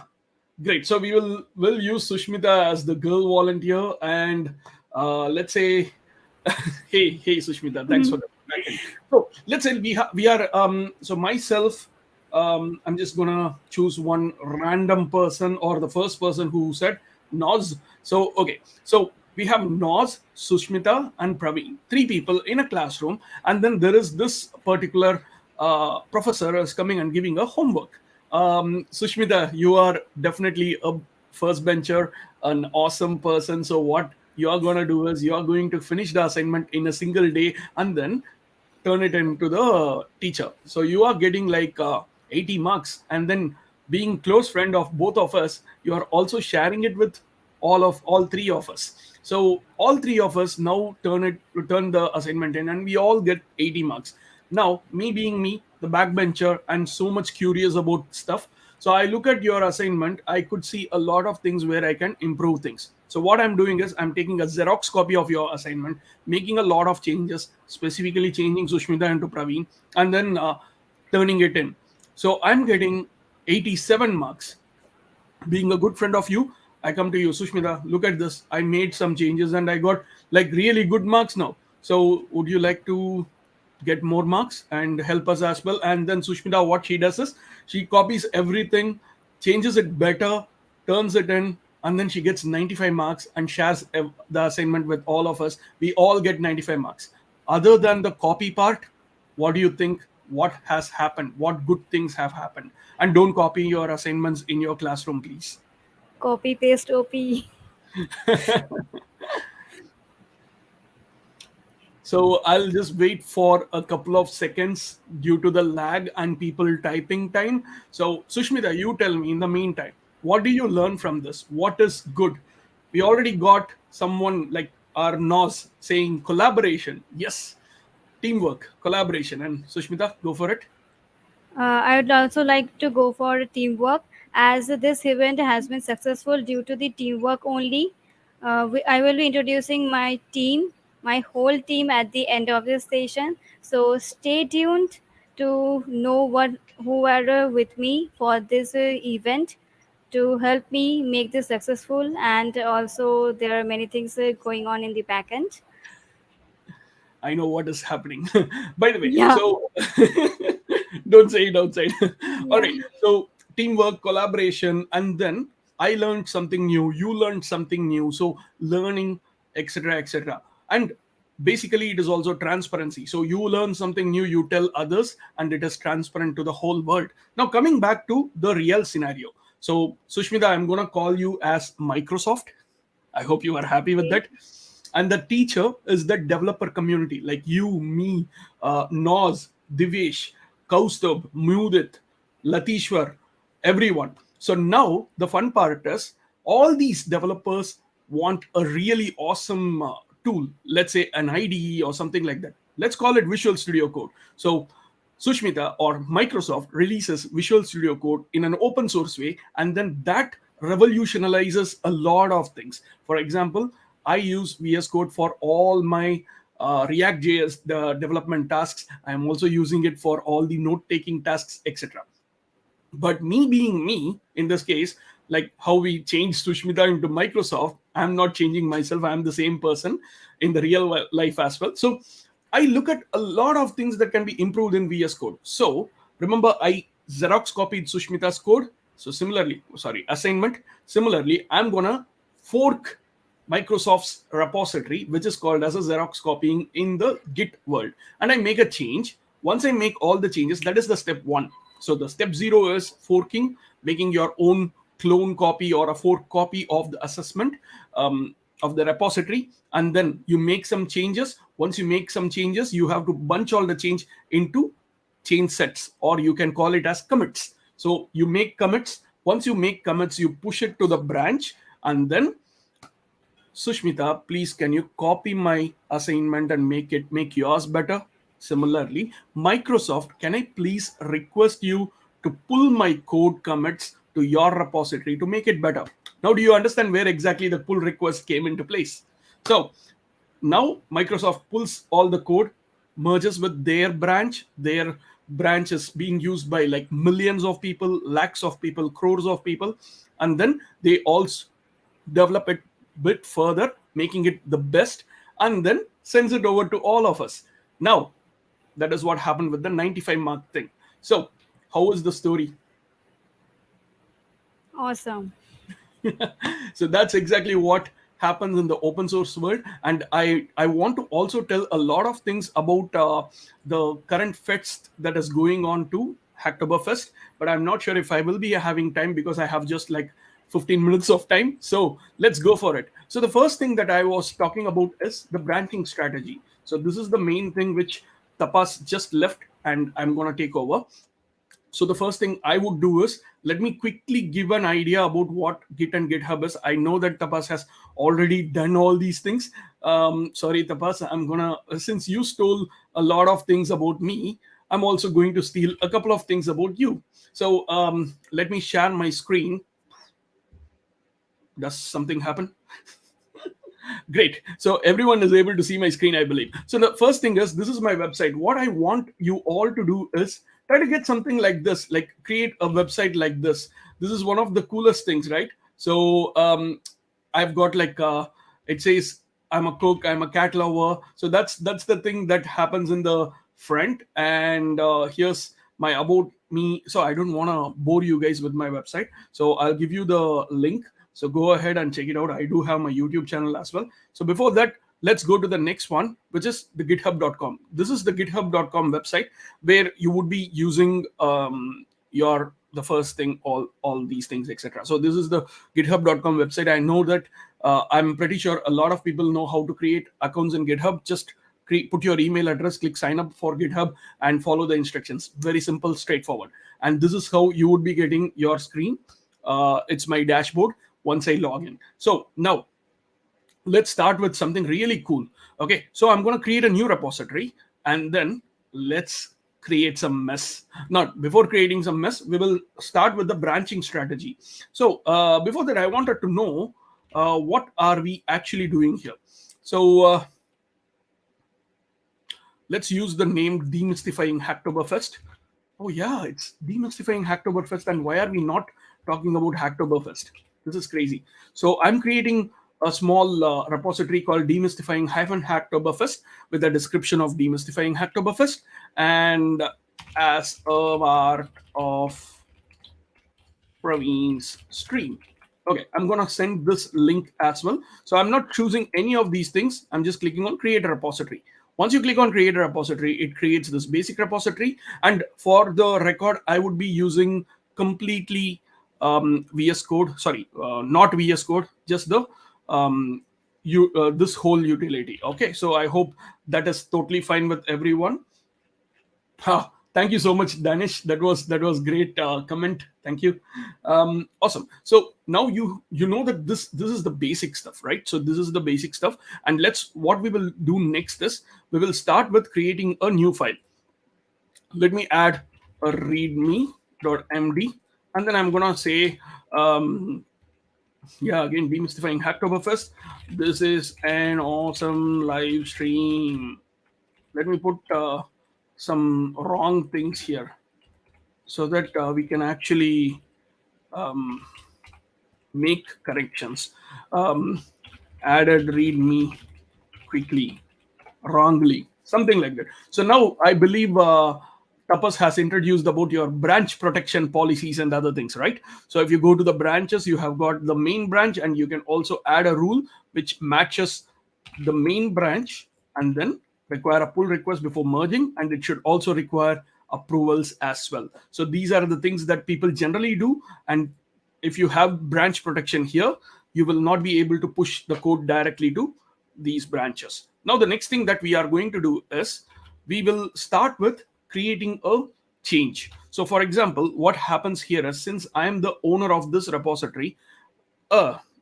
great. So we'll use Susmita as the girl volunteer, and let's say, hey Susmita, thanks for that. So let's say we are so myself. I'm just gonna choose one random person or the first person who said Noz. So okay, so we have Noz, Susmita, and Praveen, three people in a classroom, and then there is this particular professor is coming and giving a homework. Sushmita, you are definitely a first bencher, an awesome person. So what you are going to do is you are going to finish the assignment in a single day and then turn it into the teacher. So you are getting like 80 marks, and then being close friend of both of us, you are also sharing it with all three of us. So all three of us now turn the assignment in, and we all get 80 marks. Now, me being me, the backbencher, and so much curious about stuff. So I look at your assignment, I could see a lot of things where I can improve things. So what I'm doing is I'm taking a Xerox copy of your assignment, making a lot of changes, specifically changing Sushmita into Praveen, and then turning it in. So I'm getting 87 marks. Being a good friend of you, I come to you, Sushmita, look at this. I made some changes and I got like really good marks now. So would you like to get more marks and help us as well? And then Sushmita, what she does is she copies everything, changes it better, turns it in, and then she gets 95 marks and shares the assignment with all of us. We all get 95 marks. Other than the copy part, what do you think? What has happened? What good things have happened? And don't copy your assignments in your classroom, please. Copy paste OP. So I'll just wait for a couple of seconds due to the lag and people typing time. So Sushmita, you tell me in the meantime, what do you learn from this? What is good? We already got someone like our Nos saying collaboration. Yes, teamwork, collaboration. And Sushmita, go for it. I would also like to go for teamwork, as this event has been successful due to the teamwork only. I will be introducing my team, my whole team at the end of this session. So stay tuned to know who are with me for this event to help me make this successful. And also there are many things going on in the back end. I know what is happening. By the way, Yeah, so don't say it, don't say it. All yeah. right. So teamwork, collaboration, and then I learned something new. You learned something new. So learning, etc., etc. And basically, it is also transparency. So you learn something new, you tell others, and it is transparent to the whole world. Now, coming back to the real scenario. So, Sushmita, I'm gonna call you as Microsoft. I hope you are happy with Okay. that. And the teacher is the developer community, like you, me, Noz, Divesh, Kaustubh, Mudit, Latishwar, everyone. So now the fun part is all these developers want a really awesome tool, let's say an IDE or something like that. Let's call it Visual Studio Code. So Sushmita or Microsoft releases Visual Studio Code in an open source way, and then that revolutionizes a lot of things. For example, I use VS Code for all my React.js the development tasks. I am also using it for all the note-taking tasks, etc. But me being me, in this case, like how we changed Sushmita into Microsoft, I'm not changing myself. I'm the same person in the real life as well. So I look at a lot of things that can be improved in VS Code. So remember, I Xerox copied Sushmita's code. So similarly, sorry, assignment. Similarly, I'm gonna fork Microsoft's repository, which is called as a Xerox copying in the Git world. And I make a change. Once I make all the changes, that is the step one. So the step zero is forking, making your own clone copy or a fork copy of the assessment of the repository. And then you make some changes. Once you make some changes, you have to bunch all the change into change sets, or you can call it as commits. So you make commits. Once you make commits, you push it to the branch, and then Sushmita, please can you copy my assignment and make yours better? Similarly, Microsoft, can I please request you to pull my code commits to your repository to make it better? Now, do you understand where exactly the pull request came into place? So now Microsoft pulls all the code, merges with their branch is being used by like millions of people, lakhs of people, crores of people, and then they also develop it bit further, making it the best, and then sends it over to all of us. Now, that is what happened with the 95 mark thing. So, how is the story? Awesome. So that's exactly what happens in the open source world, and I want to also tell a lot of things about the current fest that is going on to Hacktoberfest, but I'm not sure if I will be having time because I have just like 15 minutes of time. So let's go for it. So the first thing that I was talking about is the branching strategy. So this is the main thing which Tapas just left, and I'm going to take over. So the first thing I would do is, let me quickly give an idea about what Git and GitHub is. I know that Tapas has already done all these things. Sorry, Tapas, I'm gonna, since you stole a lot of things about me, I'm also going to steal a couple of things about you. So let me share my screen. Does something happen? Great. So everyone is able to see my screen, I believe. So the first thing is, this is my website. What I want you all to do is try to get something like this, like create a website like this. This is one of the coolest things, right? So I've got like, it says, I'm a cook, I'm a cat lover. So that's the thing that happens in the front. And here's my about me. So I don't want to bore you guys with my website. So I'll give you the link. So go ahead and check it out. I do have my YouTube channel as well. So before that, let's go to the next one, which is the github.com. This is the github.com website where you would be using the first thing, all these things, etc. So this is the github.com website. I know that I'm pretty sure a lot of people know how to create accounts in GitHub. Just put your email address, click sign up for GitHub, and follow the instructions. Very simple, straightforward. And this is how you would be getting your screen. It's my dashboard once I log in. So now let's start with something really cool. Okay, so I'm going to create a new repository, and then let's create some mess. Now, before creating some mess, we will start with the branching strategy. So before that, I wanted to know what are we actually doing here. So let's use the name Demystifying Hacktoberfest. Oh yeah, it's Demystifying Hacktoberfest, and why are we not talking about Hacktoberfest? This is crazy. So I'm creating a small repository called Demystifying-Hacktoberfest with a description of Demystifying Hacktoberfest, and as a part of Praveen's stream. Okay, I'm gonna send this link as well. So I'm not choosing any of these things. I'm just clicking on create a repository. Once you click on create a repository, it creates this basic repository. And for the record, I would be using completely VS Code. Sorry, not VS Code, just the this whole utility. Okay, so I hope that is totally fine with everyone. Thank you so much, Danish. That was great comment. Thank you. Awesome. So now you know that this is the basic stuff, right? So this is the basic stuff, and what we will do next is we will start with creating a new file. Let me add a readme.md, and then I'm gonna say yeah, again, Demystifying Hacktoberfest. This is an awesome live stream. Let me put some wrong things here so that we can actually make corrections. Added readme quickly, wrongly, something like that. So now I believe Tapas has introduced about your branch protection policies and other things, right? So if you go to the branches, you have got the main branch, and you can also add a rule which matches the main branch and then require a pull request before merging, and it should also require approvals as well. So these are the things that people generally do, and if you have branch protection here, you will not be able to push the code directly to these branches. Now the next thing that we are going to do is we will start with creating a change. So for example, what happens here is, since I am the owner of this repository,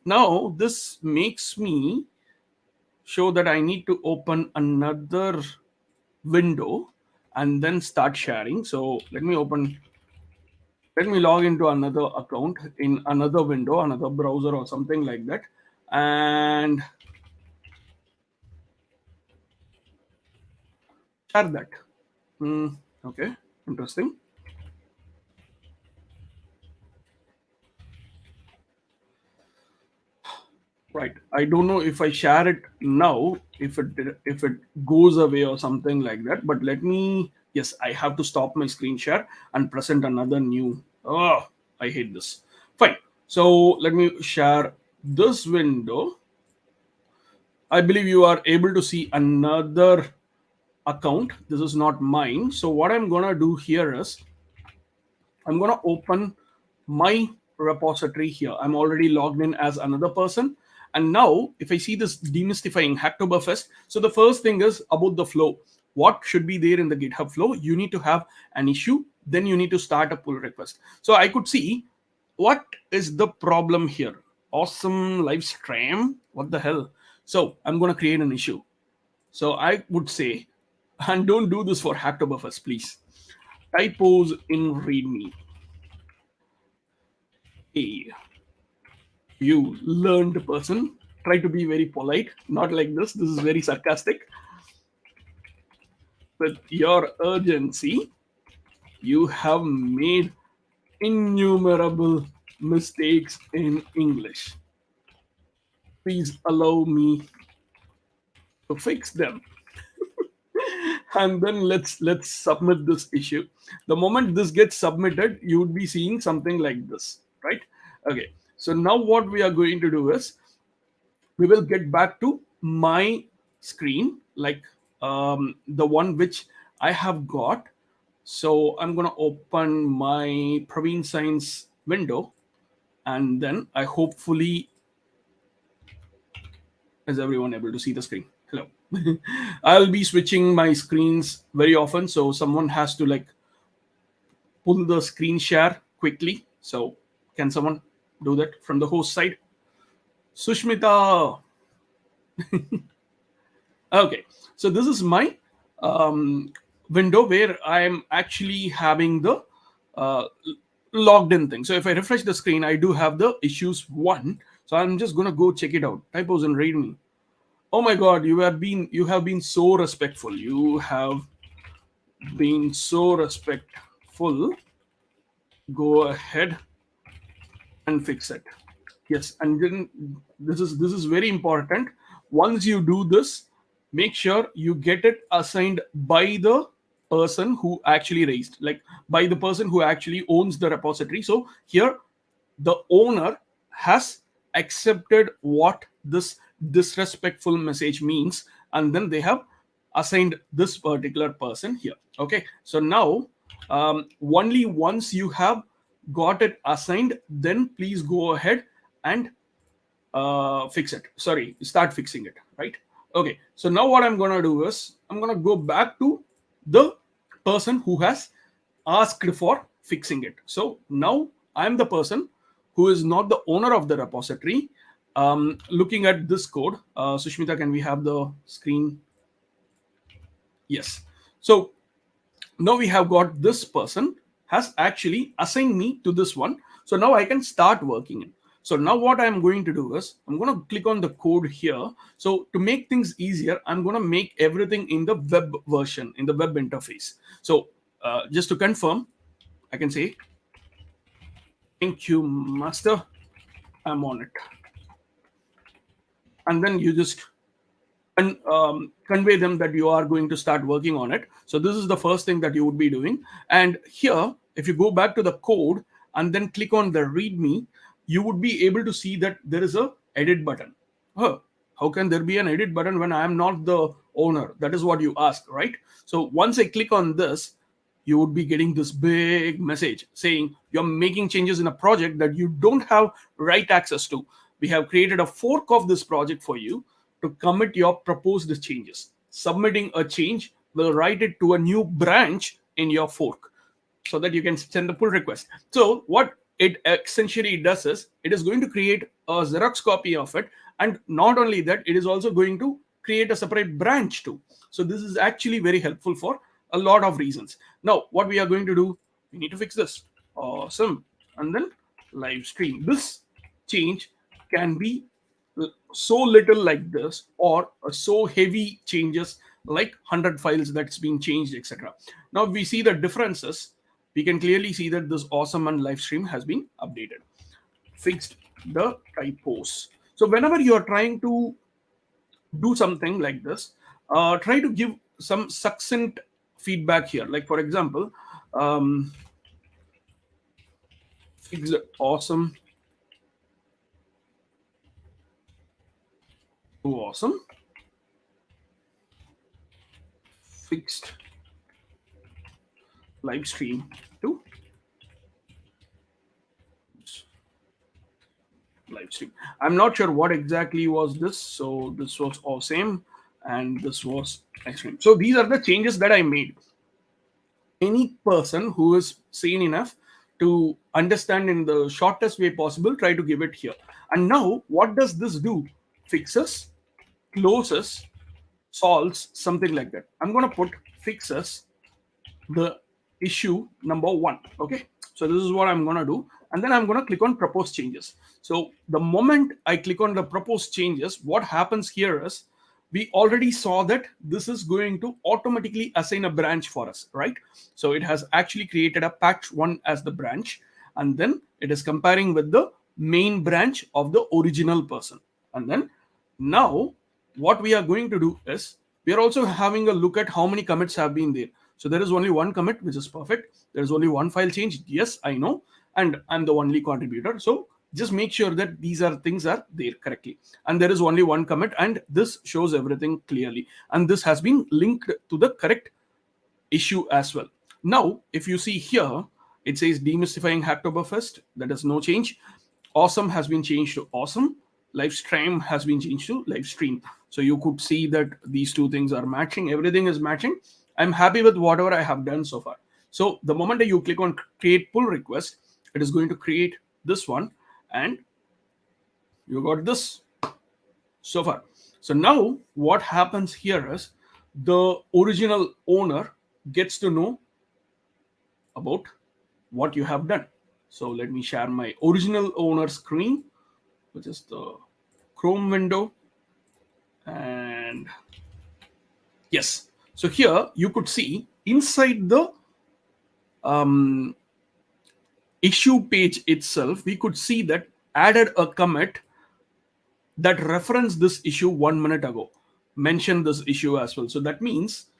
now this makes me show that I need to open another window and then start sharing. So let me log into another account in another window, another browser or something like that, and share that. Okay, interesting. Right, I don't know if I share it now, if it goes away or something like that, but let me, yes, I have to stop my screen share and present another new. Oh, I hate this. Fine. So let me share this window. I believe you are able to see another account. This is not mine. So what I'm gonna do here is I'm gonna open my repository here. I'm already logged in as another person. And now if I see this demystifying Hacktoberfest, so the first thing is about the flow. What should be there in the GitHub flow? You need to have an issue, then you need to start a pull request. So I could see what is the problem here. Awesome live stream. What the hell? So I'm gonna create an issue. So I would say, and don't do this for Hacktoberfest, please. Typos in README. Hey, you learned person. Try to be very polite, not like this. This is very sarcastic. With your urgency, you have made innumerable mistakes in English. Please allow me to fix them. And then let's submit this issue. The moment this gets submitted, you would be seeing something like this, right? Okay, so now what we are going to do is we will get back to my screen, like the one which I have got. So I'm gonna open my Praveen Science window, and then I hopefully is everyone able to see the screen. Hello. I'll be switching my screens very often, so someone has to like pull the screen share quickly. So can someone do that from the host side? Susmita. Okay, so this is my window where I'm actually having the uh, logged in thing. So if I refresh the screen, I do have the issues one. So I'm just gonna go check it out. Typos and README. Oh my God, you have been so respectful. You have been so respectful. Go ahead and fix it. Yes, and then this is very important. Once you do this, make sure you get it assigned by the person who actually raised, like by the person who actually owns the repository. So here the owner has accepted what this disrespectful message means, and then they have assigned this particular person here. Okay, so now only once you have got it assigned, then please go ahead and fix it. Sorry, start fixing it, right? Okay, so now what I'm gonna do is I'm gonna go back to the person who has asked for fixing it. So now I'm the person who is not the owner of the repository. Looking at this code, Sushmita, can we have the screen? Yes. So now we have got this person has actually assigned me to this one. So now I can start working in. So now what I'm going to do is I'm going to click on the code here. So to make things easier, I'm going to make everything in the web version, in the web interface. So just to confirm, I can say, thank you, master. I'm on it. And then you just convey them that you are going to start working on it. So this is the first thing that you would be doing. And here, if you go back to the code and then click on the README, you would be able to see that there is a edit button. How can there be an edit button when I am not the owner? That is what you ask, right? So once I click on this, you would be getting this big message saying you're making changes in a project that you don't have right access to. We have created a fork of this project for you to commit your proposed changes. Submitting a change will write it to a new branch in your fork so that you can send the pull request. So what it essentially does is it is going to create a Xerox copy of it. And not only that, it is also going to create a separate branch too. So this is actually very helpful for a lot of reasons. Now, what we are going to do, we need to fix this. Awesome. And then live stream. This change can be so little like this or so heavy changes like 100 files that's been changed, etc. Now we see the differences. We can clearly see that this awesome and live stream has been updated. Fixed the typos. So whenever you are trying to do something like this, try to give some succinct feedback here. Like for example, fixed awesome. Awesome. fixed live stream to live stream. I'm not sure what exactly was this. So this was all same and this was extreme. So these are the changes that I made. Any person who is sane enough to understand in the shortest way possible, try to give it here. And now what does this do? Fixes, closes, solves, something like that. I'm going to put fixes the issue number 1. Okay, so this is what I'm going to do, and then I'm going to click on propose changes. So the moment I click on the propose changes, what happens here is we already saw that this is going to automatically assign a branch for us, right? So it has actually created a patch 1 as the branch, and then it is comparing with the main branch of the original person. And then now what we are going to do is we are also having a look at how many commits have been there. So there is only one commit, which is perfect. There is only one file change. Yes, I know. And I'm the only contributor. So just make sure that these are things are there correctly. And there is only one commit, and this shows everything clearly. And this has been linked to the correct issue as well. Now, if you see here, it says Demystifying Hacktoberfest. That is no change. Awesome has been changed to awesome. Live stream has been changed to live stream. So you could see that these two things are matching. Everything is matching. I'm happy with whatever I have done so far. So the moment that you click on create pull request, it is going to create this one, and you got this so far. So now what happens here is the original owner gets to know about what you have done. So let me share my original owner screen, which is the Chrome window. And yes, so here you could see inside the issue page itself, we could see that added a commit that referenced this issue 1 minute ago, mentioned this issue as well. So that means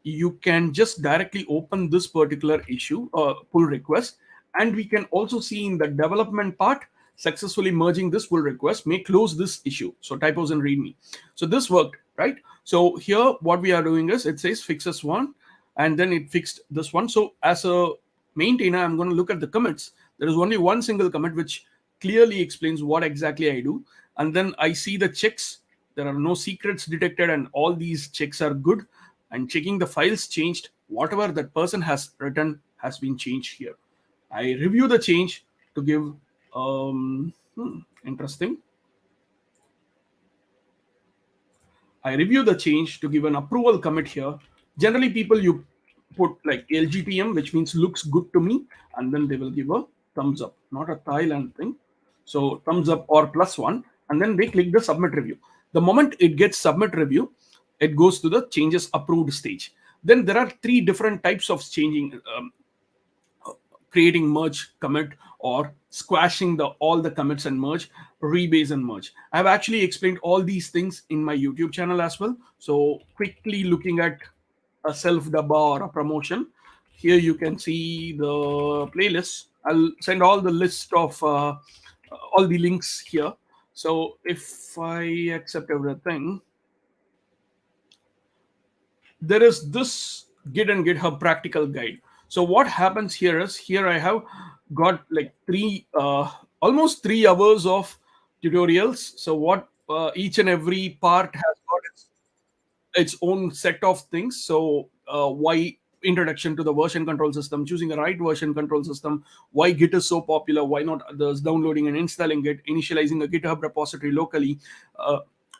you can just directly open this particular issue pull request, and we can also see in the development part successfully merging this pull request may close this issue. So typos and readme. So this worked, right? So here what we are doing is it says fixes 1, and then it fixed this one. So as a maintainer, I'm going to look at the commits. There is only one single commit which clearly explains what exactly I do, and then I see the checks. There are no secrets detected, and all these checks are good. And checking the files changed, whatever that person has written has been changed here. I review the change to give interesting. I review the change to give an approval commit here. Generally, people you put like LGPM, which means looks good to me, and then they will give a thumbs up, not a Thailand thing. So thumbs up or +1, and then they click the submit review. The moment it gets submit review, it goes to the changes approved stage. Then there are 3 different types of changing, creating merge commit, or squashing all the commits and merge, rebase and merge. I've actually explained all these things in my YouTube channel as well. So quickly looking at a self-dub or a promotion, here you can see the playlist. I'll send all the list of all the links here. So if I accept everything, there is this Git and GitHub practical guide. So what happens here is, here I have got like almost 3 hours of tutorials. So what each and every part has got its own set of things. So why introduction to the version control system, choosing the right version control system, why Git is so popular, why not others, downloading and installing Git, initializing a GitHub repository locally,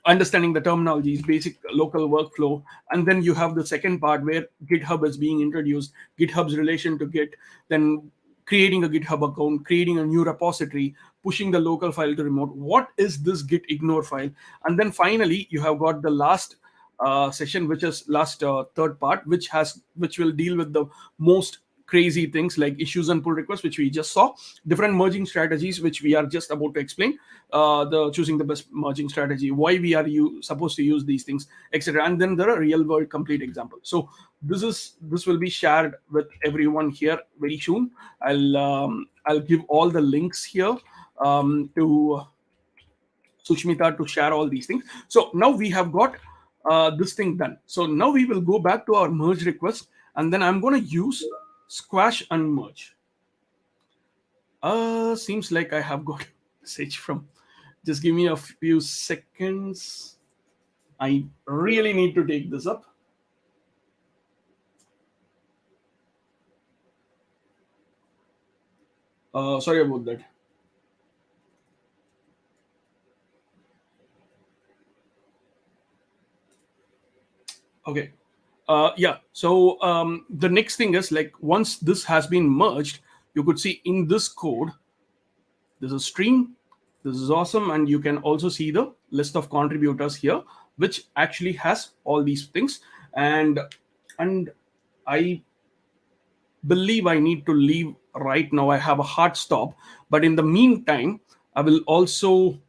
understanding the terminologies, basic local workflow. And then you have the second part where GitHub is being introduced, GitHub's relation to Git, then creating a GitHub account, creating a new repository, pushing the local file to remote. What is this git ignore file? And then finally, you have got the last session, which is last third part, which will deal with the most crazy things like issues and pull requests, which we just saw, different merging strategies, which we are just about to explain, the choosing the best merging strategy, why we are supposed to use these things, etc. And then there are real world complete examples. So this will be shared with everyone here very soon. I'll give all the links here to Susmita to share all these things. So now we have got this thing done. So now we will go back to our merge request, and then I'm going to use squash and merge. Seems like I have got a message from. Just give me a few seconds. I really need to take this up. Sorry about that. Okay. Yeah. So the next thing is, like, once this has been merged, you could see in this code, this is stream. This is awesome. And you can also see the list of contributors here, which actually has all these things. And I believe I need to leave right now. I have a hard stop. But in the meantime, I will also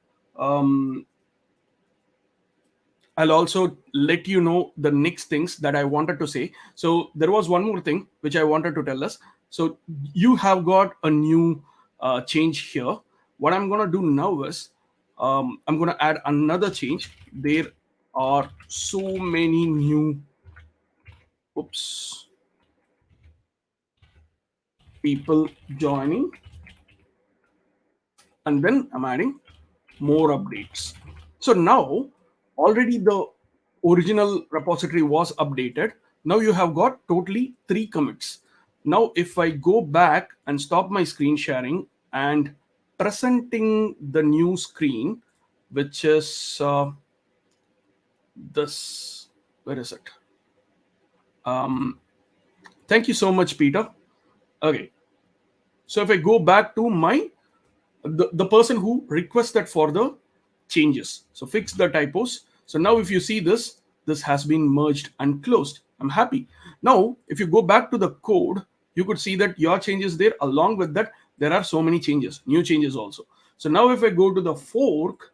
I'll also let you know the next things that I wanted to say. So there was one more thing which I wanted to tell us. So you have got a new change here. What I'm going to do now is I'm going to add another change. There are so many new people joining, and then I'm adding more updates. So now already the original repository was updated. Now you have got totally 3 commits. Now if I go back and stop my screen sharing and presenting the new screen, which is this, where is it? Thank you so much, Peter. Okay, so if I go back to my the person who requested for the changes, so fix the typos. So now if you see this has been merged and closed. I'm happy. Now if you go back to the code, you could see that your changes there. Along with that, there are so many changes, new changes also. So now if I go to the fork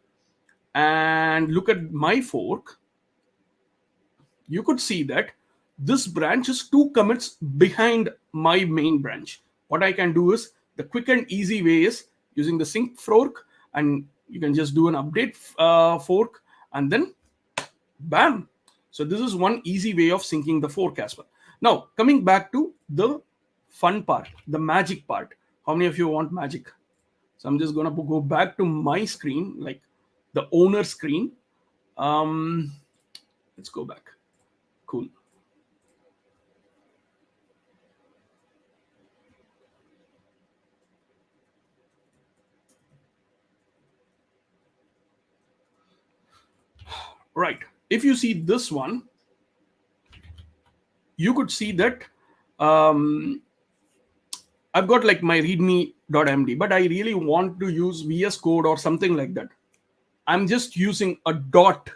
and look at my fork, you could see that this branch is 2 commits behind my main branch. What I can do is, the quick and easy way is using the sync fork, and you can just do an update fork, and then bam. So this is one easy way of syncing the fork as well. Now coming back to the fun part, the magic part. How many of you want magic? So I'm just gonna go back to my screen, like the owner screen. Let's go back. Cool. Right. If you see this one, you could see that I've got like my readme.md, but I really want to use VS Code or something like that. I'm just using a dot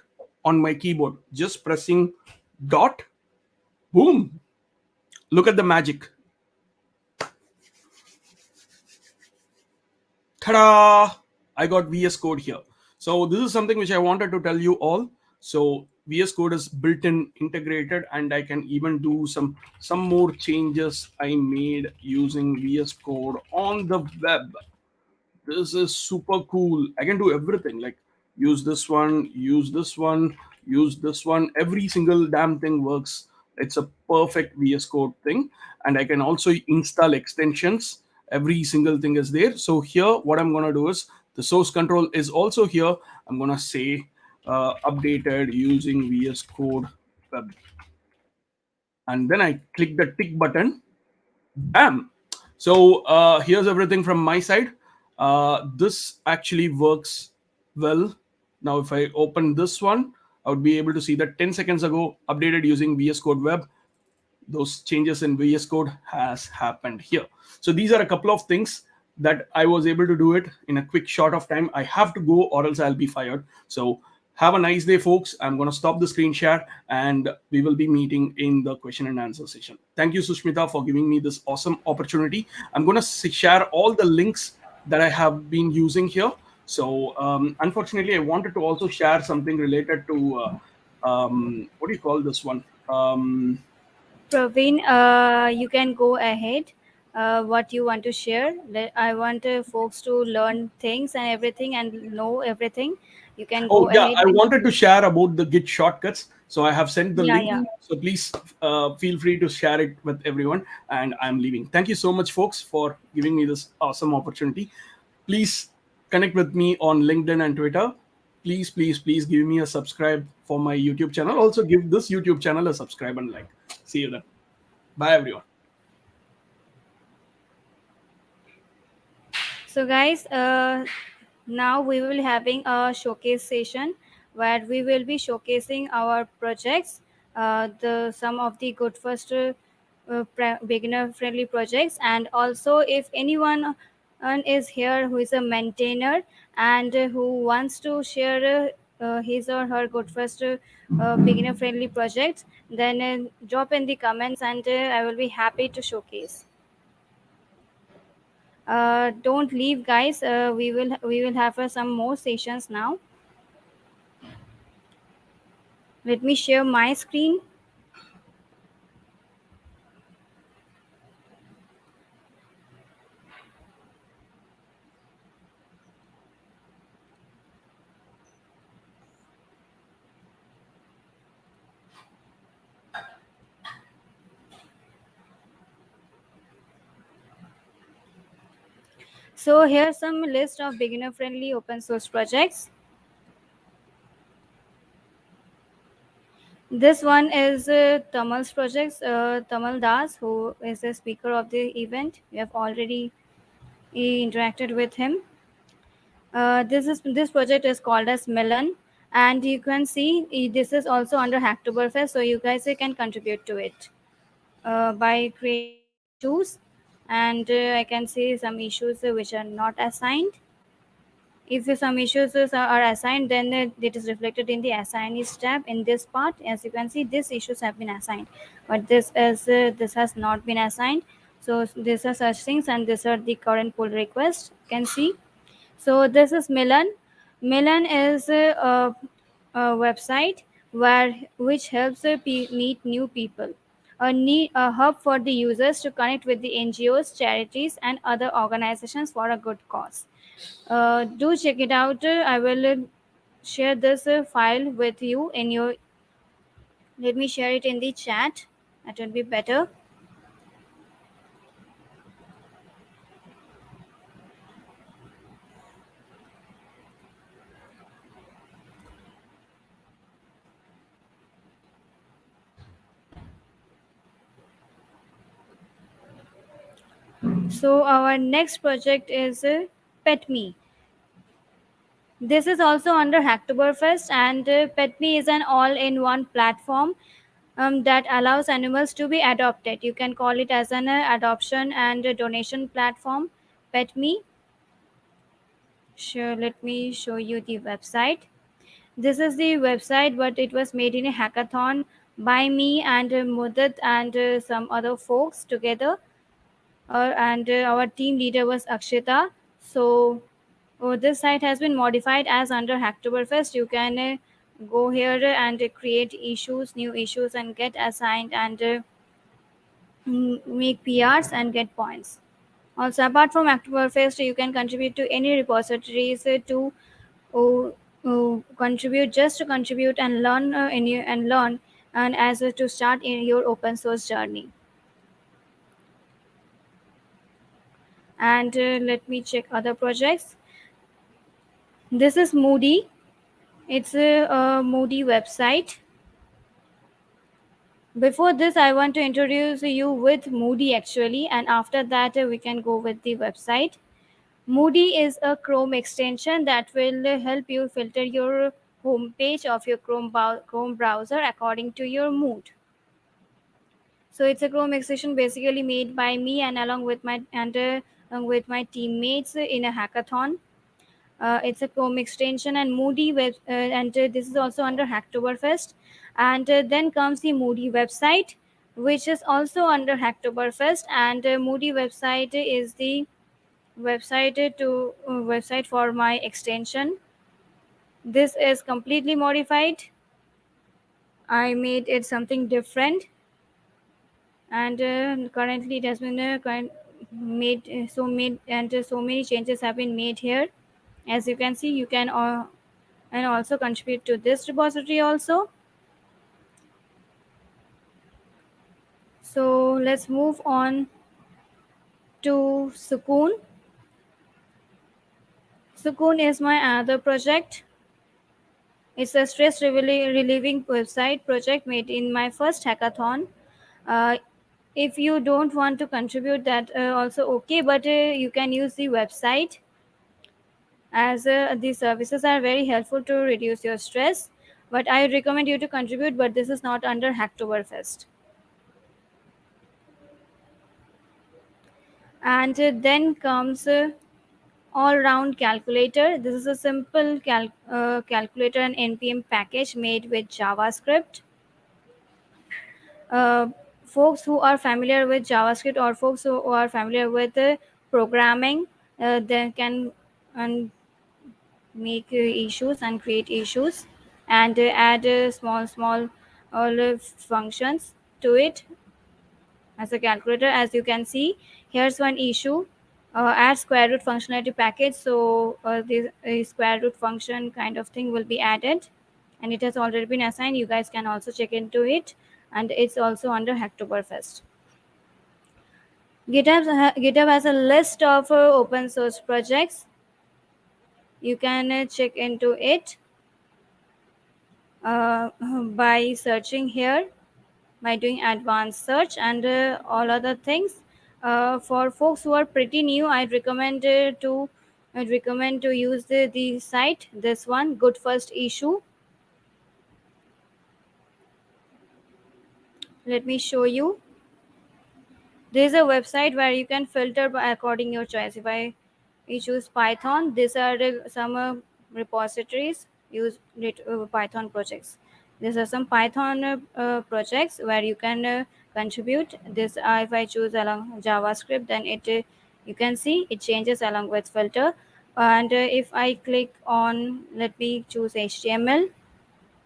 on my keyboard, just pressing dot, boom. Look at the magic. Ta-da! I got VS Code here. So this is something which I wanted to tell you all. So VS Code is built-in, integrated, and I can even do some more changes I made using VS Code on the web. This is super cool. I can do everything, like use this one, use this one, use this one. Every single damn thing works. It's a perfect VS Code thing. And I can also install extensions. Every single thing is there. So here, what I'm going to do is, the source control is also here. I'm going to say updated using VS Code web. And then I click the tick button. Bam. So here's everything from my side. This actually works well. Now if I open this one, I would be able to see that 10 seconds ago, updated using VS Code web. Those changes in VS Code has happened here. So these are a couple of things that I was able to do it in a quick short of time. I have to go or else I'll be fired. So have a nice day, folks. I'm going to stop the screen share and we will be meeting in the question and answer session. Thank you, Susmita, for giving me this awesome opportunity. I'm going to share all the links that I have been using here. So unfortunately, I wanted to also share something related to, what do you call this one? Praveen, you can go ahead. What you want to share? I want folks to learn things and everything and know everything. You can Oh, go yeah. ahead. I wanted to share about the Git shortcuts. So I have sent the Yeah, link. yeah. So please feel free to share it with everyone. And I'm leaving. Thank you so much, folks, for giving me this awesome opportunity. Please connect with me on LinkedIn and Twitter. Please, please, please give me a subscribe for my YouTube channel. Also, give this YouTube channel a subscribe and like. See you then. Bye, everyone. So guys, now we will be having a showcase session where we will be showcasing our projects, the some of the good first beginner friendly projects, and also if anyone is here who is a maintainer and who wants to share his or her good first beginner friendly projects, then drop in the comments and I will be happy to showcase. Don't leave, guys. We will have some more sessions now. Let me share my screen. So here's some list of beginner friendly open source projects. This one is Tamal's projects, Tamal Das, who is the speaker of the event. We have already interacted with him. This project is called as Melon, and you can see this is also under Hacktoberfest, so you guys can contribute to it by creating some issues, and I can see some issues which are not assigned. If some issues are assigned, then it is reflected in the assignees tab in this part. As you can see, these issues have been assigned, but this has not been assigned. So these are such things, and these are the current pull requests. You can see. So this is Milan. Milan is a website which helps meet new people. A hub for the users to connect with the NGOs, charities, and other organizations for a good cause. Do check it out. I will share this file with you in your. Let me share it in the chat. That will be better. So our next project is Pet Me. This is also under Hacktoberfest, and PetMe is an all-in-one platform that allows animals to be adopted. You can call it as an adoption and donation platform. PetMe. Sure, let me show you the website. This is the website, but it was made in a hackathon by me and Mudit and some other folks together. And our team leader was Akshita. So this site has been modified as under Hacktoberfest. You can go here and create issues, new issues, and get assigned and make PRs and get points. Also, apart from Hacktoberfest, you can contribute to any repositories to contribute, just to contribute and learn and learn, and as to start in your open source journey. And let me check other projects. This is Moody. It's a Moody website. Before this, I want to introduce you with Moody actually, and after that, we can go with the website. Moody is a Chrome extension that will help you filter your homepage of your Chrome browser according to your mood. So it's a Chrome extension basically made by me and along with my teammates in a hackathon. It's a Chrome extension and Moody and this is also under Hacktoberfest. And then comes the Moody website, which is also under Hacktoberfest. And Moody website is the website for my extension. This is completely modified. I made it something different, and currently it has been made so many changes have been made here. As you can see, you can and also contribute to this repository also. So let's move on to Sukoon. Sukoon is my other project. It's a stress relieving website project made in my first hackathon. Uh, if you don't want to contribute, that also okay, but you can use the website, as these services are very helpful to reduce your stress. But I recommend you to contribute, but this is not under Hacktoberfest. And then comes all round calculator. This is a simple calculator and npm package made with JavaScript. uh, Folks who are familiar with JavaScript, or folks who are familiar with programming, they can make issues and create issues, and add small functions to it as a calculator. As you can see, here's one issue: add square root functionality package. So this square root function kind of thing will be added, and it has already been assigned. You guys can also check into it, and it's also under Hacktoberfest. GitHub has a list of open source projects. You can check into it uh, by searching here, by doing advanced search and all other things. For folks who are pretty new, I'd recommend to use the site, this one, Good First Issue. Let me show you. There is a website where you can filter by according your choice. If I you choose Python, these are some repositories use Python projects. These are some Python projects where you can contribute this. If I choose along JavaScript, then it you can see it changes along with filter. And if I click on, let me choose HTML,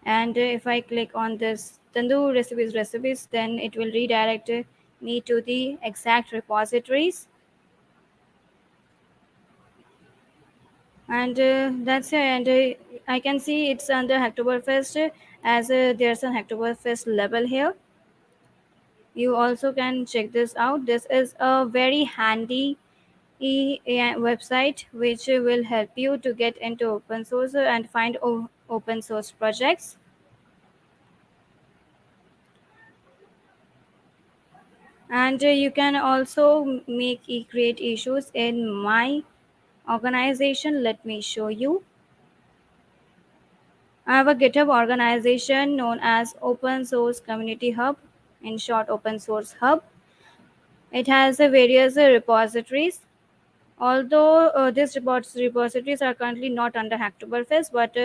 and if I click on this tandoor recipes, then it will redirect me to the exact repositories. And that's it. And I can see it's under Hacktoberfest, as there's a Hacktoberfest level here. You also can check this out. This is a very handy website which will help you to get into open source and find open source projects. And you can also create issues in my organization. Let me show you. I have a GitHub organization known as Open Source Community Hub, in short, Open Source Hub. It has various repositories. Although these repositories are currently not under Hacktoberfest, but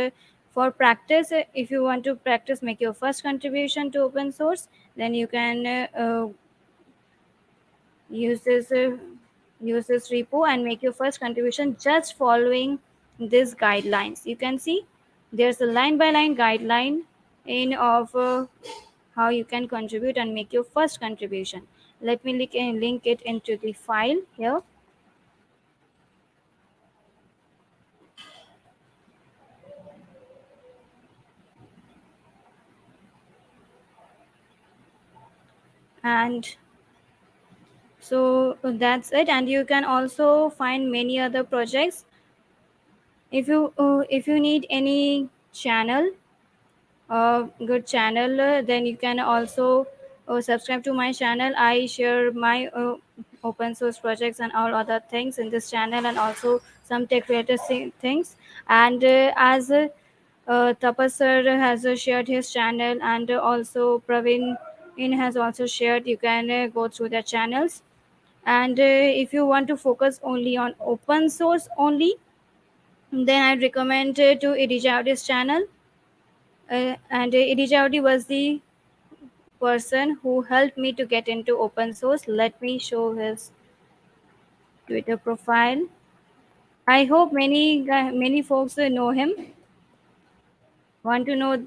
for practice, if you want to practice, make your first contribution to open source, then you can use this uh, use this repo and make your first contribution just following these guidelines. You can see there's a line by line guideline in of how you can contribute and make your first contribution. Let me link it into the file here. And so that's it. And you can also find many other projects. If you need any channel, good channel, then you can also subscribe to my channel. I share my open source projects and all other things in this channel, and also some tech related things. And as Tapas sir has shared his channel, and also Praveen in has also shared, you can go through their channels. And if you want to focus only on open source only, then I'd recommend to Irijaudi's channel. And Irijavdi was the person who helped me to get into open source. Let me show his Twitter profile. I hope many folks know him. Want to know?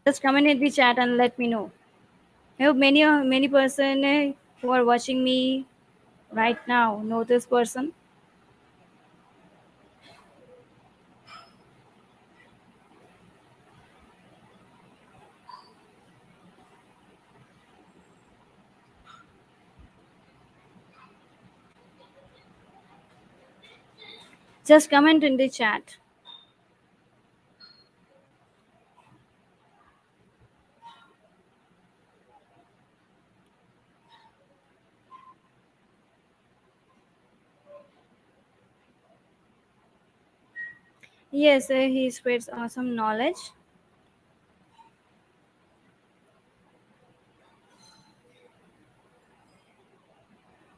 Just comment in the chat and let me know. I hope many person who are watching me right now know this person. Just comment in the chat. Yes, he spreads awesome knowledge.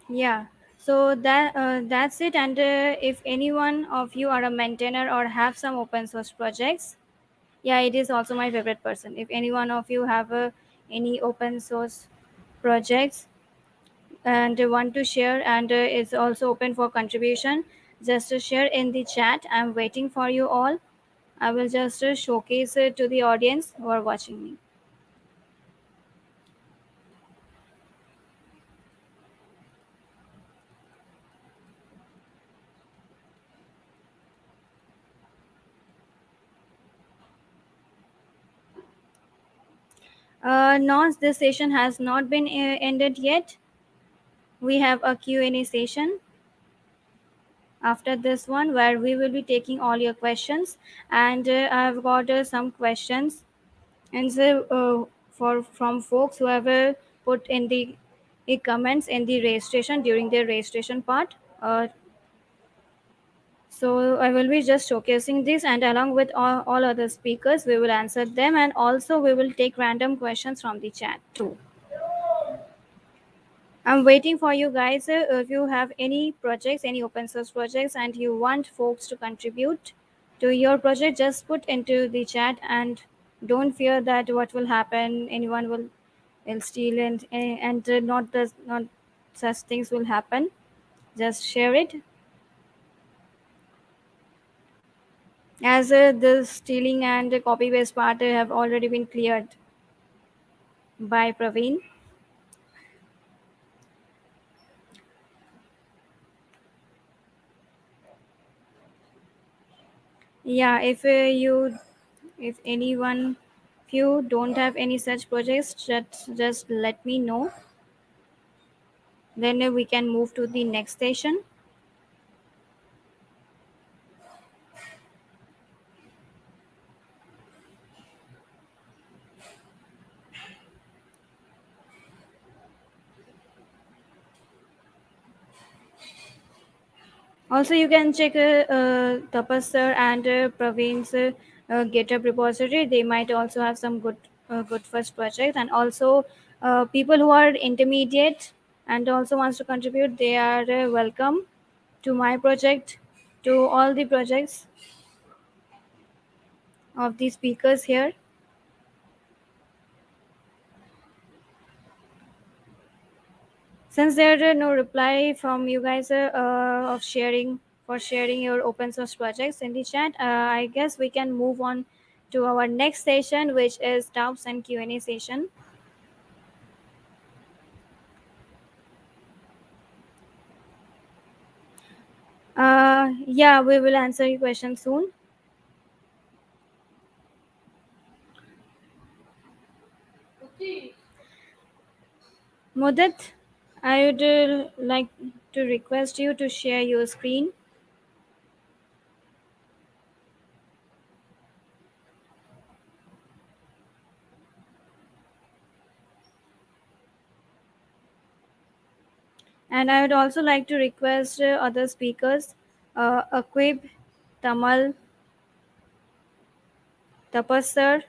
Yeah. So that's it. And if any one of you are a maintainer or have some open source projects, yeah, it is also my favorite person. If any one of you have any open source projects and want to share and is also open for contribution, just to share in the chat. I'm waiting for you all. I will just showcase it to the audience who are watching me. No, this session has not been ended yet. We have a Q&A session after this one where we will be taking all your questions, and I've got some questions and so for from folks who have put in the comments in the registration during the registration part. So I will be just showcasing this, and along with all other speakers we will answer them, and also we will take random questions from the chat too. I'm waiting for you guys. If you have any projects, any open source projects, and you want folks to contribute to your project, just put into the chat, and don't fear that what will happen. Anyone will steal, and not such things will happen. Just share it. As the stealing and the copy paste part have already been cleared by Praveen. Yeah, if anyone, if you don't have any such projects, just let me know. Then we can move to the next session. Also, you can check Tapas sir and Praveen's GitHub repository. They might also have some good first projects, and also people who are intermediate and also wants to contribute. They are welcome to my project, to all the projects of the speakers here. Since there are no reply from you guys of sharing your open source projects in the chat, I guess we can move on to our next session, which is doubts and Q&A session. Yeah, we will answer your question soon. Mudit, I would like to request you to share your screen. And I would also like to request other speakers, Aquib, Tamal, Tapas sir,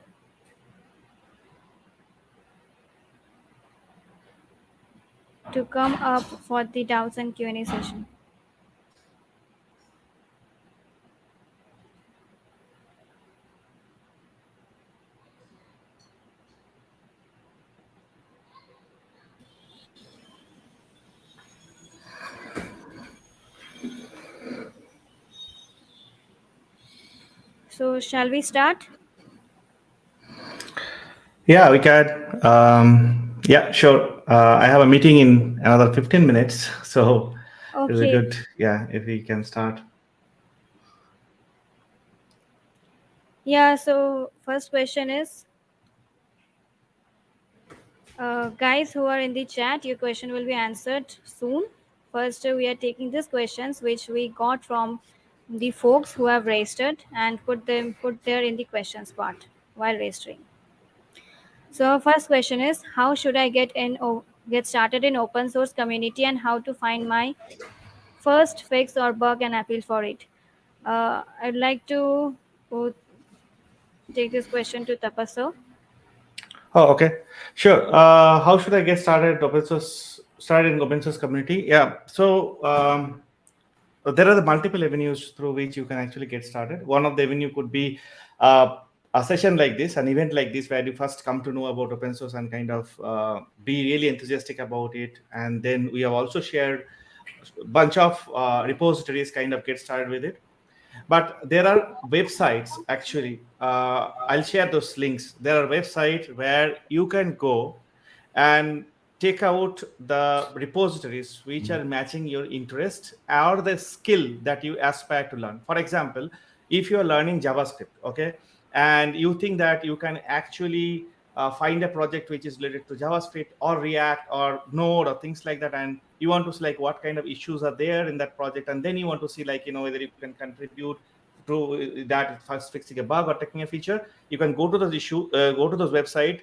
to come up for the doubts and Q&A session. So shall we start? Yeah, we can. Yeah, sure. I have a meeting in another 15 minutes, so it'll be Okay. good. Yeah, if we can start. Yeah, so first question is, guys who are in the chat, your question will be answered soon. First, we are taking these questions which we got from the folks who have registered and put there in the questions part while registering. So first question is, how should I get started in open source community and how to find my first fix or bug and appeal for it? I'd like to uh, take this question to Tapaso. Oh, okay, sure. How should I get started open source? Started in open source community? Yeah. So there are the multiple avenues through which you can actually get started. One of the avenue could be a session like this, an event like this, where you first come to know about open source and kind of be really enthusiastic about it. And then we have also shared a bunch of repositories, kind of get started with it. But there are websites actually. I'll share those links. There are websites where you can go and take out the repositories which are matching your interest or the skill that you aspire to learn. For example, if you are learning JavaScript, okay, and you think that you can actually find a project which is related to JavaScript or React or Node or things like that, and you want to see like what kind of issues are there in that project, and then you want to see like whether you can contribute to that, first fixing a bug or taking a feature. You can go to those go to those website,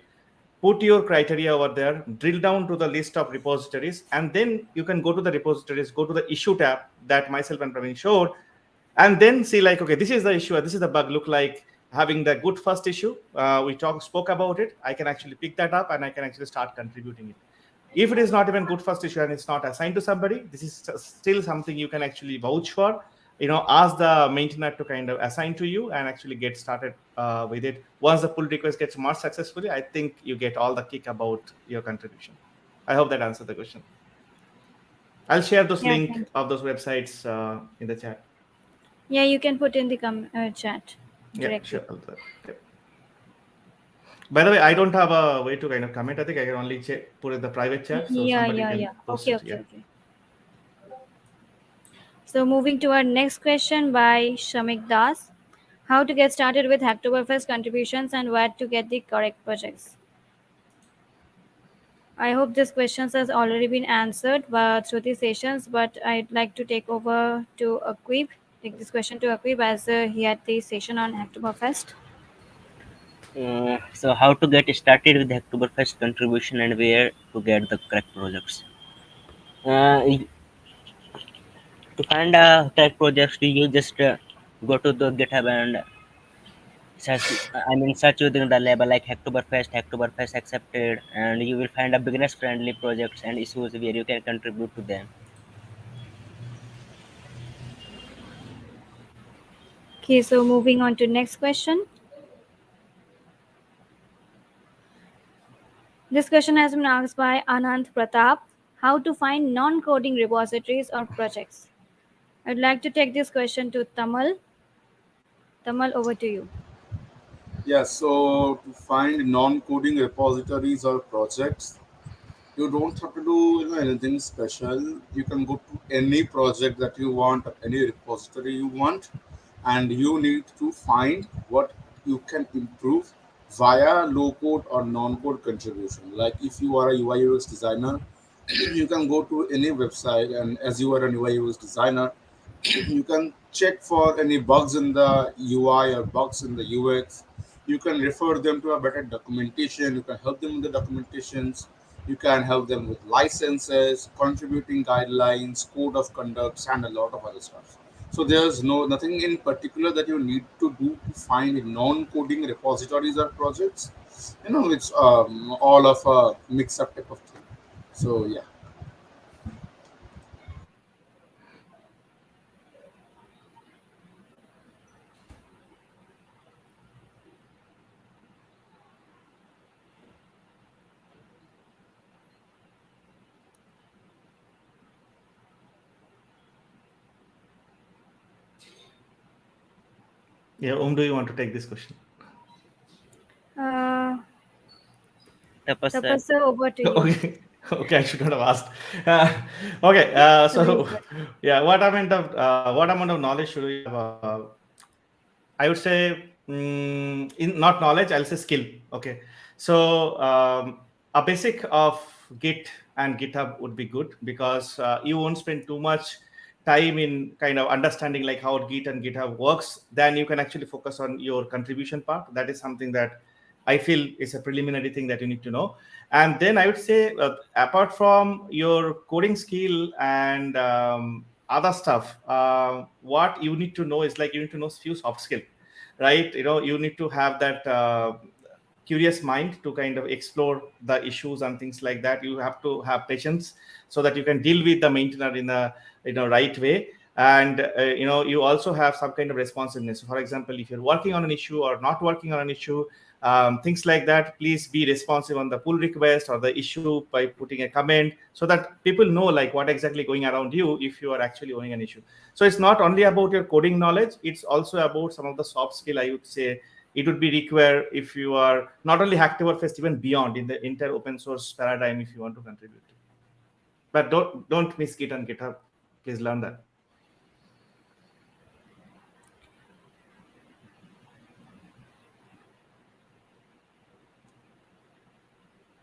put your criteria over there, drill down to the list of repositories, and then you can go to the repositories, go to the issue tab that myself and Praveen showed, and then see like, okay, this is the issue, this is the bug look like. Having the good first issue, we spoke about it, I can actually pick that up and I can actually start contributing it. If it is not even good first issue and it's not assigned to somebody, this is still something you can actually vouch for. Ask the maintainer to kind of assign to you and actually get started with it. Once the pull request gets merged successfully, I think you get all the kick about your contribution. I hope that answered the question. I'll share those Yeah, link thank you. of those websites in the chat. Yeah, you can put in the chat Yeah, directly. sure, I'll do that. Yep. By the way, I don't have a way to kind of comment. I think I can only put in the private chat, so Yeah, somebody yeah, can yeah. post Okay, it. okay, Yeah. okay. So moving to our next question by Shamik Das. How to get started with Hacktoberfest contributions and where to get the correct projects. I hope this questions has already been answered through the sessions, but I'd like to take over to Aqib, take this question to Aqib as he had the session on Hacktoberfest. So how to get started with the Hacktoberfest contribution and where to get the correct projects. To find a correct project, you just go to the GitHub and search within the label like Hacktoberfest accepted, and you will find a beginners friendly projects and issues where you can contribute to them. Okay, so moving on to next question. This question has been asked by Anand Pratap. How to find non-coding repositories or projects? I'd like to take this question to Tamal. Tamal, over to you. Yeah, so to find non-coding repositories or projects, you don't have to do anything special. You can go to any project that you want, any repository you want, and you need to find what you can improve via low code or non code contribution. Like if you are a UI UX designer, you can go to any website, and as you are an UI UX designer, you can check for any bugs in the UI or bugs in the UX. You can refer them to a better documentation. You can help them with the documentations. You can help them with licenses, contributing guidelines, code of conducts, and a lot of other stuff. So there's nothing in particular that you need to do to find non-coding repositories or projects. It's all of a mix-up type of thing. So yeah. Yeah, do you want to take this question? Uh, Tapas sir. Tapasya, over to you. Okay. Okay, I should not have asked. Okay, Really so good. yeah, what amount of knowledge should we have? I would say, in not knowledge, I'll say skill. Okay, so a basic of Git and GitHub would be good because you won't spend too much time in kind of understanding like how Git and GitHub works, then you can actually focus on your contribution part. That is something that I feel is a preliminary thing that you need to know. And then I would say, apart from your coding skill and other stuff, what you need to know is like you need to know few soft skill, right? You need to have that curious mind to kind of explore the issues and things like that. You have to have patience so that you can deal with the maintainer in a right way. And you also have some kind of responsiveness. For example, if you're working on an issue or not working on an issue, things like that, please be responsive on the pull request or the issue by putting a comment so that people know like what exactly going around you if you are actually owning an issue. So it's not only about your coding knowledge, it's also about some of the soft skill, I would say. It would be required if you are not only Hacktoberfest, even beyond in the entire open source paradigm if you want to contribute. But don't miss Git and GitHub. Please learn that.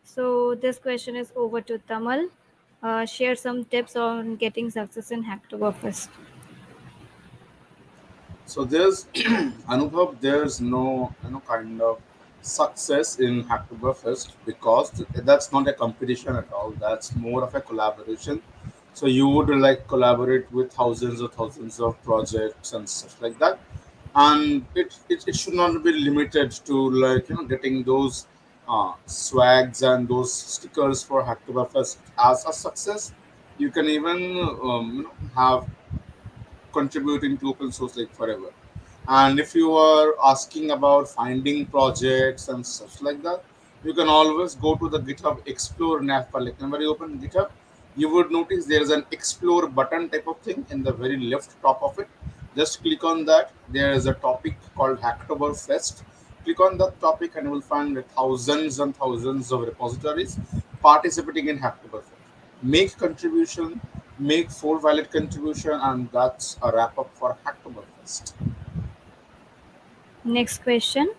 So this question is over to Tamal. Share some tips on getting success in Hacktoberfest. So there's Anubhav, there's no kind of success in Hacktoberfest because that's not a competition at all. That's more of a collaboration. So you would like collaborate with thousands of projects and stuff like that, and it should not be limited to like getting those swags and those stickers for Hacktoberfest as a success. You can even have contributing to open source like forever. And if you are asking about finding projects and stuff like that, you can always go to the GitHub Explore navbar. Like whenever you open GitHub, you would notice there is an Explore button type of thing in the very left top of it. Just click on that. There is a topic called Hacktoberfest. Click on that topic and you will find thousands and thousands of repositories participating in Hacktoberfest. Make contribution, make full valid contribution, and that's a wrap up for Hacktoberfest. Next question.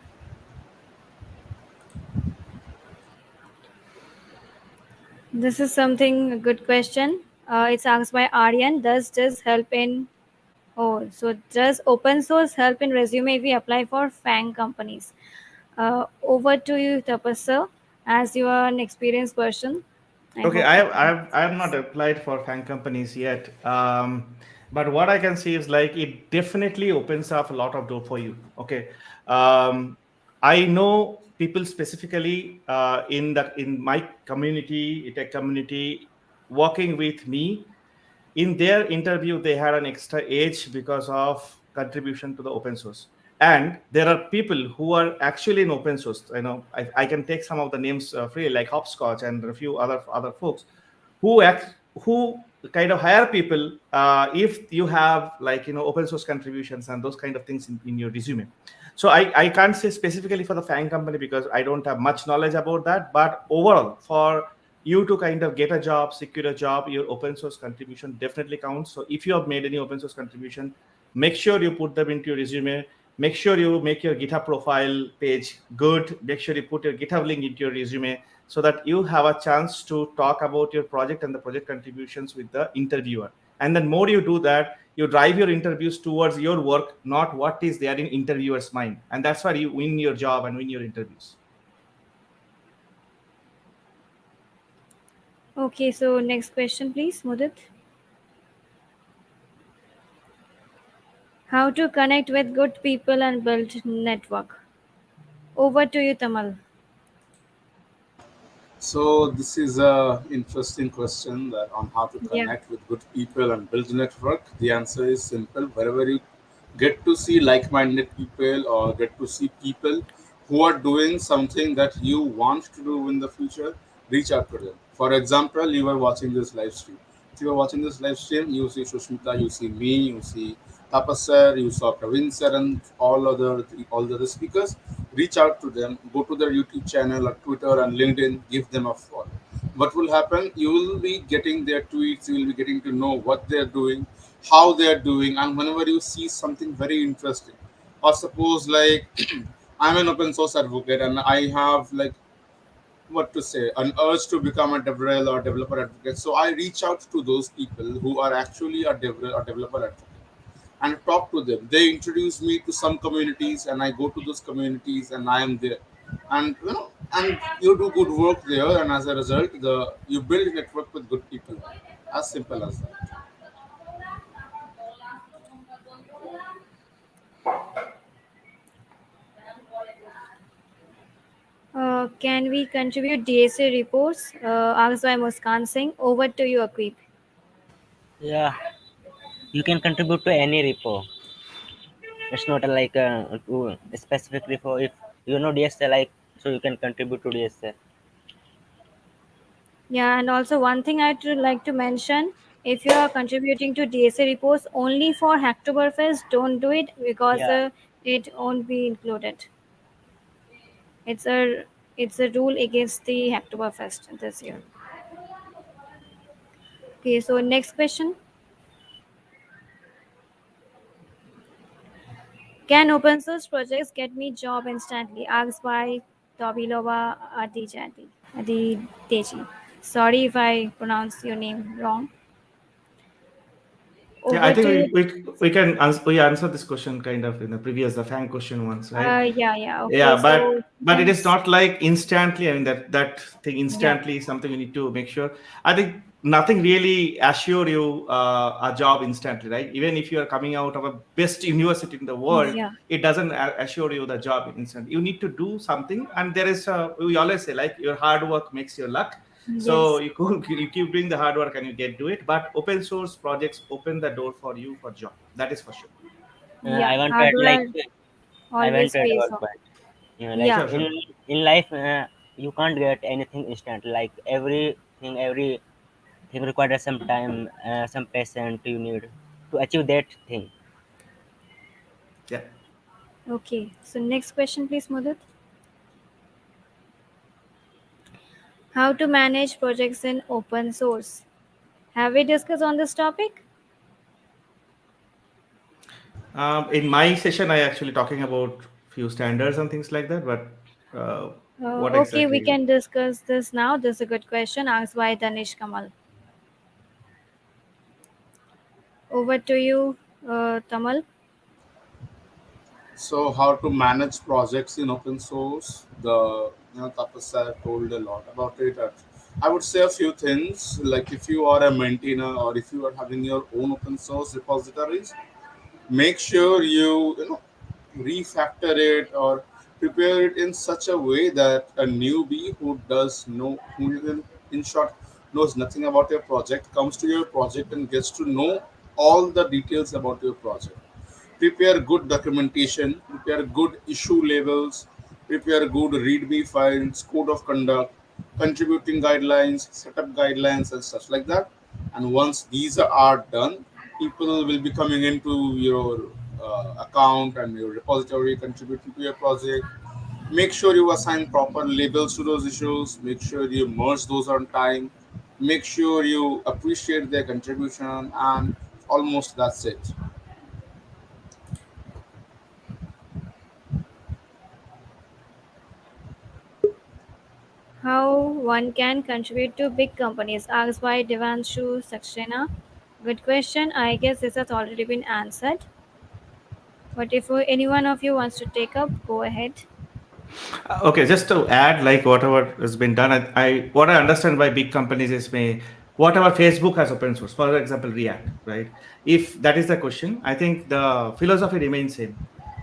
This is something a good question. It's asked by Aryan. Does this help in does open source help in resume if we apply for FANG companies? Over to you, Tapas sir, as you are an experienced person. Okay, I have not applied for FANG companies yet, but what I can see is like it definitely opens up a lot of door for you. Okay, I know people specifically in my community, tech community, working with me. In their interview they had an extra edge because of contribution to the open source. And there are people who are actually in open source. I can take some of the names freely, like Hopscotch and a few other folks who kind of hire people if you have like open source contributions and those kind of things in your resume. So I can't say specifically for the FANG company because I don't have much knowledge about that, but overall for you to kind of get a job, secure a job, your open source contribution definitely counts. So if you have made any open source contribution, make sure you put them into your resume. Make sure you make your GitHub profile page good. Make sure you put your GitHub link into your resume so that you have a chance to talk about your project and the project contributions with the interviewer. And then more you do that, you drive your interviews towards your work, not what is there in interviewer's mind. And that's why you win your job and win your interviews. Okay, so next question, please, Mudit. How to connect with good people and build network? Over to you, Tamal. So this is a interesting question that on how to Yeah. connect with good people and build a network. The answer is simple. Wherever you get to see like-minded people or get to see people who are doing something that you want to do in the future, reach out to them. For example, you are watching this live stream. If you are watching this live stream, you see Susmita, you see me, you see Tapas sir, you saw Praveen sir, and all the other speakers. Reach out to them, go to their YouTube channel or Twitter and LinkedIn, give them a follow. What will happen? You will be getting their tweets, you will be getting to know what they're doing, how they're doing, and whenever you see something very interesting, or suppose like I'm an open source advocate and I have like what to say, an urge to become a DevRel or developer advocate. So I reach out to those people who are actually a DevRel or developer advocate and talk to them. They introduce me to some communities, and I go to those communities, and I am there. And and you do good work there, and as a result, the you build a network with good people. As simple as that. Can we contribute DSA reports? Asked by Muskan Singh. Over to you, Akib. Yeah, you can contribute to any repo. It's not like a specific repo. If you know DSA, like, so you can contribute to DSA. Yeah, and also one thing I'd like to mention, if you are contributing to DSA reports only for Hacktoberfest, don't do it because Yeah. it won't be included. It's a it's a rule against the Hacktoberfest this year. Okay, so next question. Can open source projects get me job instantly? Asked by Tobilova Adideji. Sorry if I pronounce your name wrong. Yeah, I Over think to you. we can we answer this question kind of in the previous the fan question once, right? Yeah. Okay, Yeah, so but it is not like instantly. I mean that thing yeah. instantly is something you need to make sure. I think nothing really assure you a job instantly, right? Even if you are coming out of a best university in the world, Yeah. it doesn't assure you the job instantly. You need to do something, and there is we always say like your hard work makes your luck. So Yes. you keep doing the hard work and you get do it. But open source projects open the door for you for job. That is for sure. Yeah. I want to Hard add like work I want always to add pays one off. point. You know, like Yeah. Sure, sure. in life, you can't get anything instant. Like everything requires some time, some patience you need to achieve that thing. Yeah. Okay. So next question, please, Mudit. How to manage projects in open source? Have we discussed on this topic? In my session, I actually talking about few standards and things like that. But what Okay, we exactly? can discuss this now. This is a good question asked by Danish Kamal. Over to you, Tamal. So how to manage projects in open source? The Tapasya told a lot about it. I would say a few things like if you are a maintainer or if you are having your own open source repositories, make sure you refactor it or prepare it in such a way that a newbie who does know who in short knows nothing about your project comes to your project and gets to know all the details about your project. Prepare good documentation, prepare good issue labels, prepare good readme files, code of conduct, contributing guidelines, setup guidelines, and such like that. And once these are done, people will be coming into your account and your repository, contributing to your project. Make sure you assign proper labels to those issues. Make sure you merge those on time. Make sure you appreciate their contribution, and almost that's it. How one can contribute to big companies? Asked by Devanshu Saxena. Good question. I guess this has already been answered. But if any one of you wants to take up, go ahead. Okay, just to add, like whatever has been done, I what I understand by big companies is may whatever Facebook has open source, for example, React, right? If that is the question, I think the philosophy remains same.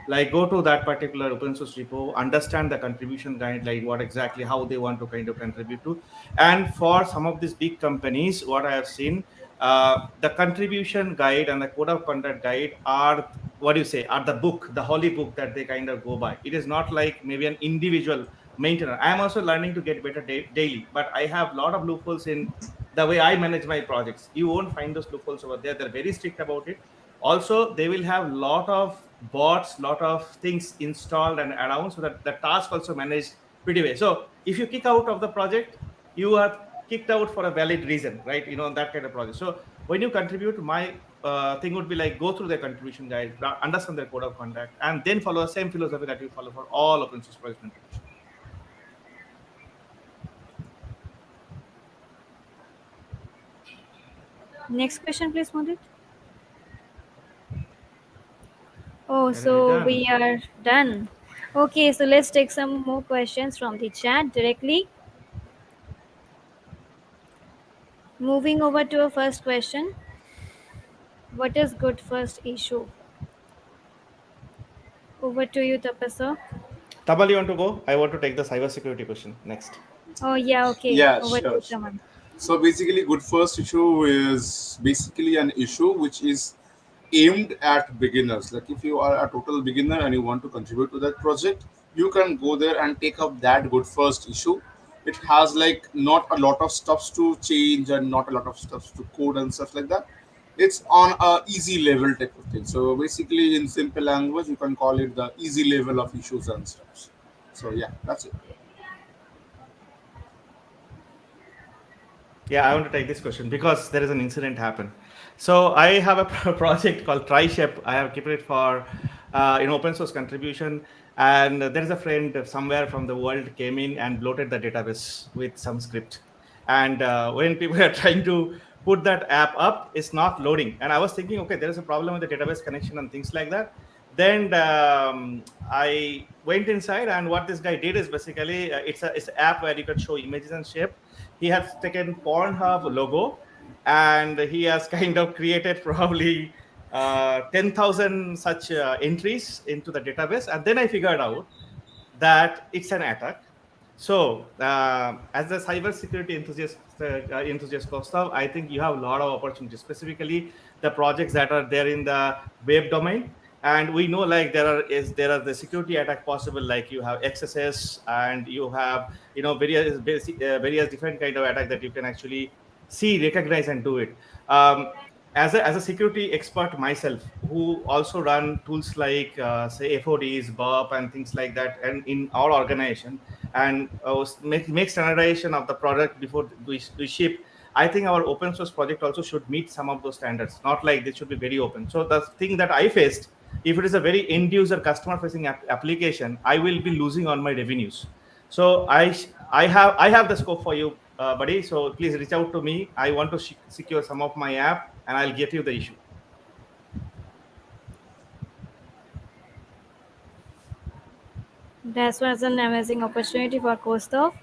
Like go to that particular open source repo, understand the contribution guide, like what exactly how they want to kind of contribute to, and for some of these big companies, what I have seen, the contribution guide and the code of conduct guide are what do you say are the book, the holy book that they kind of go by. It is not like maybe an individual maintainer. I am also learning to get better daily, but I have a lot of loopholes in the way I manage my projects. You won't find those loopholes over there. They're very strict about it. Also they will have lot of bots, lot of things installed and around, so that the task also managed pretty well. So if you kick out of the project, you are kicked out for a valid reason, right? That kind of project. So when you contribute, my thing would be like go through their contribution guide, understand their code of conduct, and then follow the same philosophy that you follow for all open source project contribution. Next question, please, Mudit. Oh, Are we so done? we are done. Okay, so let's take some more questions from the chat directly. Moving over to our first question. What is good first issue? Over to you, Tapasa. Tamal, you want to go? I want to take the cybersecurity question next. Oh, yeah, okay. Yeah, Over to you, sure, sure. Taman. So basically, good first issue is basically an issue which is aimed at beginners. Like if you are a total beginner and you want to contribute to that project, you can go there and take up that good first issue. It has like not a lot of stuffs to change and not a lot of stuffs to code and stuff like that. It's on a easy level type of thing. So basically, in simple language, you can call it the easy level of issues and stuff. So yeah, that's it. Yeah, I want to take this question because there is an incident happen. So I have a project called TriShep. I have kept it for open source contribution, and there is a friend somewhere from the world came in and bloated the database with some script. And when people are trying to put that app up, it's not loading. And I was thinking, okay, there is a problem with the database connection and things like that. Then I went inside, and what this guy did is basically it's an app where you can show images and shape. He has taken Pornhub logo, and he has kind of created probably 10,000 such entries into the database. And then I figured out that it's an attack. So, as a cybersecurity enthusiast, Kostav, I think you have a lot of opportunities, specifically the projects that are there in the web domain. And we know, like there are the security attack possible, like you have XSS, and you have various different kind of attack that you can actually see, recognize, and do it. As a security expert myself, who also run tools like say FODs, burp, and things like that, and in our organization, and make standardization of the product before we ship. I think our open source project also should meet some of those standards. Not like they should be very open. So the thing that I faced, if it is a very end user customer facing application, I will be losing on my revenues. So I have the scope for you, buddy. So please reach out to me. I want to secure some of my app, and I'll get you the issue. That was an amazing opportunity for Kostov.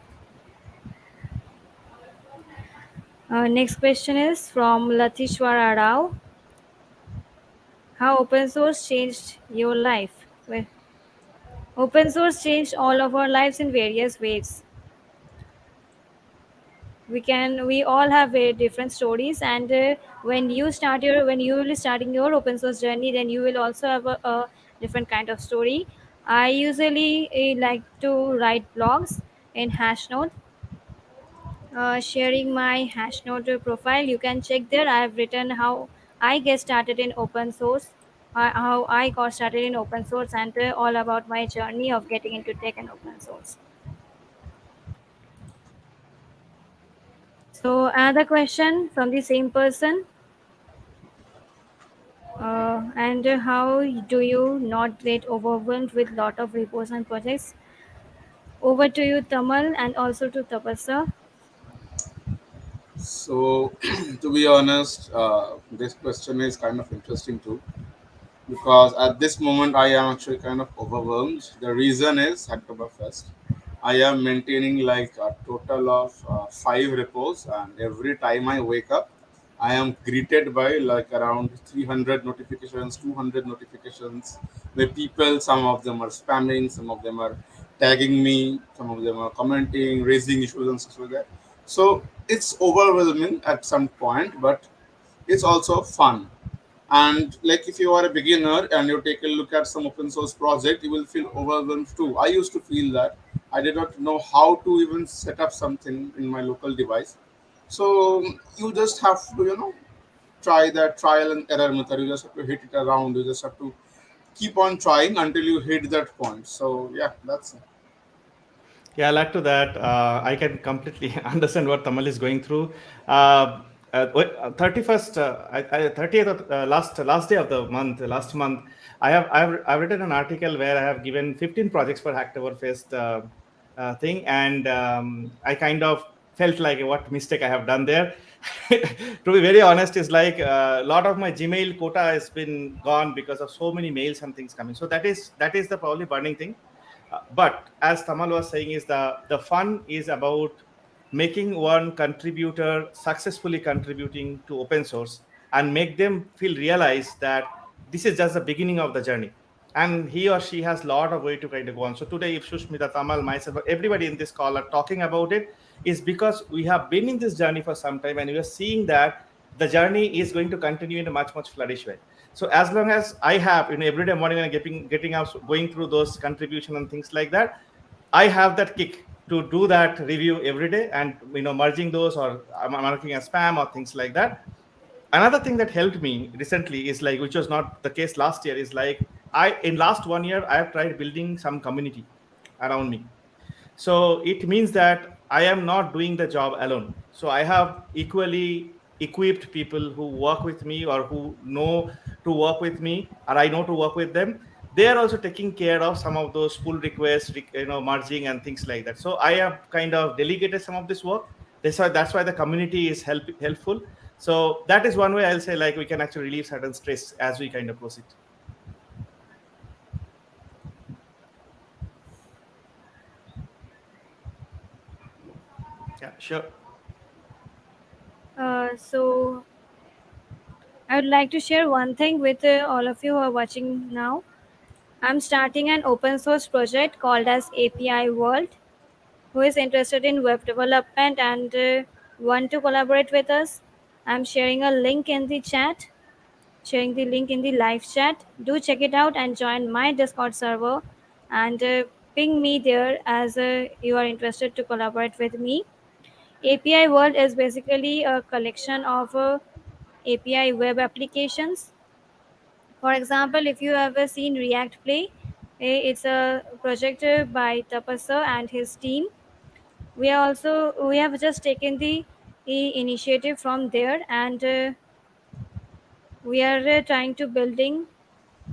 Next question is from Latishwara Rao. How open source changed your life? Well, open source changed all of our lives in various ways. We all have very different stories, and when you will be starting your open source journey, then you will also have a different kind of story. I usually like to write blogs in Hashnote. Sharing my Hashnote profile, you can check there. I have written how I get started in open source, how I got started in open source, and all about my journey of getting into tech and open source. So another question from the same person. And how do you not get overwhelmed with lot of reports and projects? Over to you, Tamal, and also to Tapasa. So, to be honest, this question is kind of interesting too, because at this moment I am actually kind of overwhelmed. The reason is Hacktoberfest. I am maintaining like a total of 5 repos, and every time I wake up, I am greeted by like around 300 notifications, 200 notifications. The people, some of them are spamming, some of them are tagging me, some of them are commenting, raising issues and stuff like that. So it's overwhelming at some point, but it's also fun. And like if you are a beginner and you take a look at some open source project, you will feel overwhelmed too. I used to feel that I did not know how to even set up something in my local device. So you just have to, try that trial and error method. You just have to hit it around. You just have to keep on trying until you hit that point. So yeah, that's it. Yeah, I'll add to that. I can completely understand what Tamal is going through. 31st, 30th, last day of the month, last month, I've written an article where I have given 15 projects for Hacktoberfest thing, and I kind of felt like what mistake I have done there. To be very honest, is like a lot of my Gmail quota has been gone because of so many mails and things coming. So that is the probably burning thing. But as Tamal was saying, is the fun is about making one contributor successfully contributing to open source and make them feel realize that this is just the beginning of the journey, and he or she has a lot of way to kind of go on. So today, if Susmita, Tamal, myself, or everybody in this call are talking about it, is because we have been in this journey for some time, and we are seeing that the journey is going to continue in a much flourish way. So as long as I have, every day morning when I'm getting out, going through those contribution and things like that, I have that kick to do that review every day, and merging those, or I'm marking as spam or things like that. Another thing that helped me recently is like, which was not the case last year, is like, in last 1 year I have tried building some community around me. So it means that I am not doing the job alone. So I have equally equipped people who work with me, or who know to work with me, or I know to work with them. They are also taking care of some of those pull requests, merging and things like that. So I have kind of delegated some of this work. That's why the community is helpful. So that is one way I'll say, like, we can actually relieve certain stress as we kind of proceed. Yeah, sure. So I would like to share one thing with all of you who are watching now. I'm starting an open source project called as API World. Who is interested in web development and want to collaborate with us? I'm sharing a link in the chat, sharing the link in the live chat. Do check it out and join my Discord server, and ping me there as you are interested to collaborate with me. API World is basically a collection of API web applications. For example, if you ever seen React Play, it's a project by Tapasar and his team. We have just taken the initiative from there, and we are trying to building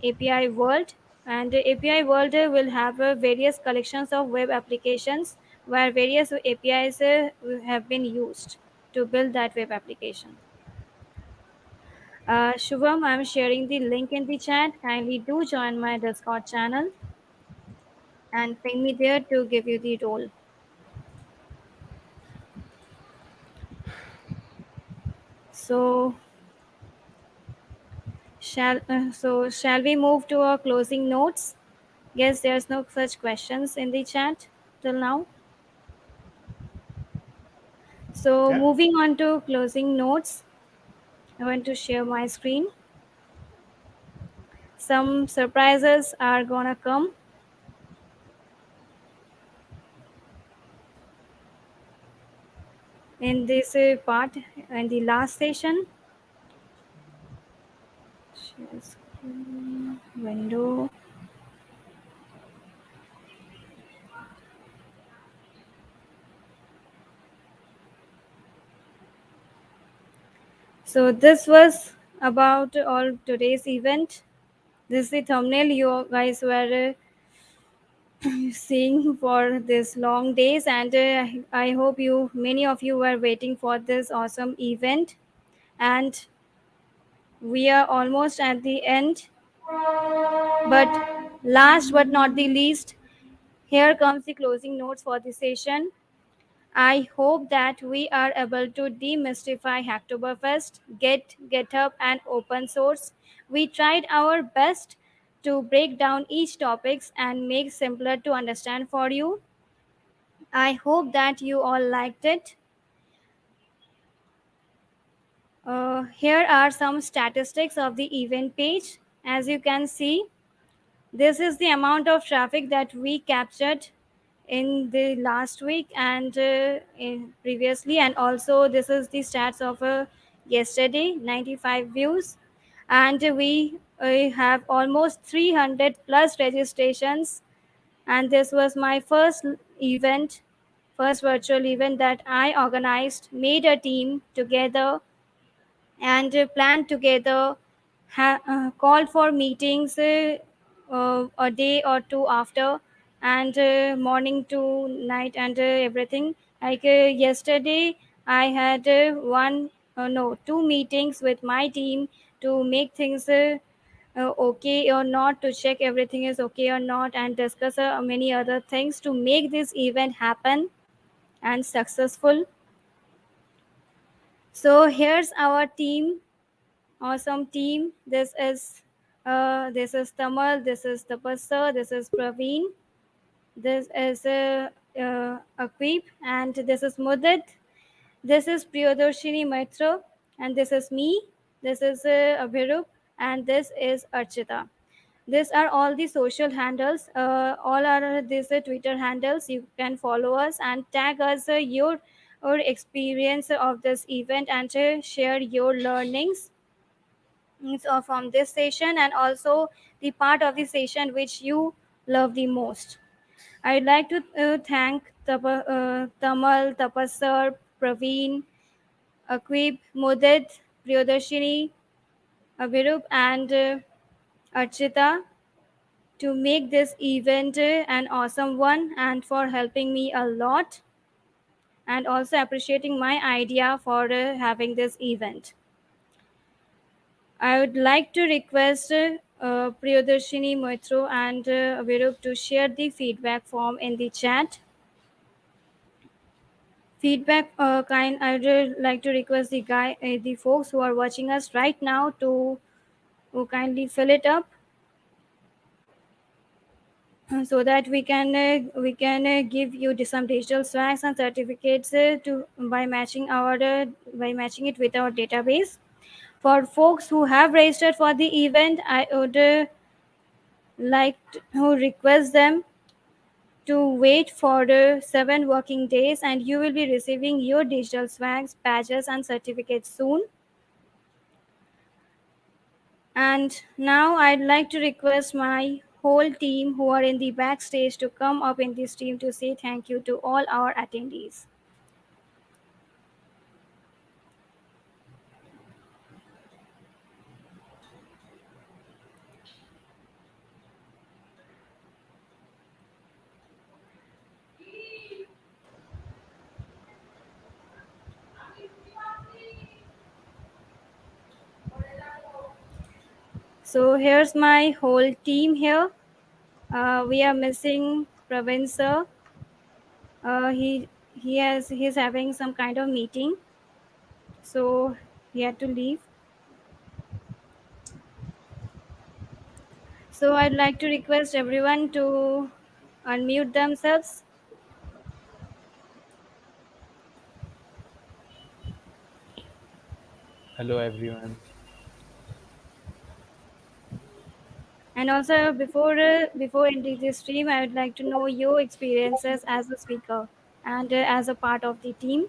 API World, and API World will have various collections of web applications where various APIs have been used to build that web application. Shubham, I'm sharing the link in the chat. Kindly do join my Discord channel and ping me there to give you the role. So shall we move to our closing notes? Guess there's no such questions in the chat till now. So Yeah. moving on to closing notes, I want to share my screen. Some surprises are gonna come in this part in the last session. Share screen, window. So this was about all today's event. This is the thumbnail you guys were seeing for this long days, and I hope many of you were waiting for this awesome event, and we are almost at the end. But last but not the least, here comes the closing notes for the session. I hope that we are able to demystify Hacktoberfest, Git, GitHub, and open source. We tried our best to break down each topics and make simpler to understand for you. I hope that you all liked it. Here are some statistics of the event page. As you can see, this is the amount of traffic that we captured in the last week and previously, and also this is the stats of yesterday, 95 views, and we have almost 300 plus registrations, and this was my first virtual event that I organized, made a team together, and planned together, called for meetings a day or two after, and morning to night and everything. Like yesterday, I had two meetings with my team to make things okay or not, to check everything is okay or not, and discuss many other things to make this event happen and successful. So here's our team, awesome team. This is Tamal, this is Tapasya, this is Praveen, this is Akweep, and this is Mudit, this is Priyadarshini Maitra, and this is me, this is Abhirup, and this is Archita. These are all the social handles. All are these Twitter handles. You can follow us and tag us your experience of this event, and share your learnings from this session, and also the part of the session which you love the most. I'd like to thank Tamal, Tapasar, Praveen, Akweep, Mudit, Priyadarshini, Abhirup, and Archita to make this event an awesome one, and for helping me a lot, and also appreciating my idea for having this event. I would like to request Priyadarshini Moitro and Virup to share the feedback form in the chat. Feedback kind. I would like to request the folks who are watching us right now to kindly fill it up, so that we can give you some digital swags and certificates to by matching it with our database. For folks who have registered for the event, I would who request them to wait for 7 working days, and you will be receiving your digital swags, badges, and certificates soon. And now I'd like to request my whole team who are in the backstage to come up in this team to say thank you to all our attendees. So here's my whole team here. We are missing Praveen sir. He's having some kind of meeting, so he had to leave. So I'd like to request everyone to unmute themselves. Hello everyone. And also before ending this stream, I would like to know your experiences as a speaker and as a part of the team.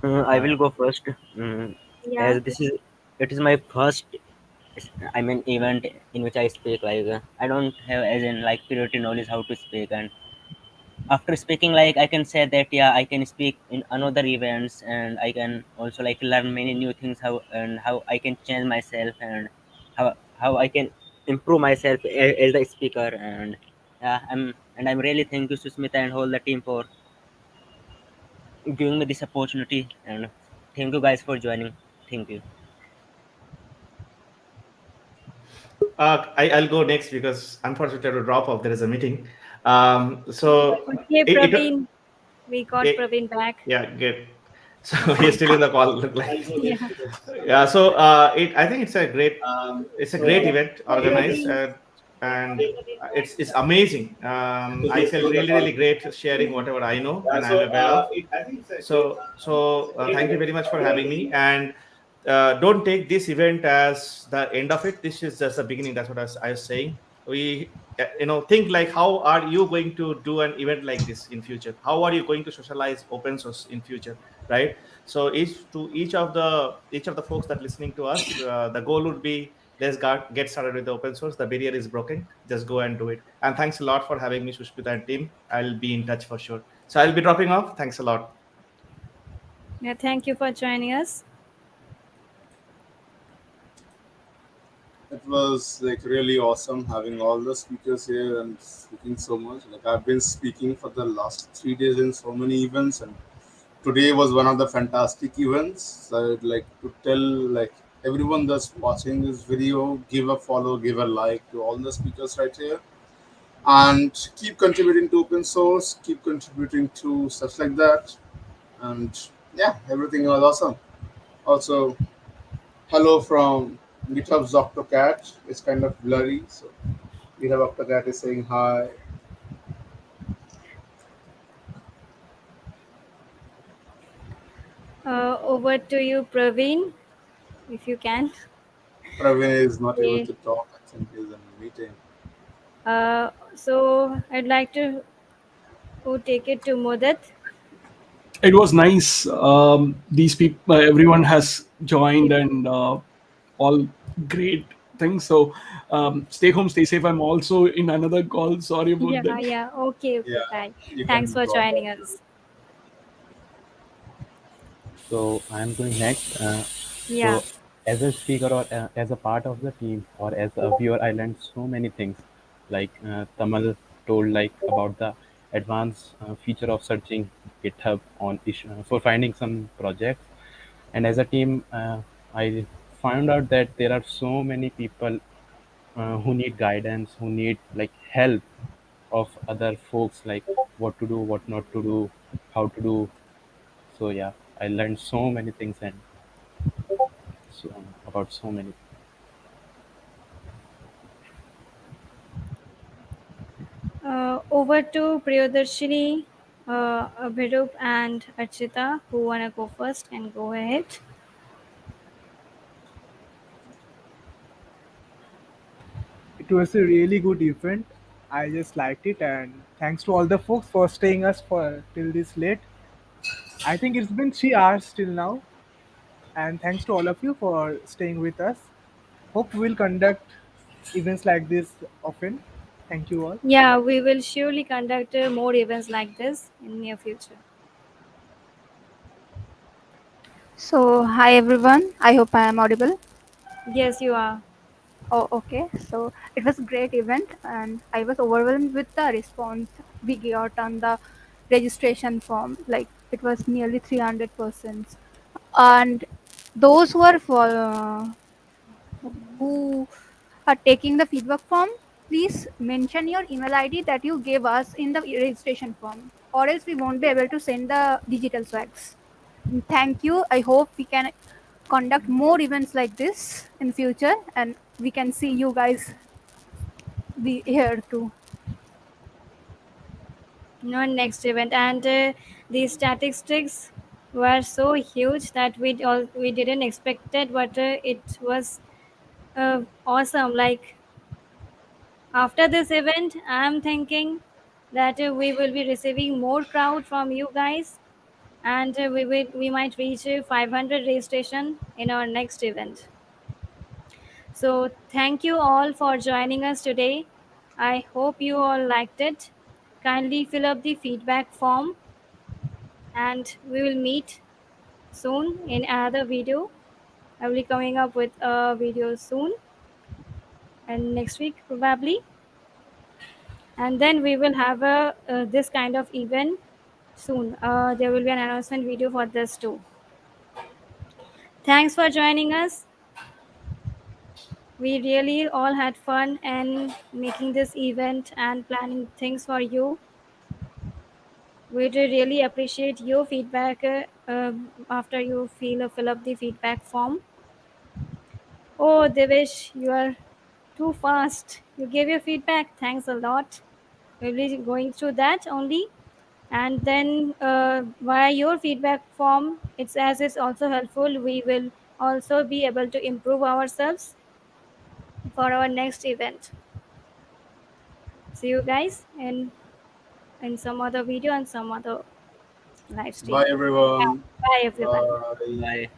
I Uh, will go first. Mm, Yeah. as this is, it is my first, I mean, event in which I speak. Like I don't have as in like priority knowledge how to speak, and after speaking, like I can say that yeah, I can speak in another events, and I can also like learn many new things how I can change myself, and how I can improve myself as a speaker. And yeah, I'm really thank you Susmita and all the team for giving me this opportunity, and thank you guys for joining. Thank you. I'll go next because unfortunately I have to drop off. There is a meeting. So Okay, it, Praveen. We got it Praveen back. yeah, good. So he's still in the call. Look like Yeah. yeah. So I think it's a great event organized, and it's amazing. I felt really great sharing whatever I know and I'm aware of. So thank you very much for having me, and don't take this event as the end of it. This is just the beginning. That's what I was saying. We think like, how are you going to do an event like this in future? How are you going to socialize open source in future, right? So each of the folks that listening to us, the goal would be, let's get started with the open source. The barrier is broken, just go and do it. And thanks a lot for having me, Sushmita and team. I'll be in touch for sure. So I'll be dropping off. Thanks a lot. Yeah, thank you for joining us. it was like really awesome having all the speakers here and speaking so much. Like I've been speaking for the last 3 days in so many events, and today was one of the fantastic events. So I'd like to tell like everyone that's watching this video, give a follow, give a like to all the speakers right here, and keep contributing to open source, keep contributing to stuff like that, and yeah, everything was awesome. Also, hello from GitHub's Octocat. It's kind of blurry, so GitHub Octocat is saying hi. Over to you, Praveen, if you can. Praveen is not able Okay. to talk. I think he's in a meeting. So I'd like to who take it to Mudit. It was nice. These people, everyone has joined, and all great things. So stay home, stay safe. I'm also in another call. Sorry about Yeah, that. yeah. Okay, okay, Yeah, fine. you Thanks can for drop off. joining us. So I'm going next. Yeah. So as a speaker or as a part of the team or as a viewer, I learned so many things. Like Tamal told like about the advanced feature of searching GitHub on issue, for finding some projects. And as a team, I found out that there are so many people who need guidance, who need like help of other folks, like what to do, what not to do, how to do. So yeah, I learned so many things and so, about so many. Over to Priyadarshini, Abhirup, and Archita, who wanna go first and go ahead. It was a really good event. I just liked it, and thanks to all the folks for staying us for till this late. I think it's been 3 hours till now, and thanks to all of you for staying with us. Hope we'll conduct events like this often. Thank you all. Yeah, we will surely conduct more events like this in near future. So, hi everyone. I hope I am audible. Yes, you are. Oh, okay. So, it was a great event, and I was overwhelmed with the response we got on the registration form. Like, it was nearly 300 persons. And those who are taking the feedback form, please mention your email ID that you gave us in the registration form, or else we won't be able to send the digital swags. Thank you. I hope we can conduct more events like this in future, and we can see you guys be here too. No next event, and the statistics were so huge that we didn't expect it, but it was awesome. Like after this event, I'm thinking that we will be receiving more crowd from you guys, and we might reach 500 registration in our next event. So thank you all for joining us today. I hope you all liked it. Kindly fill up the feedback form, and we will meet soon in another video. I will be coming up with a video soon and next week probably, and then we will have a this kind of event soon. There will be an announcement video for this too. Thanks for joining us. We really all had fun and making this event and planning things for you. We do really appreciate your feedback after you fill up the feedback form. Oh, Devesh, you are too fast. You gave your feedback. Thanks a lot. We'll be going through that only. And then via your feedback form, it's as it's also helpful. We will also be able to improve ourselves for our next event. See you guys in some other video and some other live stream. Bye, Yeah. everyone. Bye everyone. Bye. Bye.